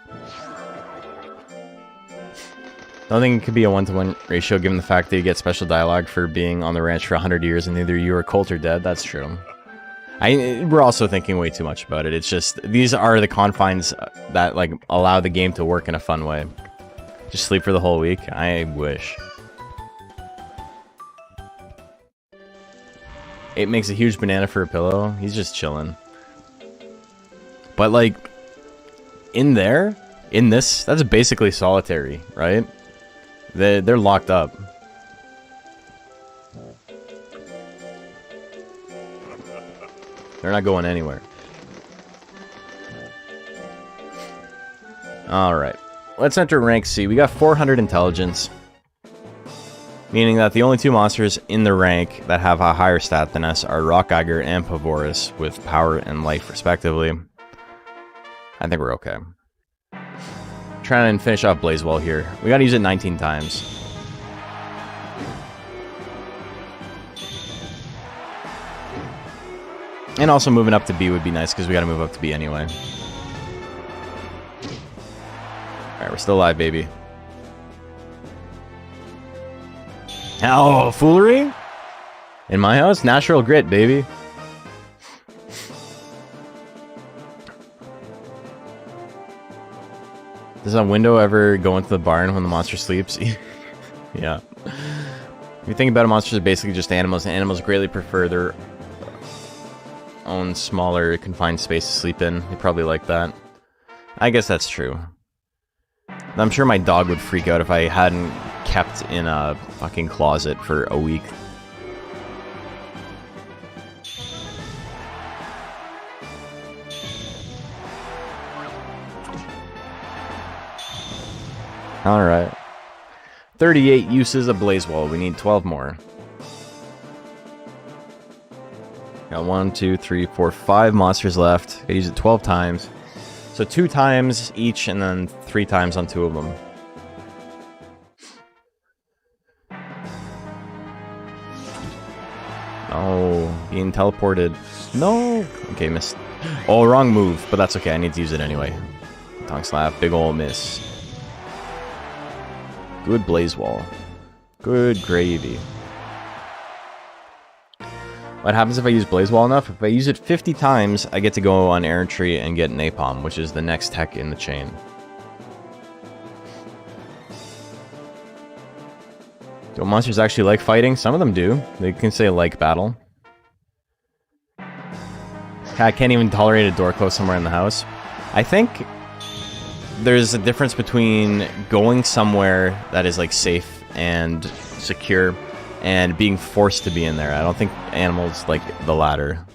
I don't think it could be a 1-to-1 ratio given the fact that you get special dialogue for being on the ranch for 100 years and neither you or Colt are dead. That's true. We're also thinking way too much about it. It's just, these are the confines that like allow the game to work in a fun way. Just sleep for the whole week? I wish. It makes a huge banana for a pillow. He's just chilling. But like, in there, in this, that's basically solitary, right? They're locked up. They're not going anywhere. Alright. Let's enter rank C. We got 400 intelligence. Meaning that the only two monsters in the rank that have a higher stat than us are Rock Geiger and Pavoris with power and life respectively. I think we're okay. Trying to finish off Blazewall here. We gotta use it 19 times. And also moving up to B would be nice because we gotta move up to B anyway. Alright, we're still alive, baby. Oh, foolery? In my house? Natural grit, baby. Does that window ever go into the barn when the monster sleeps? Yeah. If you think about it, monsters are basically just animals, and animals greatly prefer their own smaller, confined space to sleep in. They probably like that. I guess that's true. I'm sure my dog would freak out if I hadn't kept in a fucking closet for a week. Alright. 38 uses of Blazewall. We need 12 more. Got 1, 2, 3, 4, 5 monsters left. Gotta use it 12 times. So 2 times each and then 3 times on 2 of them. Oh, being teleported. No! Okay, missed. Oh, wrong move, but that's okay. I need to use it anyway. Tongue slap, big ol' miss. Good Blazewall. Good gravy. What happens if I use Blazewall enough? If I use it 50 times, I get to go on Errantry and get Napalm, which is the next tech in the chain. Do monsters actually like fighting? Some of them do. They can say like battle. I can't even tolerate a door closed somewhere in the house. I think there's a difference between going somewhere that is like safe and secure and being forced to be in there. I don't think animals like the latter.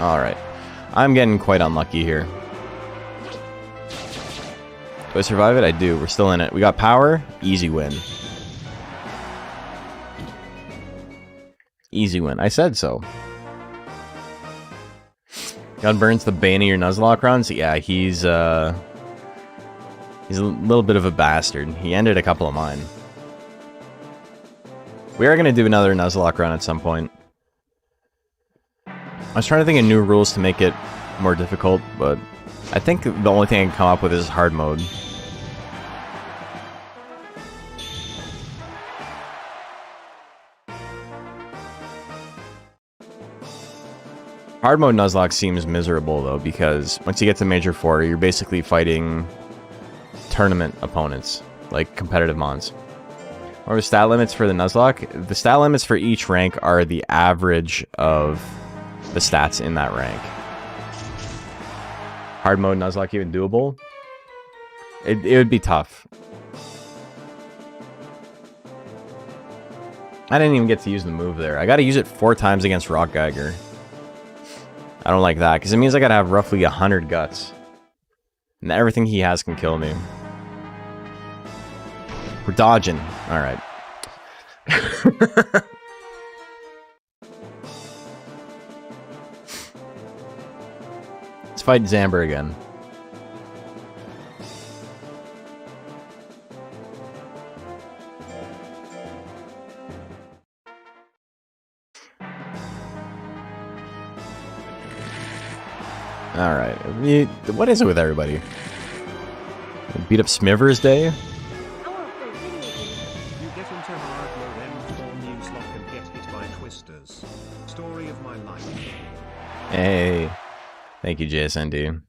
Alright. I'm getting quite unlucky here. Do I survive it? I do. We're still in it. We got power. Easy win. Easy win. I said so. God burns the bane of your Nuzlocke runs? Yeah, he's a little bit of a bastard. He ended a couple of mine. We are going to do another Nuzlocke run at some point. I was trying to think of new rules to make it more difficult, but I think the only thing I can come up with is hard mode. Hard mode Nuzlocke seems miserable though, because once you get to Major 4, you're basically fighting tournament opponents, like competitive mons. What are the stat limits for the Nuzlocke? The stat limits for each rank are the average of the stats in that rank. Hard mode Nuzlocke even doable? It would be tough. I didn't even get to use the move there. I got to use it 4 times against Rock Geiger. I don't like that, because it means I got to have roughly 100 guts. And everything he has can kill me. We're dodging. Alright. Let's fight Zamber again. Alright. What is it with everybody? Beat up Smivers Day? You get into hard mode M4 Nuzlocke and get hit by twisters. Story of my life. Hey. Thank you, JSND.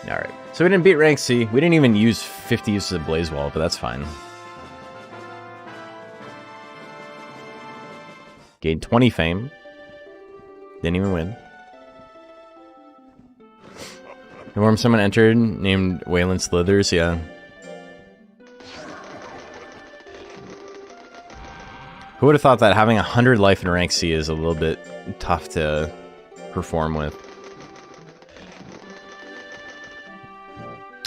Alright. So we didn't beat rank C. We didn't even use 50 uses of Blaze Wall, but that's fine. Gained 20 fame. Didn't even win. The worm someone entered named Waylon Slithers, yeah. Who would have thought that having 100 life in rank C is a little bit tough to perform with?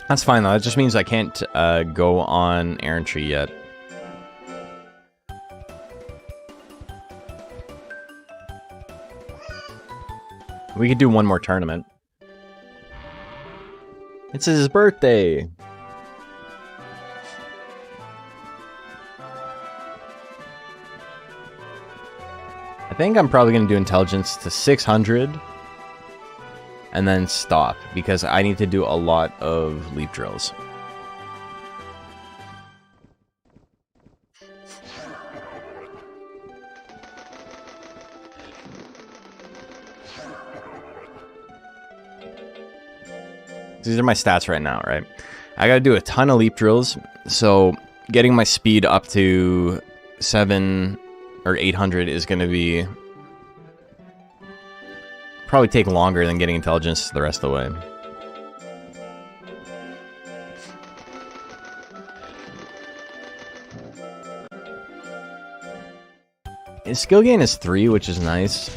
That's fine though, that just means I can't go on errantry yet. We could do one more tournament. It's his birthday! I think I'm probably going to do intelligence to 600 and then stop, because I need to do a lot of leap drills. These are my stats right now, right? I gotta do a ton of leap drills, so getting my speed up to 7 or 800 is gonna be... probably take longer than getting intelligence the rest of the way. His skill gain is 3, which is nice.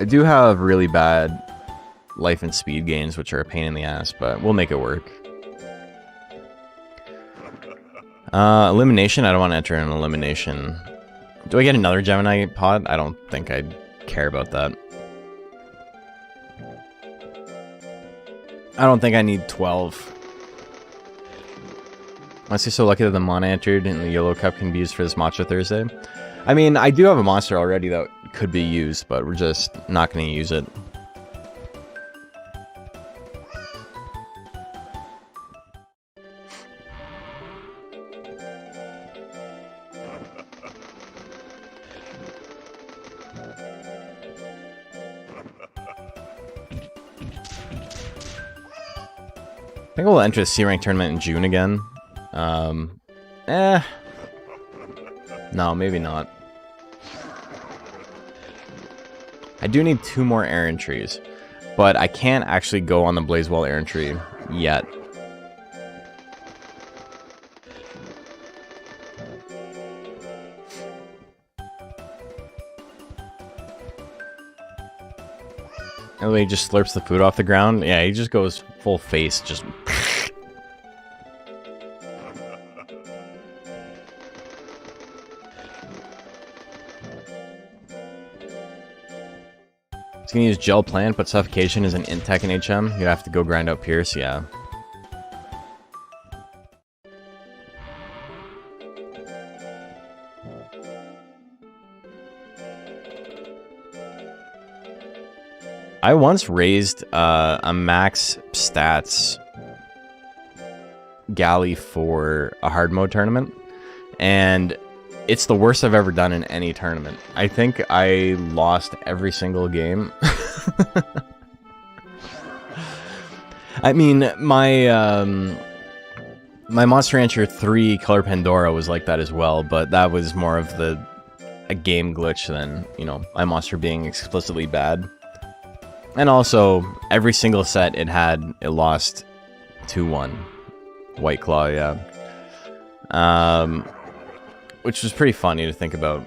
I do have really bad life and speed gains, which are a pain in the ass, but we'll make it work. Elimination? I don't want to enter an elimination. Do I get another Gemini pod? I don't think I'd care about that. I don't think I need 12. Unless you're so lucky that the mana entered in the YOLO Cup can be used for this Matcha Thursday. I mean, I do have a monster already that could be used, but we're just not going to use it. I think we'll enter the C-rank tournament in June again. No, maybe not. I do need 2 more errantries, but I can't actually go on the Blaze Wall errantry yet. And he just slurps the food off the ground. Yeah, he just goes full face, just... He's gonna use Gel Plant, but Suffocation is an int Tekken HM. You have to go grind out Pierce, yeah. I once raised a max stats Galley for a hard mode tournament, and It's the worst I've ever done in any tournament. I think I lost every single game. I mean, my Monster Rancher 3 Color Pandora was like that as well, but that was more of a game glitch than, you know, my monster being explicitly bad. And also, every single set it lost 2-1. White Claw, yeah. Which was pretty funny to think about.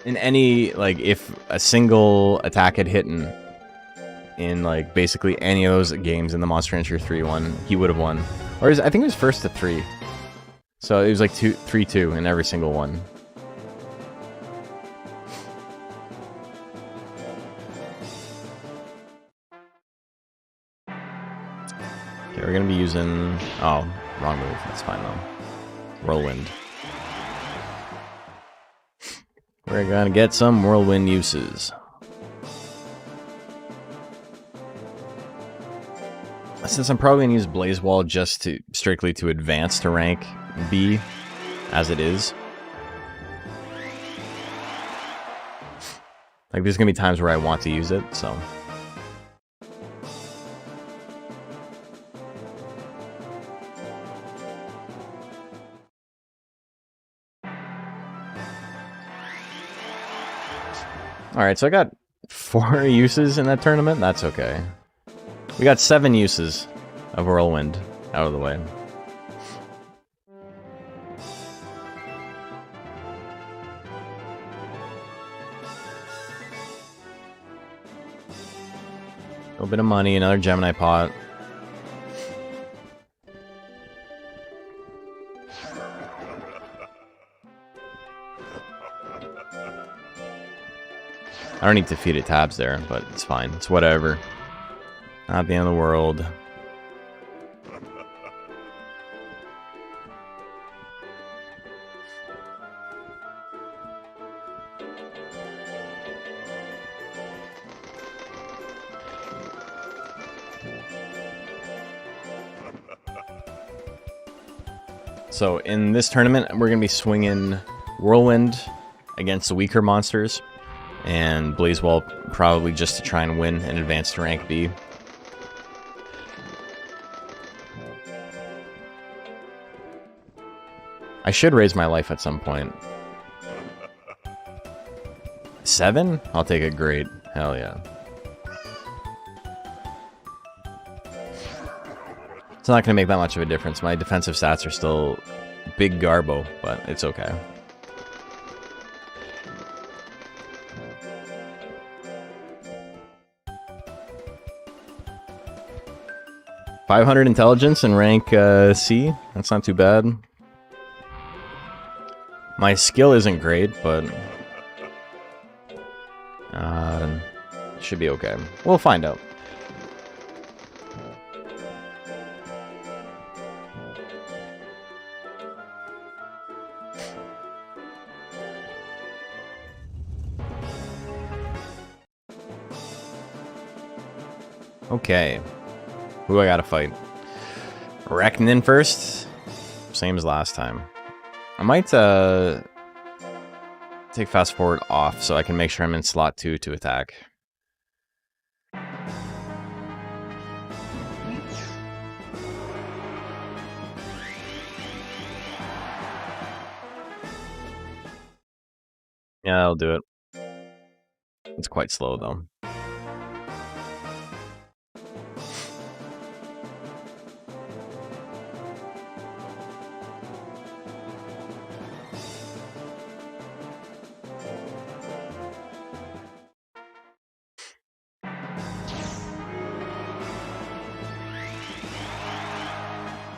In any, like, if a single attack had hit in like, basically any of those games in the Monster Rancher 3 one, he would have won. Or I think it was first to 3. So it was like 3-2 in every single one. Okay, we're gonna be using... Oh, wrong move. That's fine though. Whirlwind. We're gonna get some Whirlwind uses. Since I'm probably gonna use Blaze Wall just to strictly to advance to rank B, as it is. Like, there's gonna be times where I want to use it, so. Alright, so I got 4 uses in that tournament. That's okay. We got 7 uses of Whirlwind out of the way. A little bit of money, another Gemini pot. I don't need defeated tabs there, but it's fine. It's whatever. Not the end of the world. So in this tournament, we're going to be swinging Whirlwind against the weaker monsters, and Blaze Wall probably just to try and win and advance to rank B. I should raise my life at some point. 7? I'll take it. Great. Hell yeah. It's not going to make that much of a difference. My defensive stats are still big garbo, but it's okay. .500 intelligence and rank C. That's not too bad. My skill isn't great, but should be okay. We'll find out. Okay. Who I gotta fight? Reckoning first. Same as last time. I might take fast forward off so I can make sure I'm in slot 2 to attack. Yeah, I'll do it. It's quite slow though.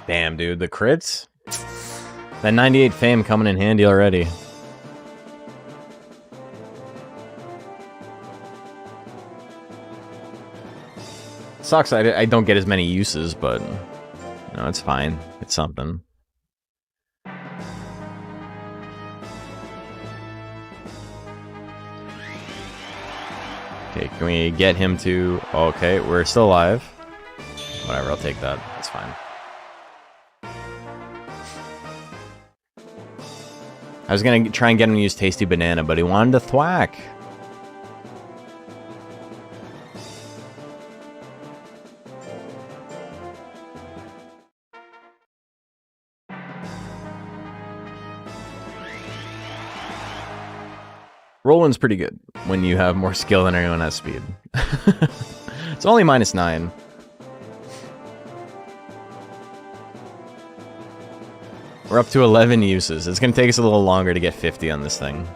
Damn, dude, the crits? That 98 fame coming in handy already. Sucks I don't get as many uses, but no, it's fine. It's something. Okay, can we get him to... Okay, we're still alive. Whatever, I'll take that. It's fine. I was gonna try and get him to use Tasty Banana, but he wanted to thwack. Rolling's pretty good when you have more skill than anyone has speed. It's only -9. We're up to 11 uses. It's going to take us a little longer to get 50 on this thing.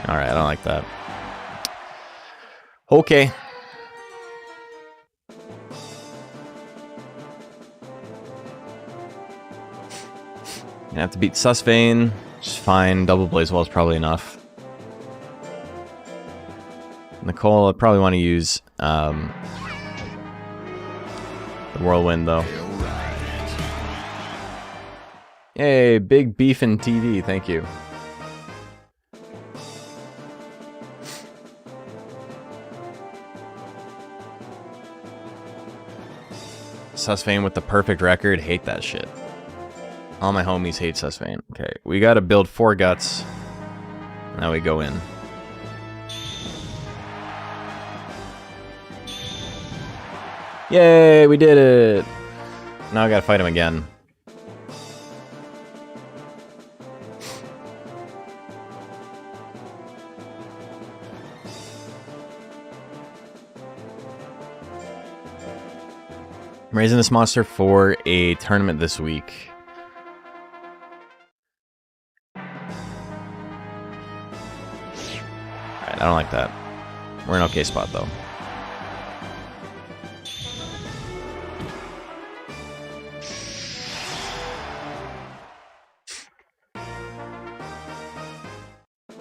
Alright, I don't like that. Okay. Gonna have to beat Susvane. Just fine. Double Blaze Wall is probably enough. Nicole, I probably want to use the Whirlwind though. Yay, big beefin' TV, thank you. Susvane with the perfect record, hate that shit. All my homies hate Susvane. Okay, we gotta build 4 guts. Now we go in. Yay, we did it! Now I gotta fight him again. I'm raising this monster for a tournament this week. Alright, I don't like that. We're in an okay spot though.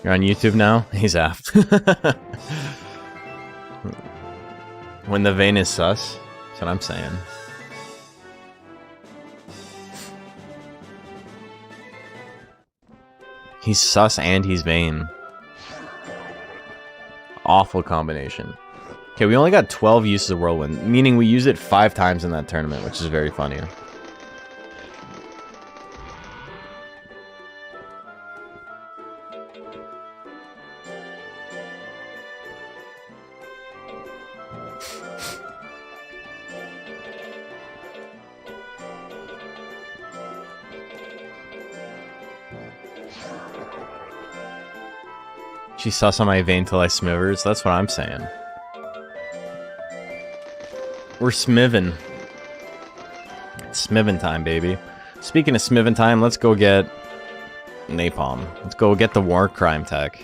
You're on YouTube now? He's aft. When the vein is sus? That's what I'm saying. He's sus and he's vain. Awful combination. Okay, we only got 12 uses of Whirlwind, meaning we use it 5 times in that tournament, which is very funny. She sus on my vein till I smivers. That's what I'm saying. We're smivin'. Smivin' time, baby. Speaking of smivin' time, let's go get Napalm. Let's go get the war crime tech.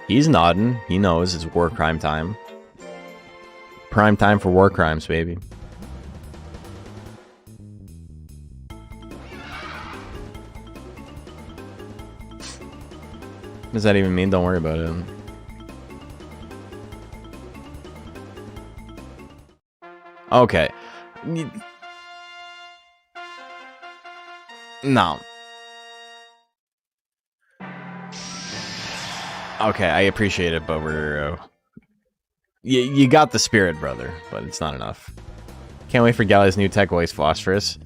He's nodding. He knows it's war crime time. Prime time for war crimes, baby. What does that even mean? Don't worry about it. Okay. No. Okay, I appreciate it, but we're... You got the spirit, brother, but it's not enough. Can't wait for Galley's new tech voice, Phosphorus.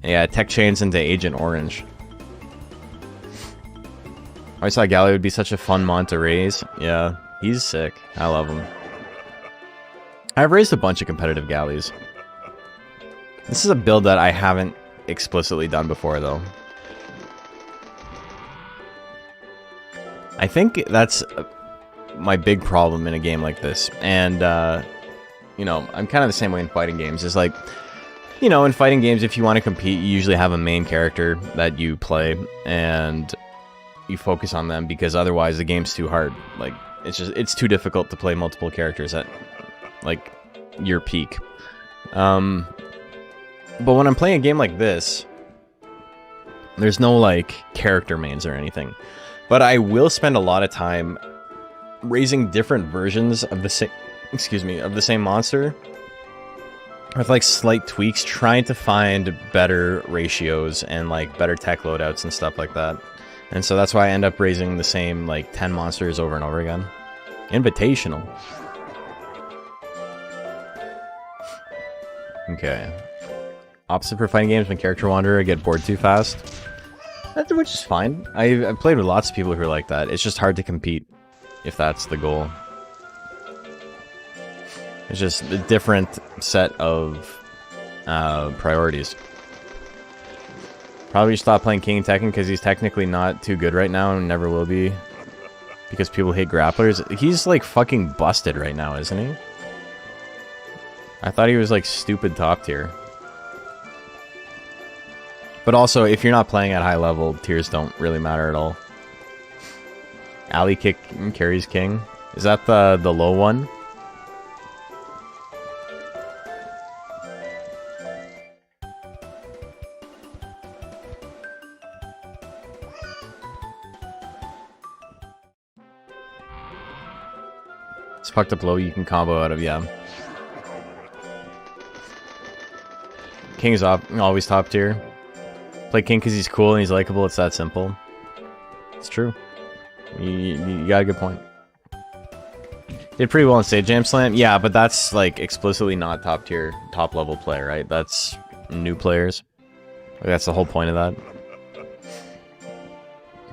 Yeah, tech chains into Agent Orange. I always thought Galley would be such a fun mon to raise. Yeah, he's sick. I love him. I've raised a bunch of competitive Galleys. This is a build that I haven't explicitly done before, though. I think that's my big problem in a game like this. And, you know, I'm kind of the same way in fighting games. It's like, you know, in fighting games, if you want to compete, you usually have a main character that you play. And you focus on them because otherwise the game's too hard. Like, it's too difficult to play multiple characters at, like, your peak. But when I'm playing a game like this, there's no, like, character mains or anything. But I will spend a lot of time raising different versions of the same, of the same monster with, like, slight tweaks, trying to find better ratios and, like, better tech loadouts and stuff like that. And so that's why I end up raising the same, like, 10 monsters over and over again. Invitational. Okay. Opposite for fighting games when character wander, I get bored too fast. Which is fine. I've played with lots of people who are like that. It's just hard to compete if that's the goal. It's just a different set of priorities. Probably stop playing King Tekken because he's technically not too good right now and never will be. Because people hate grapplers. He's like fucking busted right now, isn't he? I thought he was like stupid top tier. But also, if you're not playing at high level, tiers don't really matter at all. Alley kick carries King. Is that the low one? It's fucked up low you can combo out of, yeah. King's always top tier. Play King because he's cool and he's likable, it's that simple. It's true. You got a good point. Did pretty well in Stage Jam Slam. Yeah, but that's like explicitly not top tier, top level play, right? That's new players. Like, that's the whole point of that.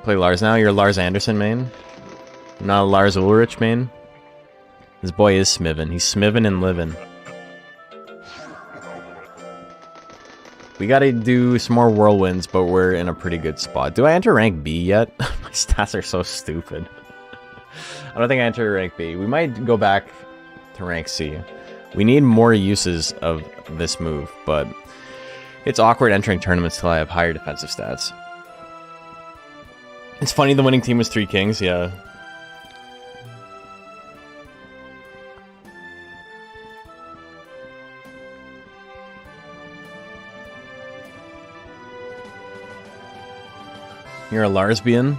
Play Lars now? You're a Lars Anderson main? Not a Lars Ulrich main? This boy is smivin'. He's smivin' and livin'. We gotta do some more whirlwinds, but we're in a pretty good spot. Do I enter rank B yet? My stats are so stupid. I don't think I enter rank B. We might go back to rank C. We need more uses of this move, but it's awkward entering tournaments till I have higher defensive stats. It's funny the winning team was 3 kings, yeah. You're a Larsbian.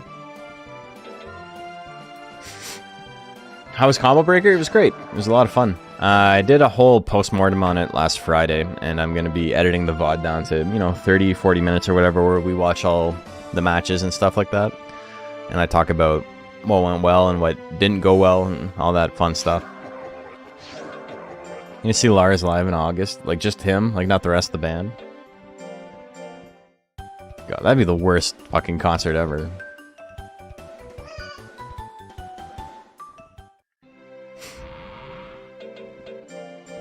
How was Combo Breaker? It was great. It was a lot of fun. I did a whole post-mortem on it last Friday, and I'm going to be editing the VOD down to, you know, 30, 40 minutes or whatever, where we watch all the matches and stuff like that. And I talk about what went well and what didn't go well and all that fun stuff. You see Lars live in August? Like, just him? Like, not the rest of the band? God, that'd be the worst fucking concert ever.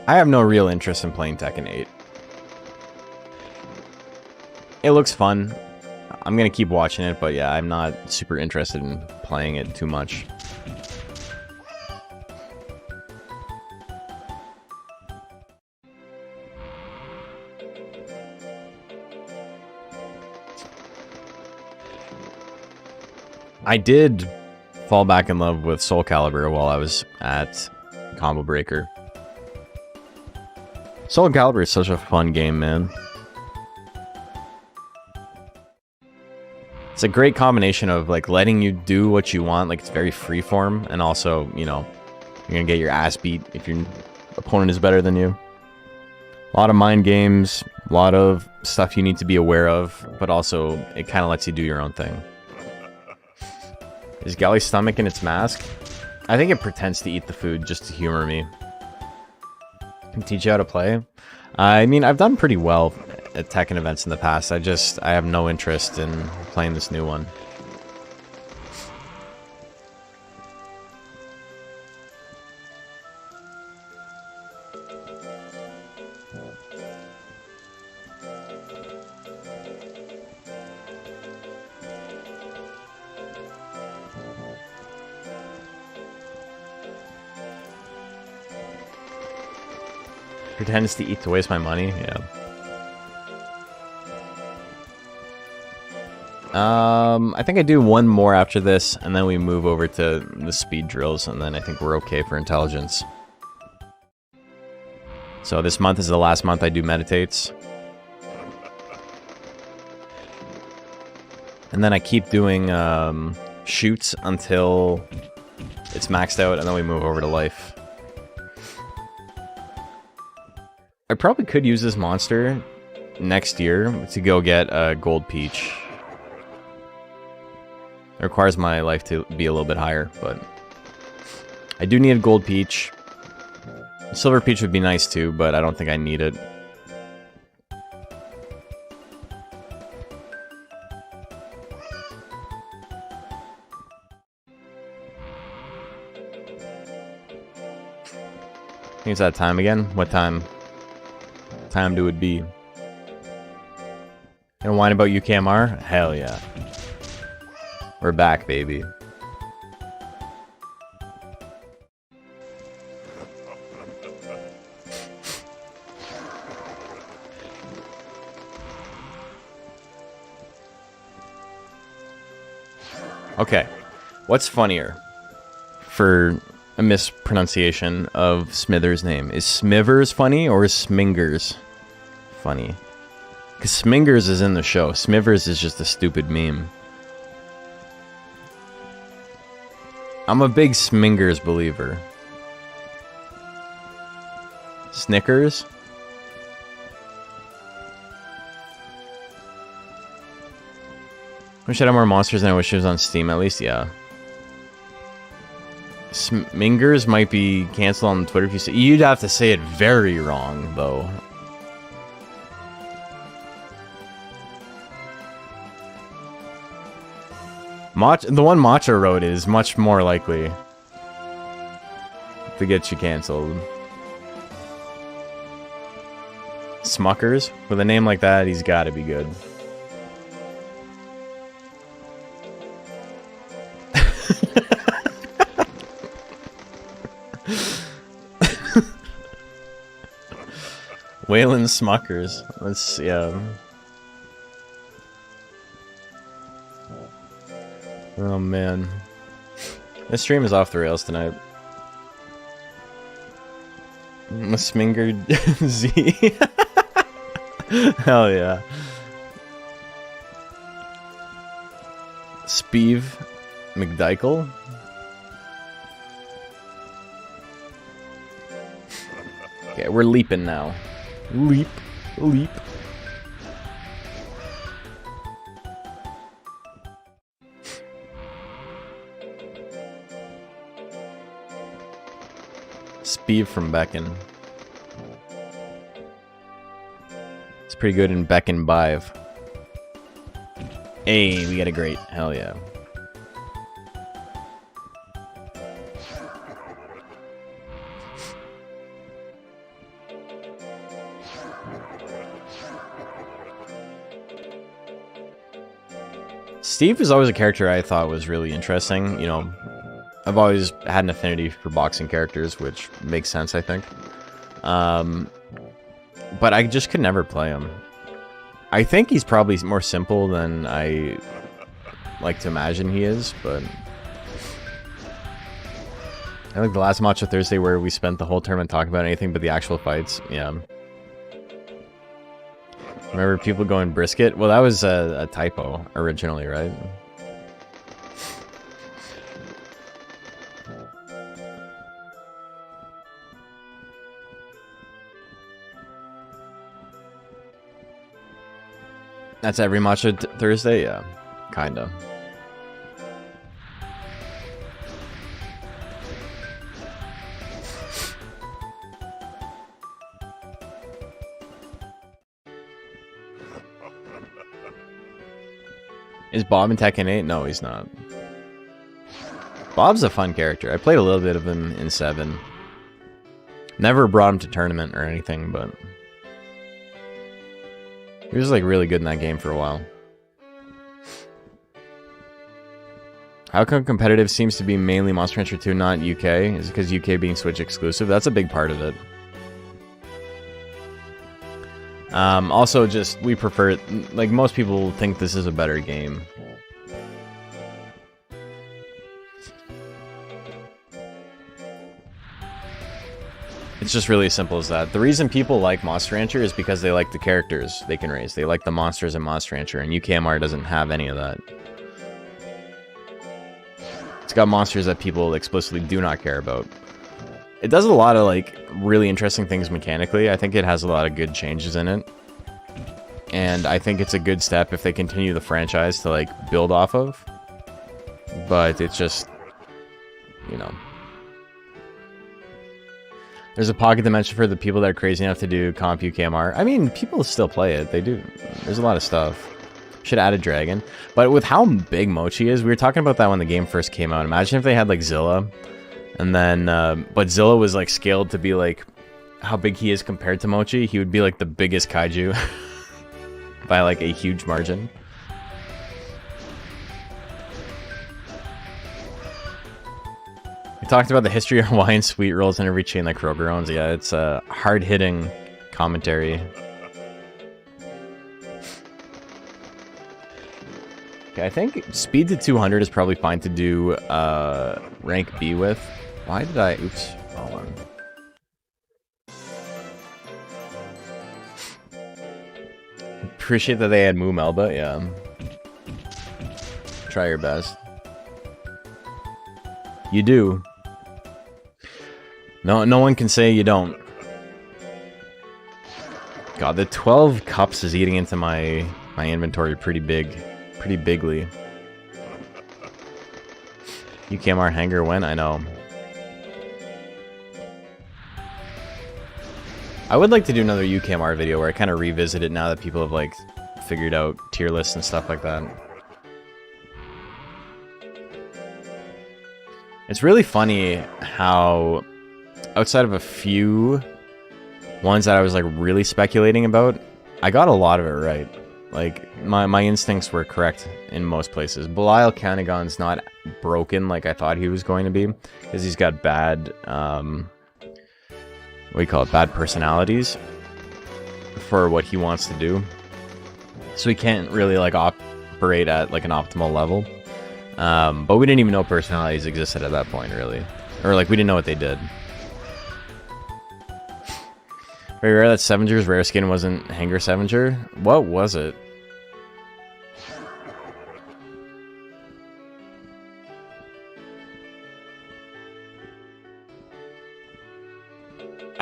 I have no real interest in playing Tekken 8. It looks fun. I'm gonna keep watching it, but yeah, I'm not super interested in playing it too much. I did fall back in love with Soul Calibur while I was at Combo Breaker. Soul Calibur is such a fun game, man. It's a great combination of like letting you do what you want, like it's very freeform, and also, you know, you're gonna get your ass beat if your opponent is better than you. A lot of mind games, a lot of stuff you need to be aware of, but also it kind of lets you do your own thing. Is Galley's stomach in its mask? I think it pretends to eat the food just to humor me. Can teach you how to play? I mean, I've done pretty well at Tekken events in the past. I have no interest in playing this new one. Pretends to eat to waste my money, yeah. I think I do one more after this, and then we move over to the speed drills, and then I think we're okay for intelligence. So this month is the last month I do meditates. And then I keep doing shoots until it's maxed out, and then we move over to life. I probably could use this monster next year to go get a gold peach. It requires my life to be a little bit higher, but I do need a gold peach. Silver peach would be nice too, but I don't think I need it. think it's that time again. What time? Time do it be? Gonna whine about UKMR? Hell yeah. We're back, baby. Okay, what's funnier for a mispronunciation of Smithers' name? Is Smivers funny or is Smingers funny? Because Smingers is in the show. Smivers is just a stupid meme. I'm a big Smingers believer. Snickers? Wish I had more monsters and I wish it was on Steam at least, yeah. Smingers might be canceled on Twitter if you say. You'd have to say it very wrong, though. The one Macho wrote is much more likely to get you canceled. Smuckers? With a name like that, he's gotta be good. Waylon Smuckers. Let's see. Oh man, this stream is off the rails tonight. Sminger Z. Hell yeah. Speeve McDykel. Okay, we're leaping now. Leap, leap. Speeve from Becken. It's pretty good in Becken Bive. Hey, we got a great. Hell yeah. Steve is always a character I thought was really interesting. You know, I've always had an affinity for boxing characters, which makes sense, I think. But I just could never play him. I think he's probably more simple than I like to imagine he is, but I think the last Macho Thursday where we spent the whole tournament talking about anything but the actual fights, yeah. Remember people going brisket? Well, that was a typo originally, right? That's every Macho Thursday? Yeah, kinda. Is Bob in Tekken 8? No, he's not. Bob's a fun character. I played a little bit of him in 7. Never brought him to tournament or anything, but he was like really good in that game for a while. How come competitive seems to be mainly Monster Hunter 2, not UK? Is it because UK being Switch exclusive? That's a big part of it. Also, just, we prefer, like, most people think this is a better game. It's just really as simple as that. The reason people like Monster Rancher is because they like the characters they can raise. They like the monsters in Monster Rancher, and UKMR doesn't have any of that. It's got monsters that people explicitly do not care about. It does a lot of, like, really interesting things mechanically. I think it has a lot of good changes in it. And I think it's a good step if they continue the franchise to, like, build off of. But it's just, you know. There's a pocket dimension for the people that are crazy enough to do comp UKMR. I mean, people still play it. They do. There's a lot of stuff. Should add a dragon. But with how big Mochi is, we were talking about that when the game first came out. Imagine if they had, like, Zilla. And then, but Zilla was, like, scaled to be, like, how big he is compared to Mochi, he would be like the biggest kaiju by like a huge margin. We talked about the history of Hawaiian sweet rolls and every chain that Kroger owns. Yeah, it's a hard-hitting commentary. Okay, I think speed to 200 is probably fine to do rank B with. Why did I... Oops. Hold on. Appreciate that they had Moo Melba, yeah. Try your best. You do. No one can say you don't. God, the 12 cups is eating into my inventory pretty bigly. UKMR hanger when? I know. I would like to do another UKMR video where I kind of revisit it now that people have like figured out tier lists and stuff like that. It's really funny how outside of a few ones that I was like really speculating about, I got a lot of it right. Like my instincts were correct in most places. Belial Canagon's not broken like I thought he was going to be, because he's got bad what do you call it? Bad personalities for what he wants to do. So he can't really like operate at like an optimal level. But we didn't even know personalities existed at that point, really. Or like we didn't know what they did. Very rare that Sevenger's rare skin wasn't Hanger Sevenger. What was it?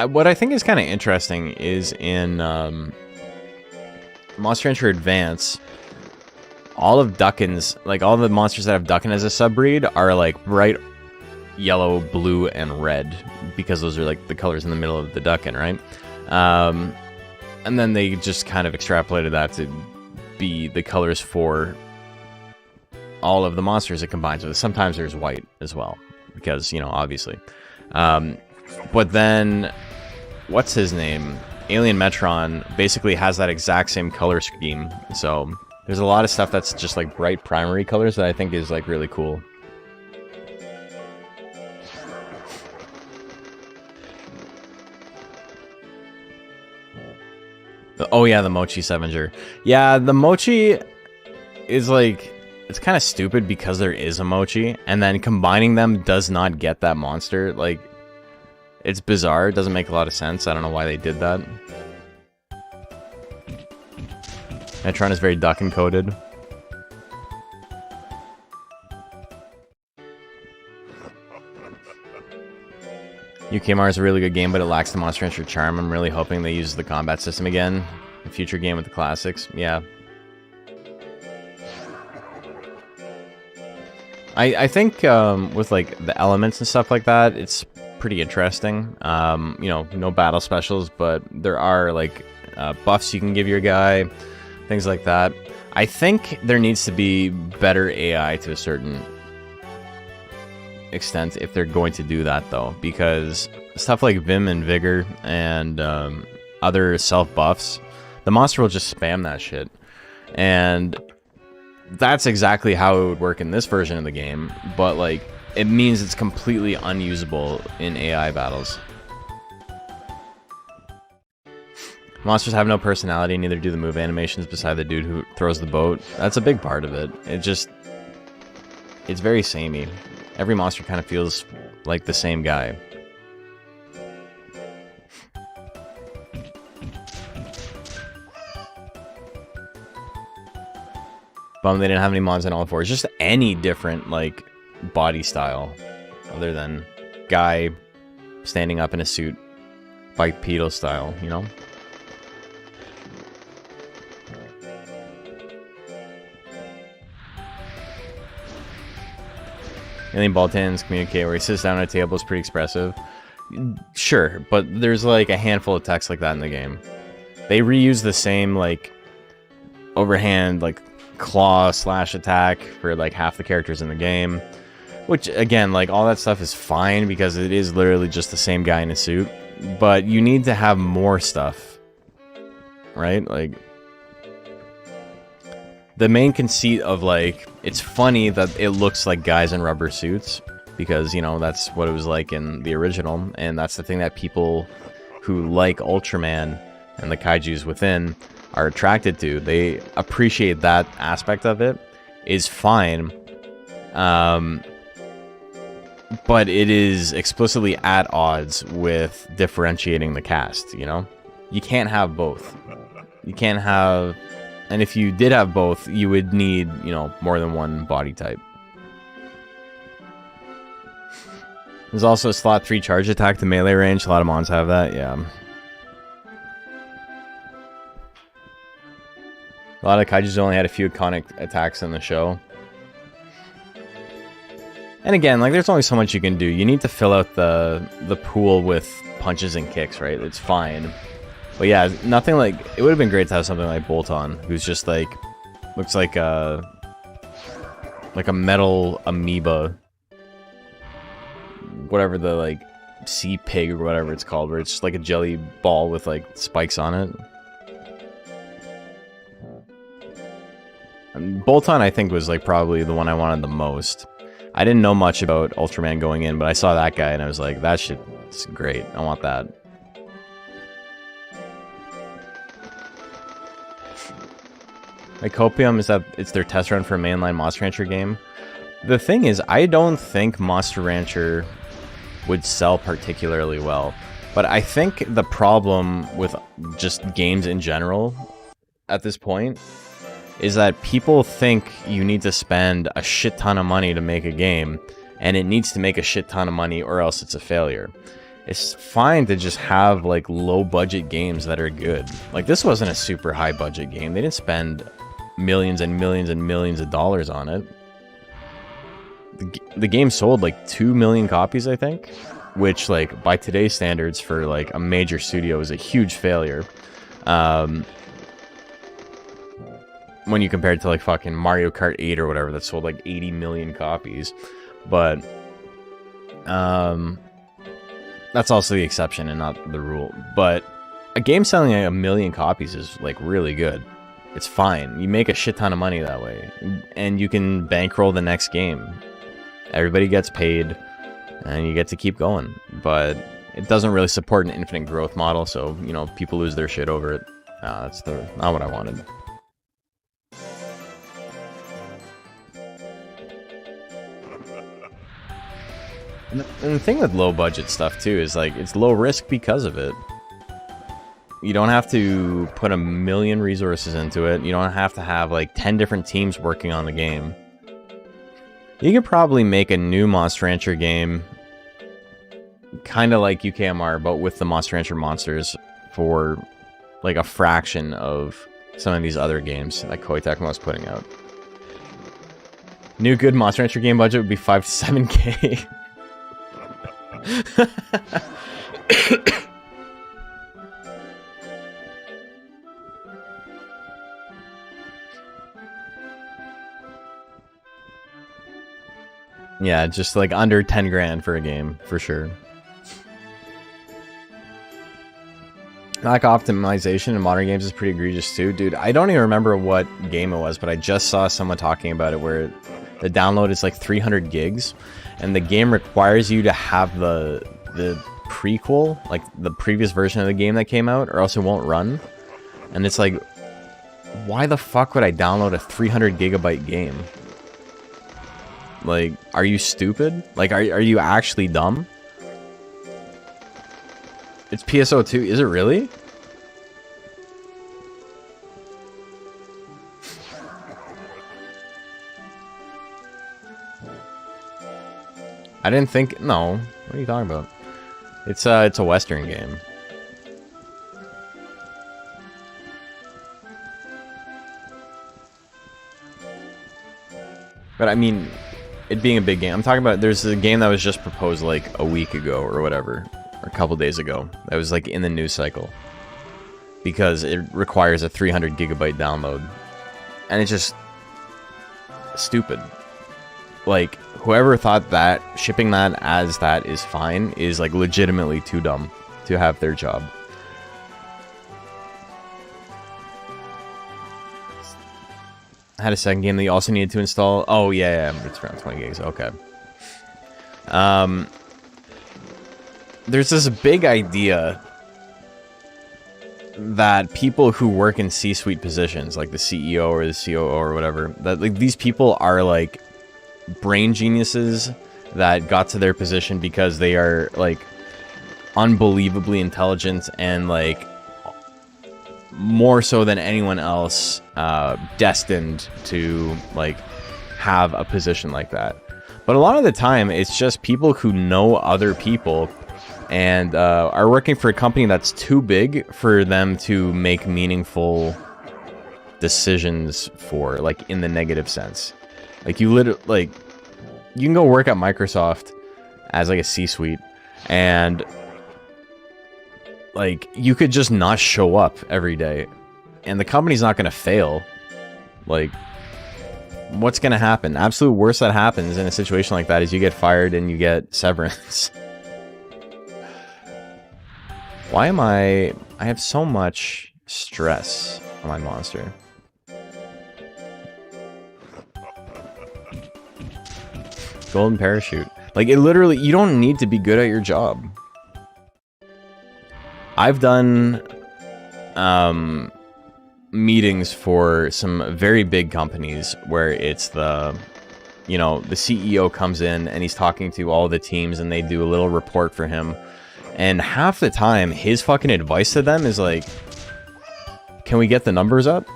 What I think is kind of interesting is in Monster Rancher Advance, all of Duckin's, like all the monsters that have Duckin as a subbreed are like bright yellow, blue, and red, because those are like the colors in the middle of the Duckin, right? And then they just kind of extrapolated that to be the colors for all of the monsters it combines with. Sometimes there's white as well, because, you know, obviously. But then, what's his name? Alien Metron basically has that exact same color scheme. So there's a lot of stuff that's just like bright primary colors that I think is like really cool. Oh yeah, the Mochi Sevenger. Yeah, the Mochi is like, it's kind of stupid because there is a Mochi, and then combining them does not get that monster. Like, it's bizarre. It doesn't make a lot of sense. I don't know why they did that. Metron is very duck encoded. UKMR is a really good game, but it lacks the Monster Rancher charm. I'm really hoping they use the combat system again. A future game with the classics. Yeah. I think with like the elements and stuff like that, it's pretty interesting. You know, no battle specials, but there are like buffs you can give your guy, things like that. I think there needs to be better AI to a certain extent if they're going to do that, though, because stuff like Vim and Vigor and other self buffs, the monster will just spam that shit, and that's exactly how it would work in this version of the game, but like it means it's completely unusable in AI battles. Monsters have no personality, neither do the move animations beside the dude who throws the boat. That's a big part of it. It's very samey. Every monster kind of feels like the same guy. Bum they didn't have any mons in all fours. Just any different, like, body style. Other than guy standing up in a suit. Bipedal style, you know? Alien Baltans communicate where he sits down at a table is pretty expressive. Sure, but there's like a handful of texts like that in the game. They reuse the same like overhand like claw slash attack for like half the characters in the game. Which again, like all that stuff is fine because it is literally just the same guy in a suit. but you need to have more stuff, right? Like, the main conceit of, like, it's funny that it looks like guys in rubber suits, because, you know, that's what it was like in the original, and that's the thing that people who like Ultraman and the kaijus within are attracted to. They appreciate that aspect of it, is fine, but it is explicitly at odds with differentiating the cast, you know? You can't have both. You can't have... And if you did have both, you would need, you know, more than one body type. There's also a slot 3 charge attack to melee range. A lot of mons have that, yeah. A lot of kaijus only had a few iconic attacks in the show. And again, like, there's only so much you can do. You need to fill out the pool with punches and kicks, right? It's fine. But yeah, nothing like... It would have been great to have something like Bolton, who's just like... Looks like a metal amoeba. Whatever the, like, sea pig or whatever it's called, where it's just like a jelly ball with, like, spikes on it. And Bolton, I think, was, like, probably the one I wanted the most. I didn't know much about Ultraman going in, but I saw that guy and I was like, that shit's great. I want that. Lycopium is that it's their test run for a mainline Monster Rancher game. The thing is, I don't think Monster Rancher would sell particularly well. But I think the problem with just games in general at this point is that people think you need to spend a shit ton of money to make a game, and it needs to make a shit ton of money or else it's a failure. It's fine to just have, like, low budget games that are good. Like, this wasn't a super high budget game. They didn't spend millions and millions and millions of dollars on it. The game sold like 2 million copies, I think, which, like, by today's standards for, like, a major studio is a huge failure. When you compare it to, like, fucking Mario Kart 8 or whatever that sold like 80 million copies. But that's also the exception and not the rule. But a game selling like 1 million copies is, like, really good. It's fine. You make a shit ton of money that way, and you can bankroll the next game. Everybody gets paid, and you get to keep going. But it doesn't really support an infinite growth model, so, you know, people lose their shit over it. That's not what I wanted. And the thing with low budget stuff too is, like, it's low risk because of it. You don't have to put 1 million resources into it. You don't have to have, like, 10 different teams working on the game. You could probably make a new Monster Rancher game kind of like UKMR, but with the Monster Rancher monsters for, like, a fraction of some of these other games that Koei Tecmo was putting out. New good Monster Rancher game budget would be 5 to 7K. Yeah, just like under 10 grand for a game, for sure. Lack of optimization in modern games is pretty egregious too. Dude, I don't even remember what game it was, but I just saw someone talking about it where the download is like 300 gigs, and the game requires you to have the prequel, like the previous version of the game that came out, or else it won't run. And it's like, why the fuck would I download a 300 gigabyte game? Like, are you stupid? Like, are you actually dumb? It's PSO2. Is it really? I didn't think... No. What are you talking about? It's a Western game. But I mean... It being a big game. I'm talking about, there's a game that was just proposed like a week ago or whatever, or a couple days ago. That was like in the news cycle. Because it requires a 300 gigabyte download. And it's just stupid. Like, whoever thought that shipping that as that is fine is like legitimately too dumb to have their job. I had a second game that you also needed to install. Oh yeah, it's around 20 gigs. Okay. There's this big idea that people who work in C-suite positions, like the CEO or the COO or whatever, that like these people are like brain geniuses that got to their position because they are like unbelievably intelligent and like more so than anyone else destined to like have a position like that. But a lot of the time it's just people who know other people and are working for a company that's too big for them to make meaningful decisions for, like, in the negative sense. Like, you literally, like, you can go work at Microsoft as, like, a C-suite, and, like, you could just not show up every day, and the company's not gonna fail. Like, what's gonna happen? Absolute worst that happens in a situation like that is you get fired and you get severance. Why am I have so much stress on my monster. Golden parachute. Like, it literally, you don't need to be good at your job. I've done meetings for some very big companies where it's the, you know, the CEO comes in and he's talking to all the teams and they do a little report for him. And half the time, his fucking advice to them is like, can we get the numbers up?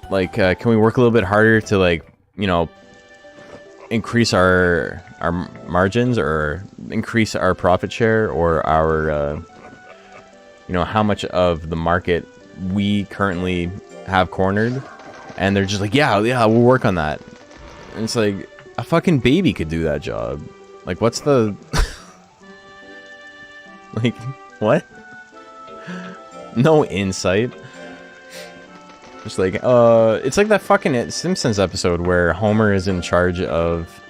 Like, can we work a little bit harder to, like, you know, increase our margins or increase our profit share or our, you know, how much of the market we currently have cornered? And they're just like, yeah, we'll work on that. And it's like, a fucking baby could do that job. Like, what's the... Like, what? No insight. Just like, it's like that fucking Simpsons episode where Homer is in charge of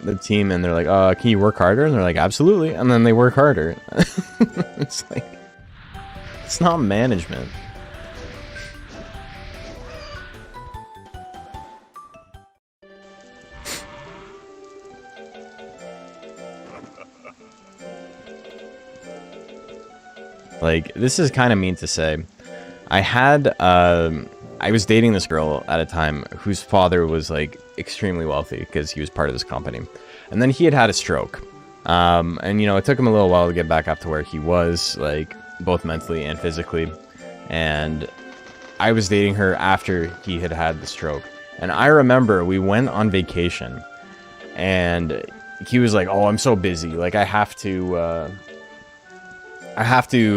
the team and they're like, can you work harder? And they're like, absolutely. And then they work harder. It's like, it's not management. Like, this is kind of mean to say. I had, I was dating this girl at a time whose father was, like, extremely wealthy because he was part of this company. And then he had a stroke. And, you know, it took him a little while to get back up to where he was, like, both mentally and physically. And I was dating her after he had the stroke. And I remember we went on vacation. And he was like, oh, I'm so busy. Like, I have to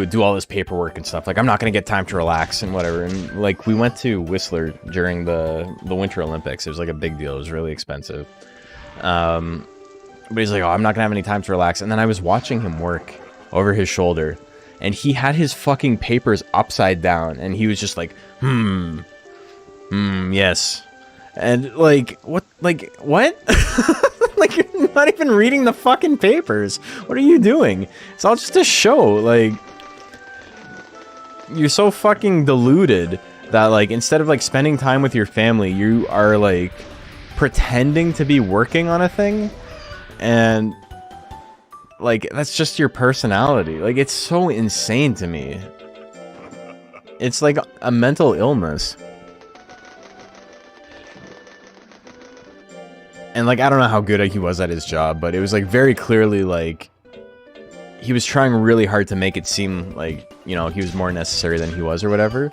do all this paperwork and stuff. Like, I'm not going to get time to relax and whatever. And, like, we went to Whistler during the Winter Olympics. It was, like, a big deal. It was really expensive. But he's like, oh, I'm not going to have any time to relax. And then I was watching him work over his shoulder. And he had his fucking papers upside down. And he was just like, yes. And, like, what? Like, what? Like, you're not even reading the fucking papers. What are you doing? It's all just a show. Like, you're so fucking deluded that, like, instead of, like, spending time with your family, you are, like, pretending to be working on a thing. And, like, that's just your personality. Like, it's so insane to me. It's like a mental illness. And, like, I don't know how good he was at his job, but it was, like, very clearly, like, he was trying really hard to make it seem like, you know, he was more necessary than he was or whatever.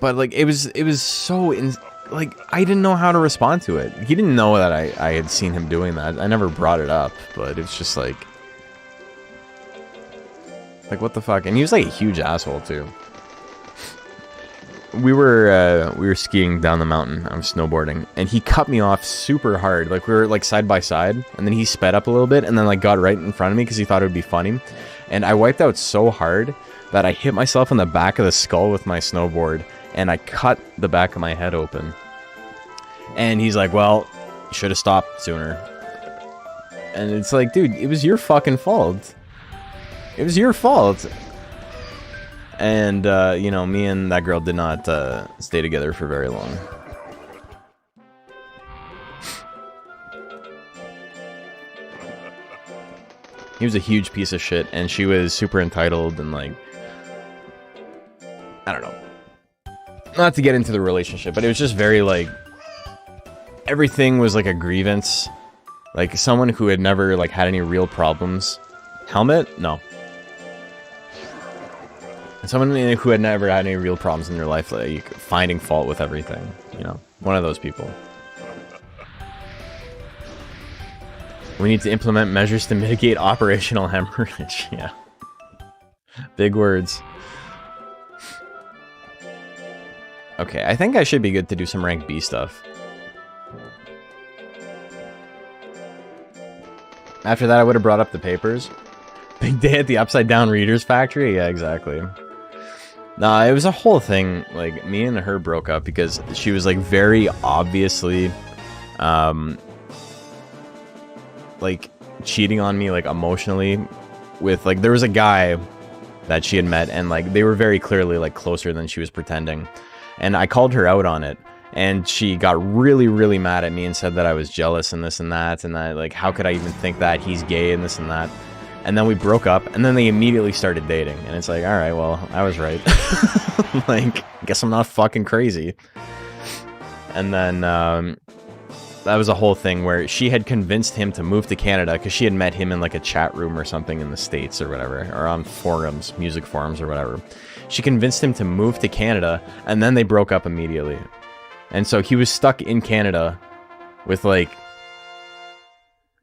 But, like, it was so, like, I didn't know how to respond to it. He didn't know that I had seen him doing that. I never brought it up, but it's just, like, what the fuck? And he was, like, a huge asshole, too. We were skiing down the mountain. I was snowboarding, and he cut me off super hard. Like, we were, like, side by side, and then he sped up a little bit, and then, like, got right in front of me because he thought it would be funny. And I wiped out so hard that I hit myself in the back of the skull with my snowboard, and I cut the back of my head open. And he's like, well, you should have stopped sooner. And it's like, dude, it was your fucking fault. It was your fault. And, you know, me and that girl did not stay together for very long. He was a huge piece of shit, and she was super entitled and, like, I don't know. Not to get into the relationship, but it was just very, like, everything was like a grievance. Like, someone who had never, like, had any real problems. Helmet? No. Someone who had never had any real problems in their life, like, finding fault with everything. You know? One of those people. We need to implement measures to mitigate operational hemorrhage. Yeah. Big words. Okay, I think I should be good to do some rank B stuff. After that, I would have brought up the papers. Big day at the Upside Down Readers Factory? Yeah, exactly. Nah, it was a whole thing. Like, me and her broke up because she was, like, very obviously, like, cheating on me, like, emotionally with, like, there was a guy that she had met, and, like, they were very clearly, like, closer than she was pretending. And I called her out on it, and she got really, really mad at me and said that I was jealous and this and that, like, how could I even think that he's gay and this and that. And then we broke up, and then they immediately started dating. And it's like, alright, well, I was right. Like, guess I'm not fucking crazy. And then, that was a whole thing where she had convinced him to move to Canada because she had met him in, like, a chat room or something in the States or whatever, or on forums, music forums or whatever. She convinced him to move to Canada, and then they broke up immediately. And so he was stuck in Canada with, like,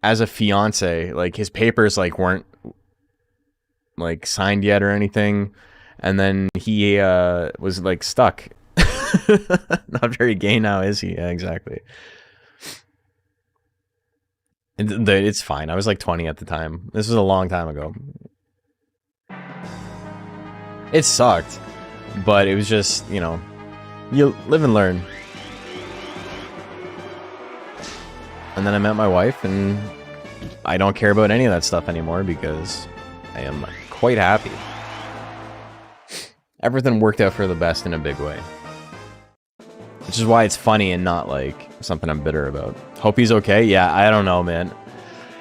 as a fiance, like, his papers, like, weren't, like, signed yet or anything. And then he, was, like, stuck. Not very gay now, is he? Yeah, exactly. It's fine. I was, like, 20 at the time. This was a long time ago. It sucked. But it was just, you know, you live and learn. And then I met my wife, and I don't care about any of that stuff anymore because I am quite happy. Everything worked out for the best in a big way. Which is why it's funny and not, like, something I'm bitter about. Hope he's okay? Yeah, I don't know, man.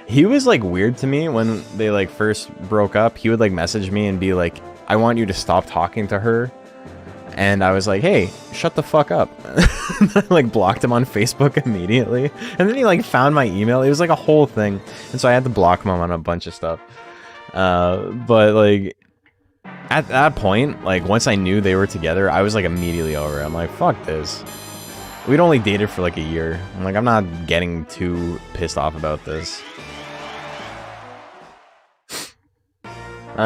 He was, like, weird to me when they, like, first broke up. He would, like, message me and be like, I want you to stop talking to her. And I was like, hey, shut the fuck up. I, like, blocked him on Facebook immediately. And then he, like, found my email. It was, like, a whole thing. And so I had to block him on a bunch of stuff. But, like, at that point, like, once I knew they were together, I was, like, immediately over it. I'm like, fuck this. We'd only dated for, like, a year. I'm like, I'm not getting too pissed off about this.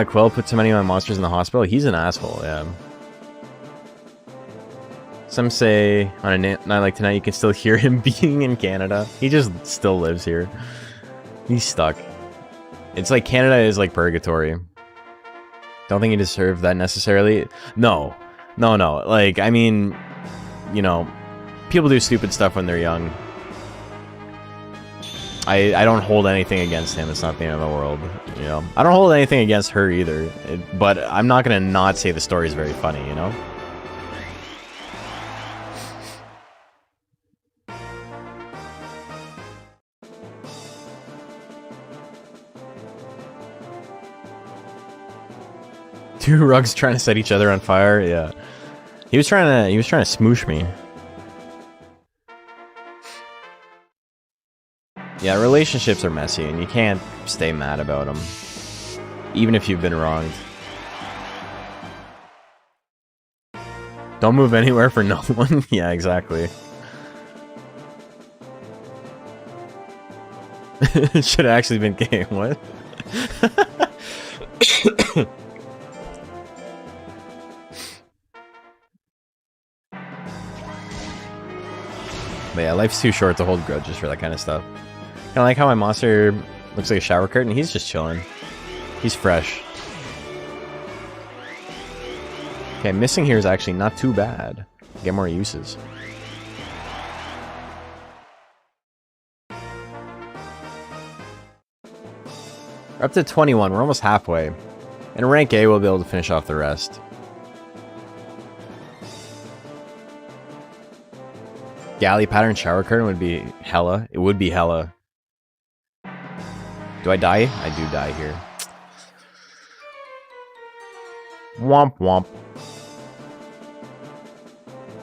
Quill put so many of my monsters in the hospital. He's an asshole, yeah. Some say on a night like tonight you can still hear him being in Canada. He just still lives here. He's stuck. It's like Canada is like purgatory. Don't think he deserved that necessarily. No. No, no. Like, I mean, you know, people do stupid stuff when they're young. I don't hold anything against him. It's not the end of the world, you know. I don't hold anything against her either. But I'm not going to not say the story is very funny, you know. Two rugs trying to set each other on fire. Yeah, he was trying to smoosh me. Yeah, relationships are messy, and you can't stay mad about them, even if you've been wronged. Don't move anywhere for no one. Yeah, exactly. Should have actually been gay. What? But yeah, life's too short to hold grudges for that kind of stuff. Kind of like how my monster looks like a shower curtain. He's just chilling. He's fresh. Okay, missing here is actually not too bad. Get more uses. We're up to 21. We're almost halfway. In rank A, we'll be able to finish off the rest. Galley pattern shower curtain would be hella. It would be hella. Do I die? I do die here. Womp womp.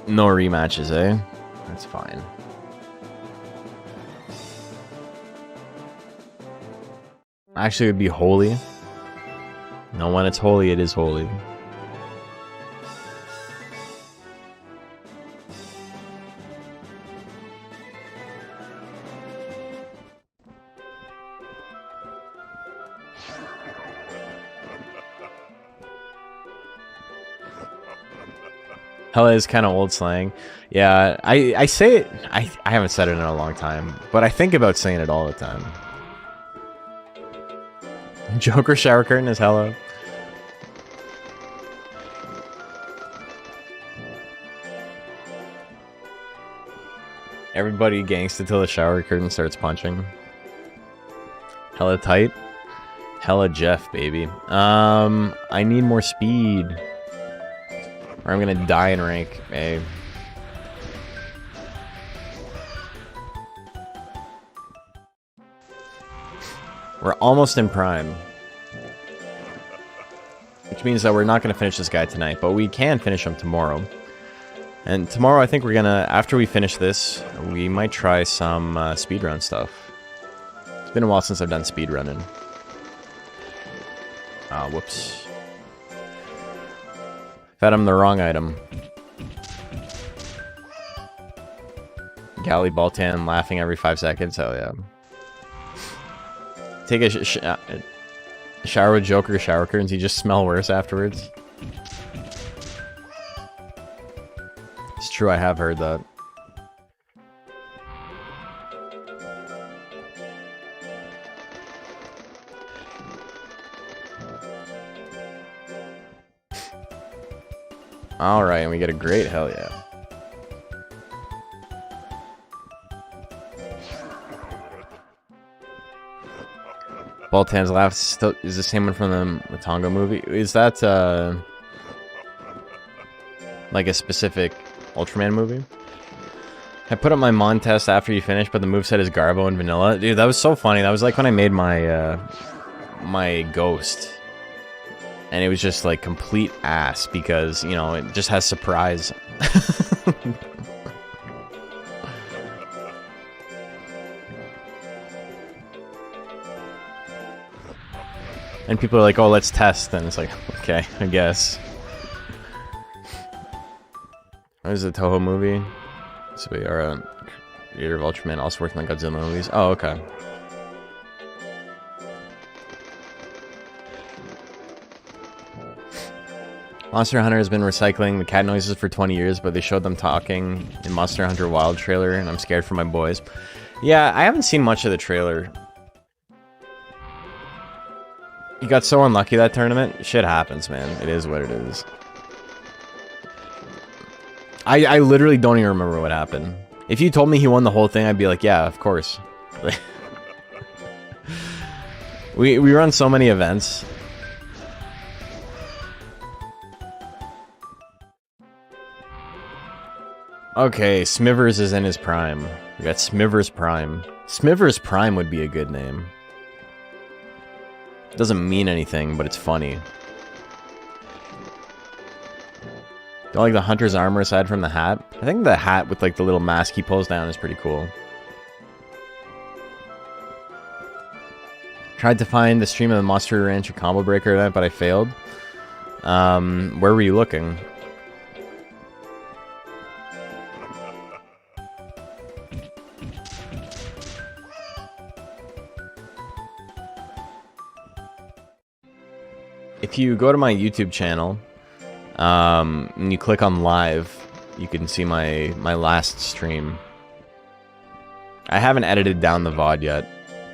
No rematches, eh? That's fine. Actually, it would be holy. No, when it's holy, it is holy. Hella is kind of old slang. Yeah, I say it. I haven't said it in a long time, but I think about saying it all the time. Joker shower curtain is hella. Everybody gangsta till the shower curtain starts punching. Hella tight. Hella Jeff, baby. I need more speed. Or I'm gonna die in rank A. We're almost in prime. Which means that we're not gonna finish this guy tonight, but we can finish him tomorrow. And tomorrow I think we're gonna, after we finish this, we might try some speedrun stuff. It's been a while since I've done speedrunning. Ah, whoops. Fed him the wrong item. Galley Baltan laughing every 5 seconds. Hell yeah. Take a shower with Joker shower curtains. You just smell worse afterwards. It's true, I have heard that. Alright, and we get a great hell yeah. Baltan's laugh still is the same one from the Tonga movie. Is that like a specific Ultraman movie? I put up my Mon test after you finish, but the moveset is Garbo and Vanilla. Dude, that was so funny. That was like when I made my my Ghost. And it was just like complete ass because, you know, it just has surprise. And people are like, oh, let's test. And it's like, okay, I guess. What is the Toho movie? So we are a creator of Ultraman, also working on Godzilla movies. Oh, okay. Monster Hunter has been recycling the cat noises for 20 years, but they showed them talking in Monster Hunter Wild trailer, and I'm scared for my boys. Yeah, I haven't seen much of the trailer. You got so unlucky that tournament? Shit happens, man. It is what it is. I literally don't even remember what happened. If you told me he won the whole thing, I'd be like, yeah, of course. we run so many events. Okay, Smivers is in his prime. We got Smivers Prime. Smivers Prime would be a good name. Doesn't mean anything, but it's funny. Don't like the hunter's armor aside from the hat? I think the hat with like the little mask he pulls down is pretty cool. Tried to find the stream of the Monster Rancher Combo Breaker event, but I failed. Where were you looking? If you go to my YouTube channel, and you click on live, you can see my last stream. I haven't edited down the VOD yet,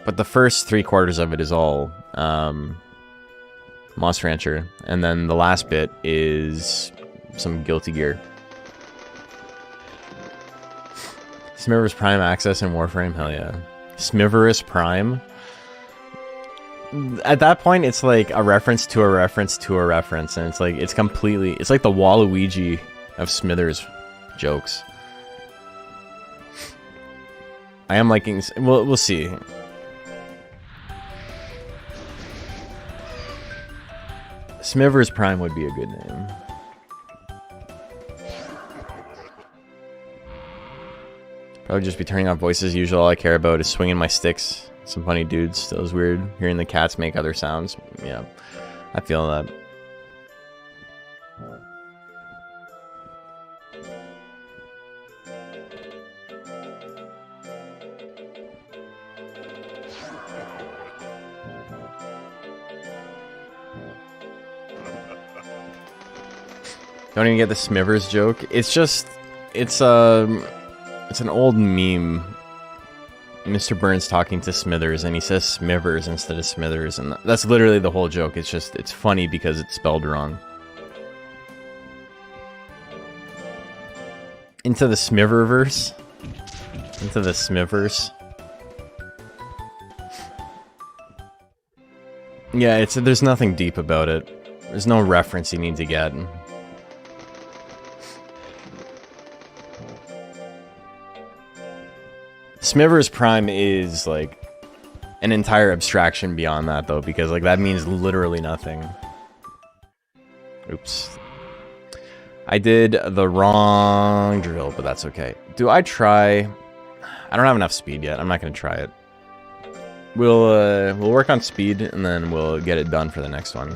but the first 3/4 of it is all Monster Rancher, and then the last bit is some Guilty Gear. Smiverous Prime access in Warframe? Hell yeah. Smiverous Prime? at that point, it's like a reference to a reference to a reference, and it's like it's completely. It's like the Waluigi of Smithers jokes. I am liking. We'll see. Smithers Prime would be a good name. Probably just be turning off voices as usual. All I care about is swinging my sticks. Some funny dudes. That was weird. Hearing the cats make other sounds. Yeah, I feel that. Don't even get the Smithers joke. It's just, it's an old meme. Mr. Burns talking to Smithers, and he says Smithers instead of Smithers, and that's literally the whole joke. It's just, it's funny because it's spelled wrong. Into the Smitherverse. Into the Smithers. Yeah, there's nothing deep about it. There's no reference you need to get. Smithers Prime is like an entire abstraction beyond that, though, because like that means literally nothing. Oops. I did the wrong drill, but that's okay. Do I try? I don't have enough speed yet. I'm not gonna try it. We'll work on speed and then we'll get it done for the next one.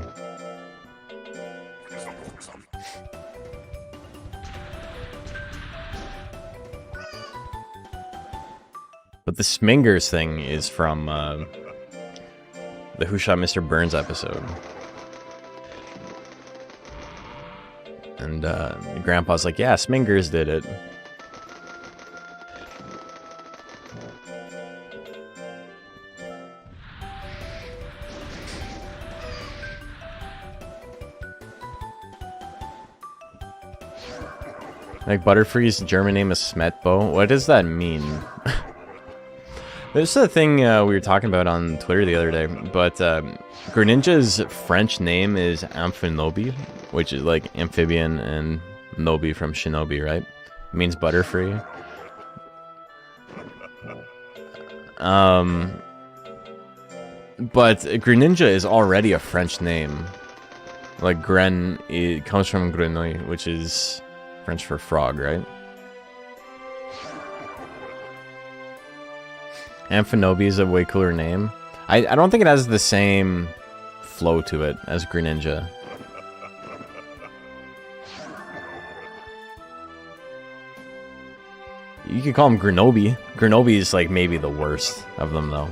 But the Smingers thing is from the Who Shot Mr. Burns episode. And Grandpa's like, yeah, Smingers did it. Like Butterfree's German name is Smetbo. What does that mean? This is the thing we were talking about on Twitter the other day, but Greninja's French name is Amphinobi, which is like amphibian and Nobi from Shinobi, right? It means Butterfree. But Greninja is already a French name. Like Gren, it comes from Grenouille, which is French for frog, right? Amphinobi is a way cooler name. I don't think it has the same flow to it as Greninja. You could call him Grenobi. Grenobi is like maybe the worst of them, though.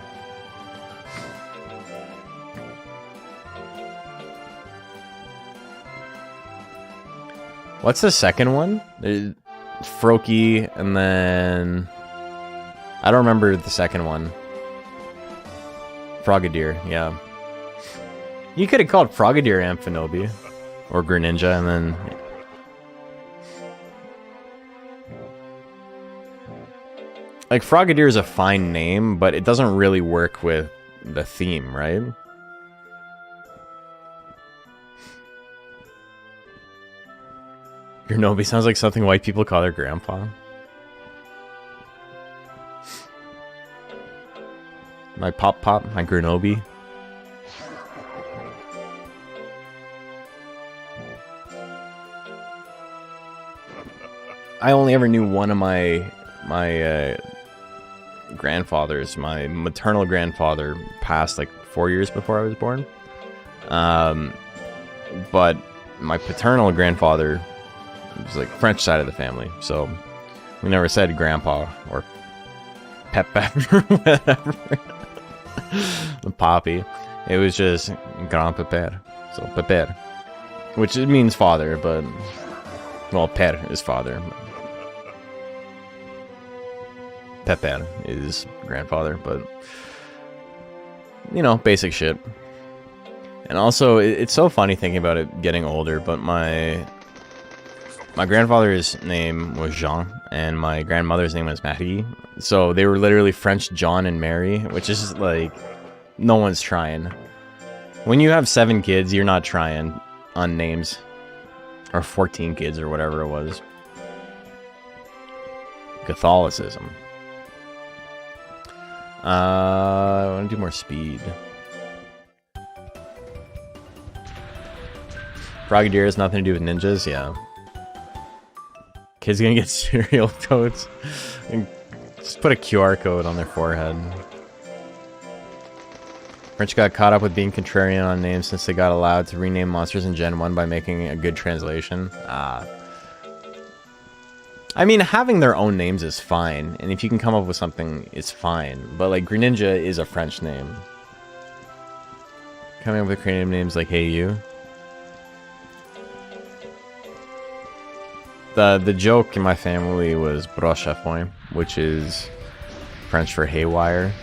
What's the second one? Froakie, and then I don't remember the second one. Frogadier, yeah. You could have called Frogadier Amphinobi or Greninja, and then like Frogadier is a fine name, but it doesn't really work with the theme, right? Grenobi sounds like something white people call their grandpa. My Pop, my Grenobi. I only ever knew one of my grandfathers. My maternal grandfather passed like 4 years before I was born. But my paternal grandfather was like French side of the family, so we never said grandpa or Pepe or whatever. The Poppy. It was just grand-père. So pépère, which it means father, but well, père is father. Pépère is grandfather, but you know, basic shit. And also, it's so funny thinking about it getting older, but my grandfather's name was Jean, and my grandmother's name was Marie. So they were literally French John and Mary, which is like, no one's trying. When you have 7 kids, you're not trying on names. Or 14 kids or whatever it was. Catholicism. I want to do more speed. Frogadier has nothing to do with ninjas, yeah. Kids gonna get cereal toads. And just put a QR code on their forehead. French got caught up with being contrarian on names since they got allowed to rename monsters in Gen 1 by making a good translation. I mean, having their own names is fine, and if you can come up with something, it's fine. But, like, Greninja is a French name. Coming up with creative names like Hey You. The joke in my family was broche à foin, which is French for haywire.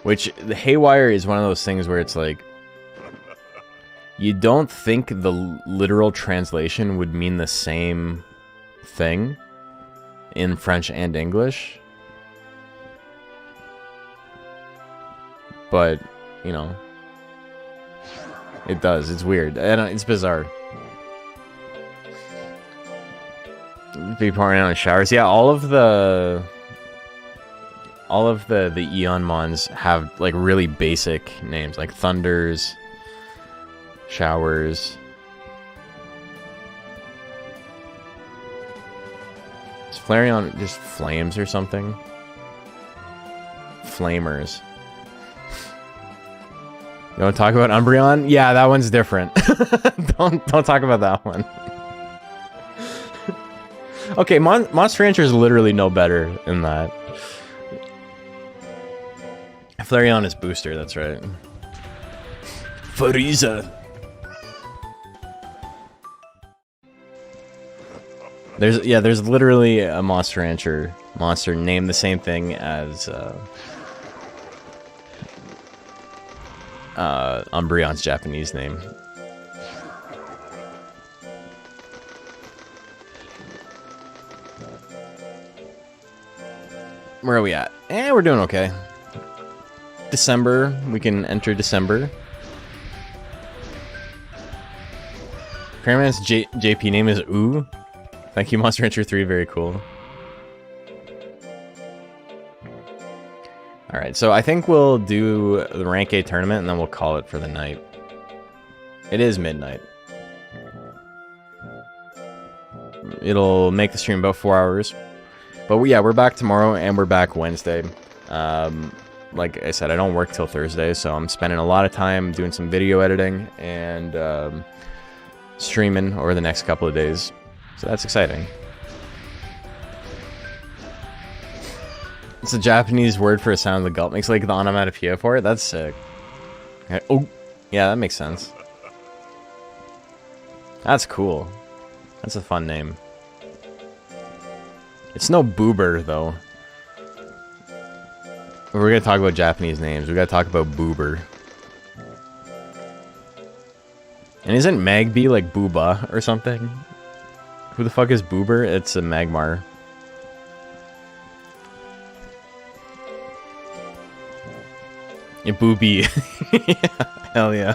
Which, the haywire is one of those things where it's like, you don't think the literal translation would mean the same thing in French and English. But, you know, it does. It's weird. And it's bizarre. Be pouring out in showers. Yeah, all of the Eon Mons have like really basic names, like Thunders, Showers. Is Flareon just Flames or something? Flamers. You want to talk about Umbreon? Yeah, that one's different. don't talk about that one. Okay, Monster Rancher is literally no better than that. Flareon is Booster, that's right. Frieza. There's literally a Monster Rancher monster named the same thing as Umbreon's Japanese name. Where are we at? We're doing okay. December, we can enter December. Paramount's JP name is Ooh. Thank you, Monster Rancher 3, very cool. Alright, so I think we'll do the Rank A tournament and then we'll call it for the night. It is midnight. It'll make the stream about 4 hours. But yeah, we're back tomorrow and we're back Wednesday. Like I said, I don't work till Thursday, so I'm spending a lot of time doing some video editing and streaming over the next couple of days. So that's exciting. It's a Japanese word for a sound the gulp makes, like the onomatopoeia for it. That's sick. Okay. Oh, yeah, that makes sense. That's cool. That's a fun name. It's no Boober, though. If we're gonna talk about Japanese names, we gotta talk about Boober. And isn't Magby like Booba or something? Who the fuck is Boober? It's a Magmar. Yeah, Booby. Yeah, hell yeah.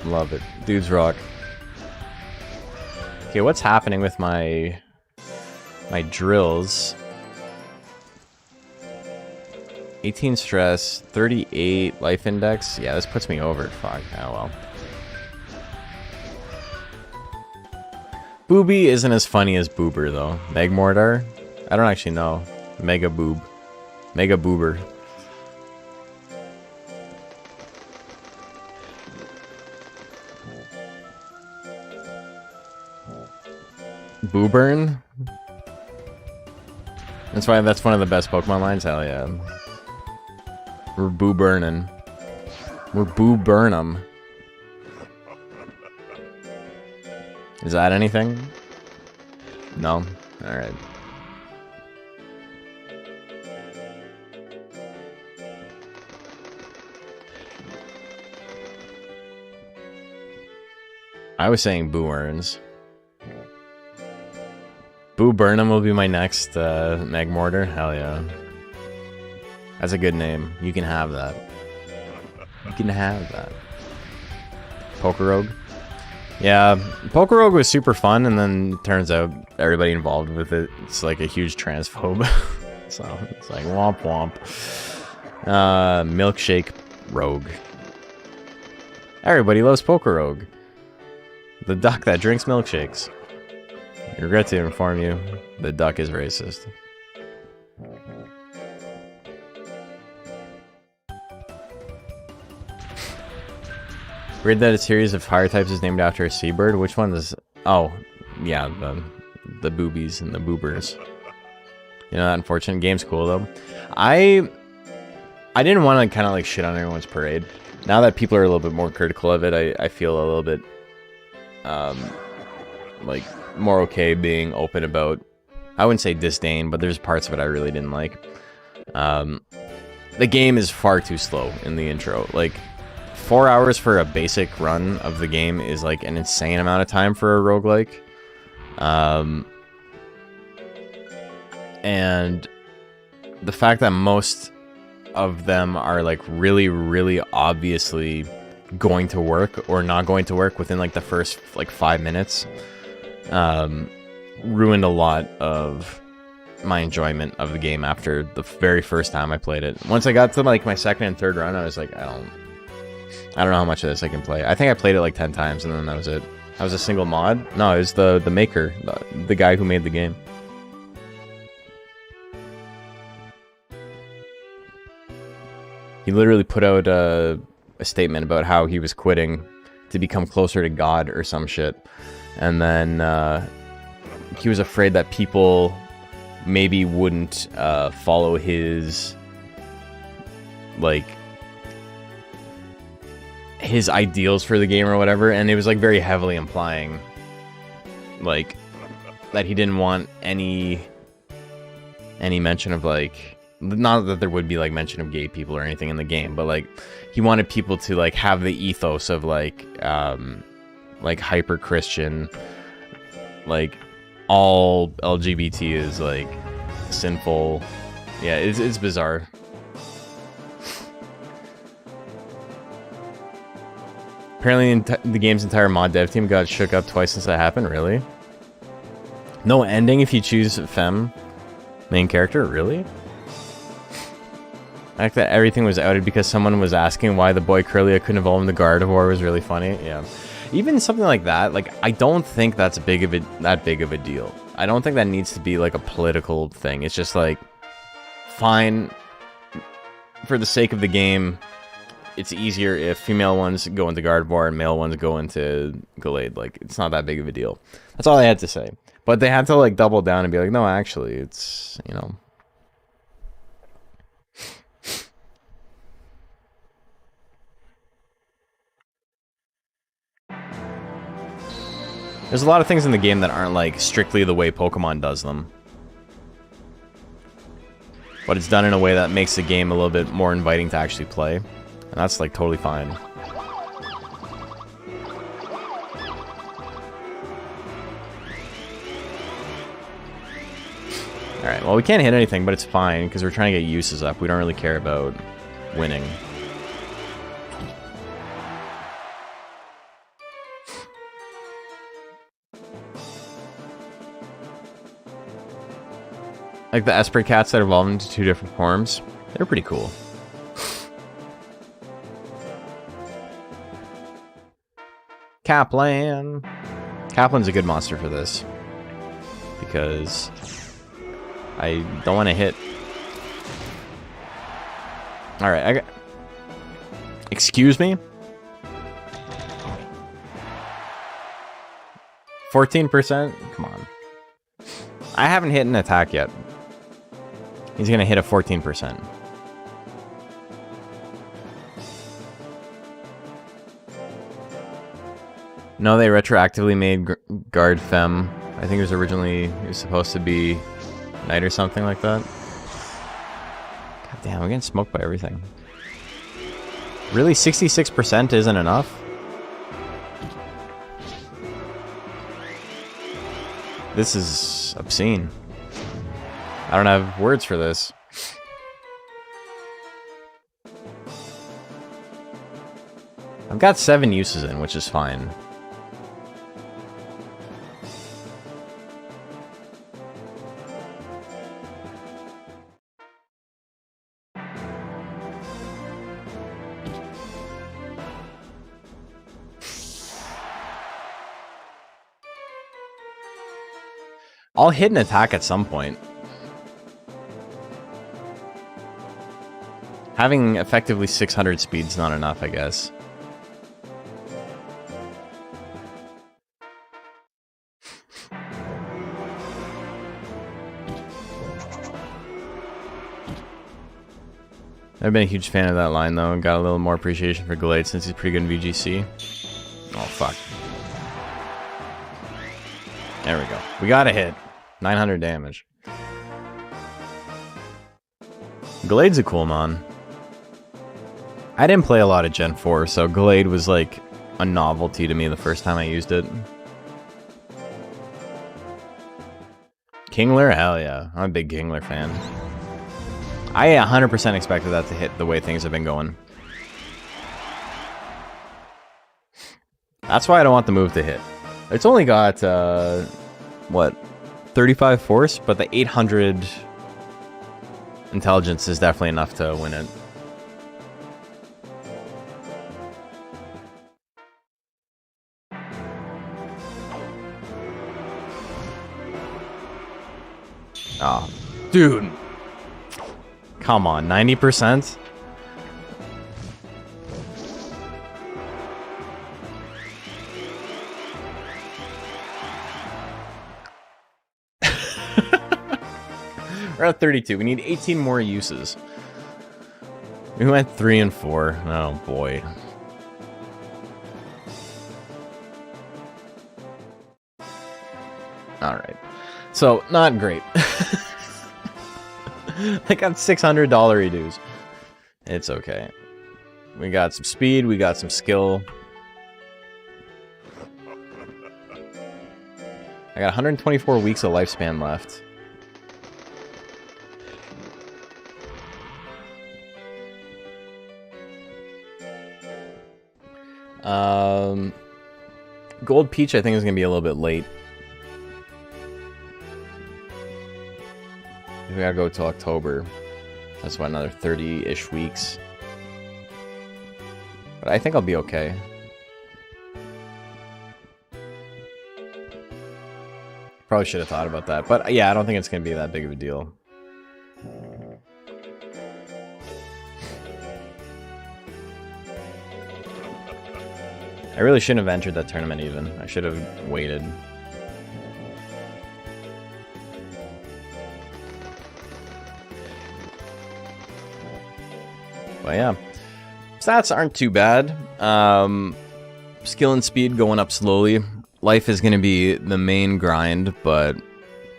Love it. Dudes rock. Okay, what's happening with my drills? 18 stress, 38 life index. Yeah, this puts me over. Fuck. Oh well. Booby isn't as funny as Boober though. Megmortar? I don't actually know. Mega Boob. Mega Boober. Booburn? That's why that's one of the best Pokemon lines. Hell yeah. We're Booburnin'. We're Booburn'em. Is that anything? No? Alright. I was saying Boo Earns. Boo Burnham will be my next Meg Mortar. Hell yeah. That's a good name. You can have that. You can have that. Poker Rogue. Yeah, Poker Rogue was super fun, and then turns out everybody involved with it, it's like a huge transphobe. So it's like womp womp. Milkshake Rogue. Everybody loves Poker Rogue. The duck that drinks milkshakes. I regret to inform you, the duck is racist. Weird that a series of fire types is named after a seabird. Which one is... Oh, yeah, the boobies and the boobers. You know, that unfortunate game's cool, though. I didn't want to kind of, like, shit on everyone's parade. Now that people are a little bit more critical of it, I feel a little bit, like, more okay being open about... I wouldn't say disdain, but there's parts of it I really didn't like. The game is far too slow in the intro. Like... 4 hours for a basic run of the game is like an insane amount of time for a roguelike. And the fact that most of them are like really, really obviously going to work or not going to work within like the first like 5 minutes ruined a lot of my enjoyment of the game after the very first time I played it. Once I got to like my second and third run, I was like, I don't know how much of this I can play. I think I played it like 10 times and then that was it. That was a single mod? No, it was the maker, the guy who made the game. He literally put out a statement about how he was quitting to become closer to God or some shit. And then he was afraid that people maybe wouldn't follow his, like, his ideals for the game or whatever, and it was like very heavily implying like that he didn't want any mention of like, not that there would be like mention of gay people or anything in the game, but like he wanted people to like have the ethos of like hyper Christian, like all LGBT is like sinful. Yeah, it's bizarre. Apparently the game's entire mod dev team got shook up twice since that happened. Really? No ending if you choose femme main character? Really? The fact that everything was outed because someone was asking why the boy Curlia couldn't evolve in the Gardevoir was really funny. Yeah. Even something like that, like, I don't think that's that big of a deal. I don't think that needs to be like a political thing. It's just like, fine, for the sake of the game, it's easier if female ones go into Gardevoir and male ones go into Galley. Like, it's not that big of a deal. That's all I had to say. But they had to, like, double down and be like, no, actually, it's, you know. There's a lot of things in the game that aren't, like, strictly the way Pokemon does them. But it's done in a way that makes the game a little bit more inviting to actually play. And that's, like, totally fine. Alright, well, we can't hit anything, but it's fine, because we're trying to get uses up. We don't really care about winning. Like the Esper cats that evolved into 2 different forms. They're pretty cool. Kaplan. Kaplan's a good monster for this. Because I don't want to hit. Alright, I got... Excuse me? 14%? Come on. I haven't hit an attack yet. He's gonna hit a 14%. No, they retroactively made Guard Femme. I think it was supposed to be Knight or something like that. God damn, I'm getting smoked by everything. Really, 66% isn't enough? This is obscene. I don't have words for this. I've got 7 uses in, which is fine. I'll hit an attack at some point. Having effectively 600 speed's not enough, I guess. I've been a huge fan of that line, though. Got a little more appreciation for Galley since he's pretty good in VGC. Oh, fuck. There we go. We got a hit. 900 damage. Galley's a cool mon. I didn't play a lot of Gen 4, so Galley was like a novelty to me the first time I used it. Kingler? Hell yeah. I'm a big Kingler fan. I 100% expected that to hit the way things have been going. That's why I don't want the move to hit. It's only got, what, 35 force, but the 800 intelligence is definitely enough to win it. Oh, dude. Come on, 90%? We're at 32. We need 18 more uses. We went 3 and 4. Oh boy. Alright. So, not great. I got $600 redos. It's okay. We got some speed, we got some skill. I got 124 weeks of lifespan left. Gold Peach I think is going to be a little bit late. We gotta go till October. That's what, another 30-ish weeks. But I think I'll be okay. Probably should have thought about that. But yeah, I don't think it's gonna be that big of a deal. I really shouldn't have entered that tournament even. I should have waited. But yeah, stats aren't too bad. Skill and speed going up slowly. Life is going to be the main grind, but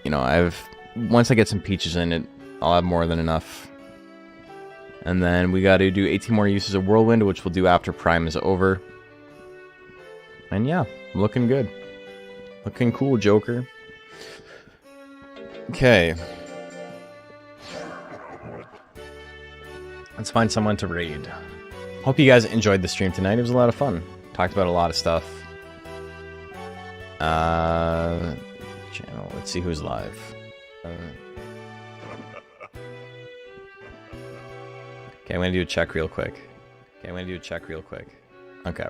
you know, once I get some peaches in it, I'll have more than enough. And then we got to do 18 more uses of Whirlwind, which we'll do after Prime is over. And yeah, looking good. Looking cool, Joker. Okay. Let's find someone to raid. Hope you guys enjoyed the stream tonight. It was a lot of fun. Talked about a lot of stuff. Channel. Let's see who's live. Okay, I'm gonna do a check real quick. Okay.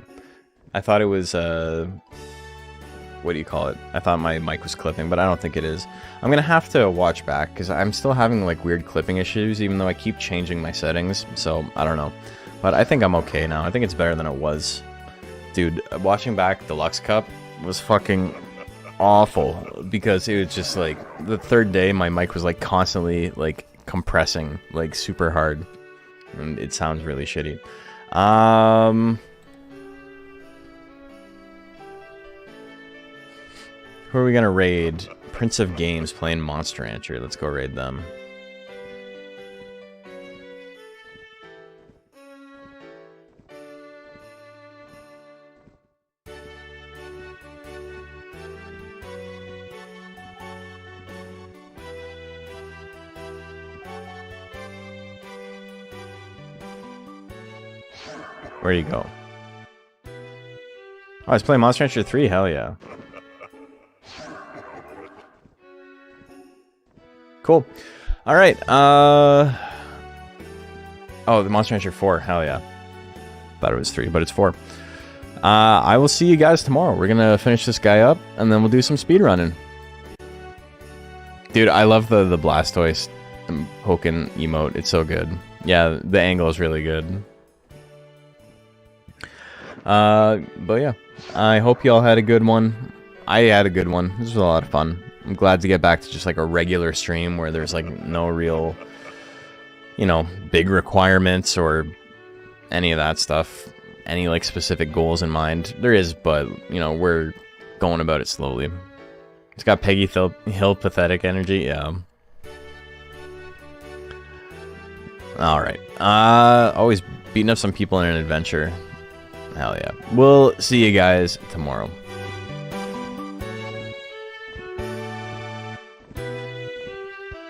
I thought it was, what do you call it? I thought my mic was clipping, but I don't think it is. I'm gonna have to watch back, because I'm still having, like, weird clipping issues, even though I keep changing my settings, so I don't know. But I think I'm okay now. I think it's better than it was. Dude, watching back the Lux Cup was fucking awful, because it was just, like, the third day, my mic was, like, constantly, like, compressing, like, super hard. And it sounds really shitty. Who are we gonna raid? Prince of Games playing Monster Rancher. Let's go raid them. Where you go? Oh, I was playing Monster Rancher 3. Hell yeah. Cool. All right. Oh, the Monster Rancher 4. Hell yeah. Thought it was 3, but it's 4. I will see you guys tomorrow. We're gonna finish this guy up, and then we'll do some speed running. Dude, I love the Blastoise poking emote. It's so good. Yeah, the angle is really good. But yeah, I hope you all had a good one. I had a good one. This was a lot of fun. I'm glad to get back to just like a regular stream where there's like no real, you know, big requirements or any of that stuff. Any like specific goals in mind. There is, but you know, we're going about it slowly. It's got Peggy Hill pathetic energy, yeah. Alright. Always beating up some people in an adventure. Hell yeah. We'll see you guys tomorrow.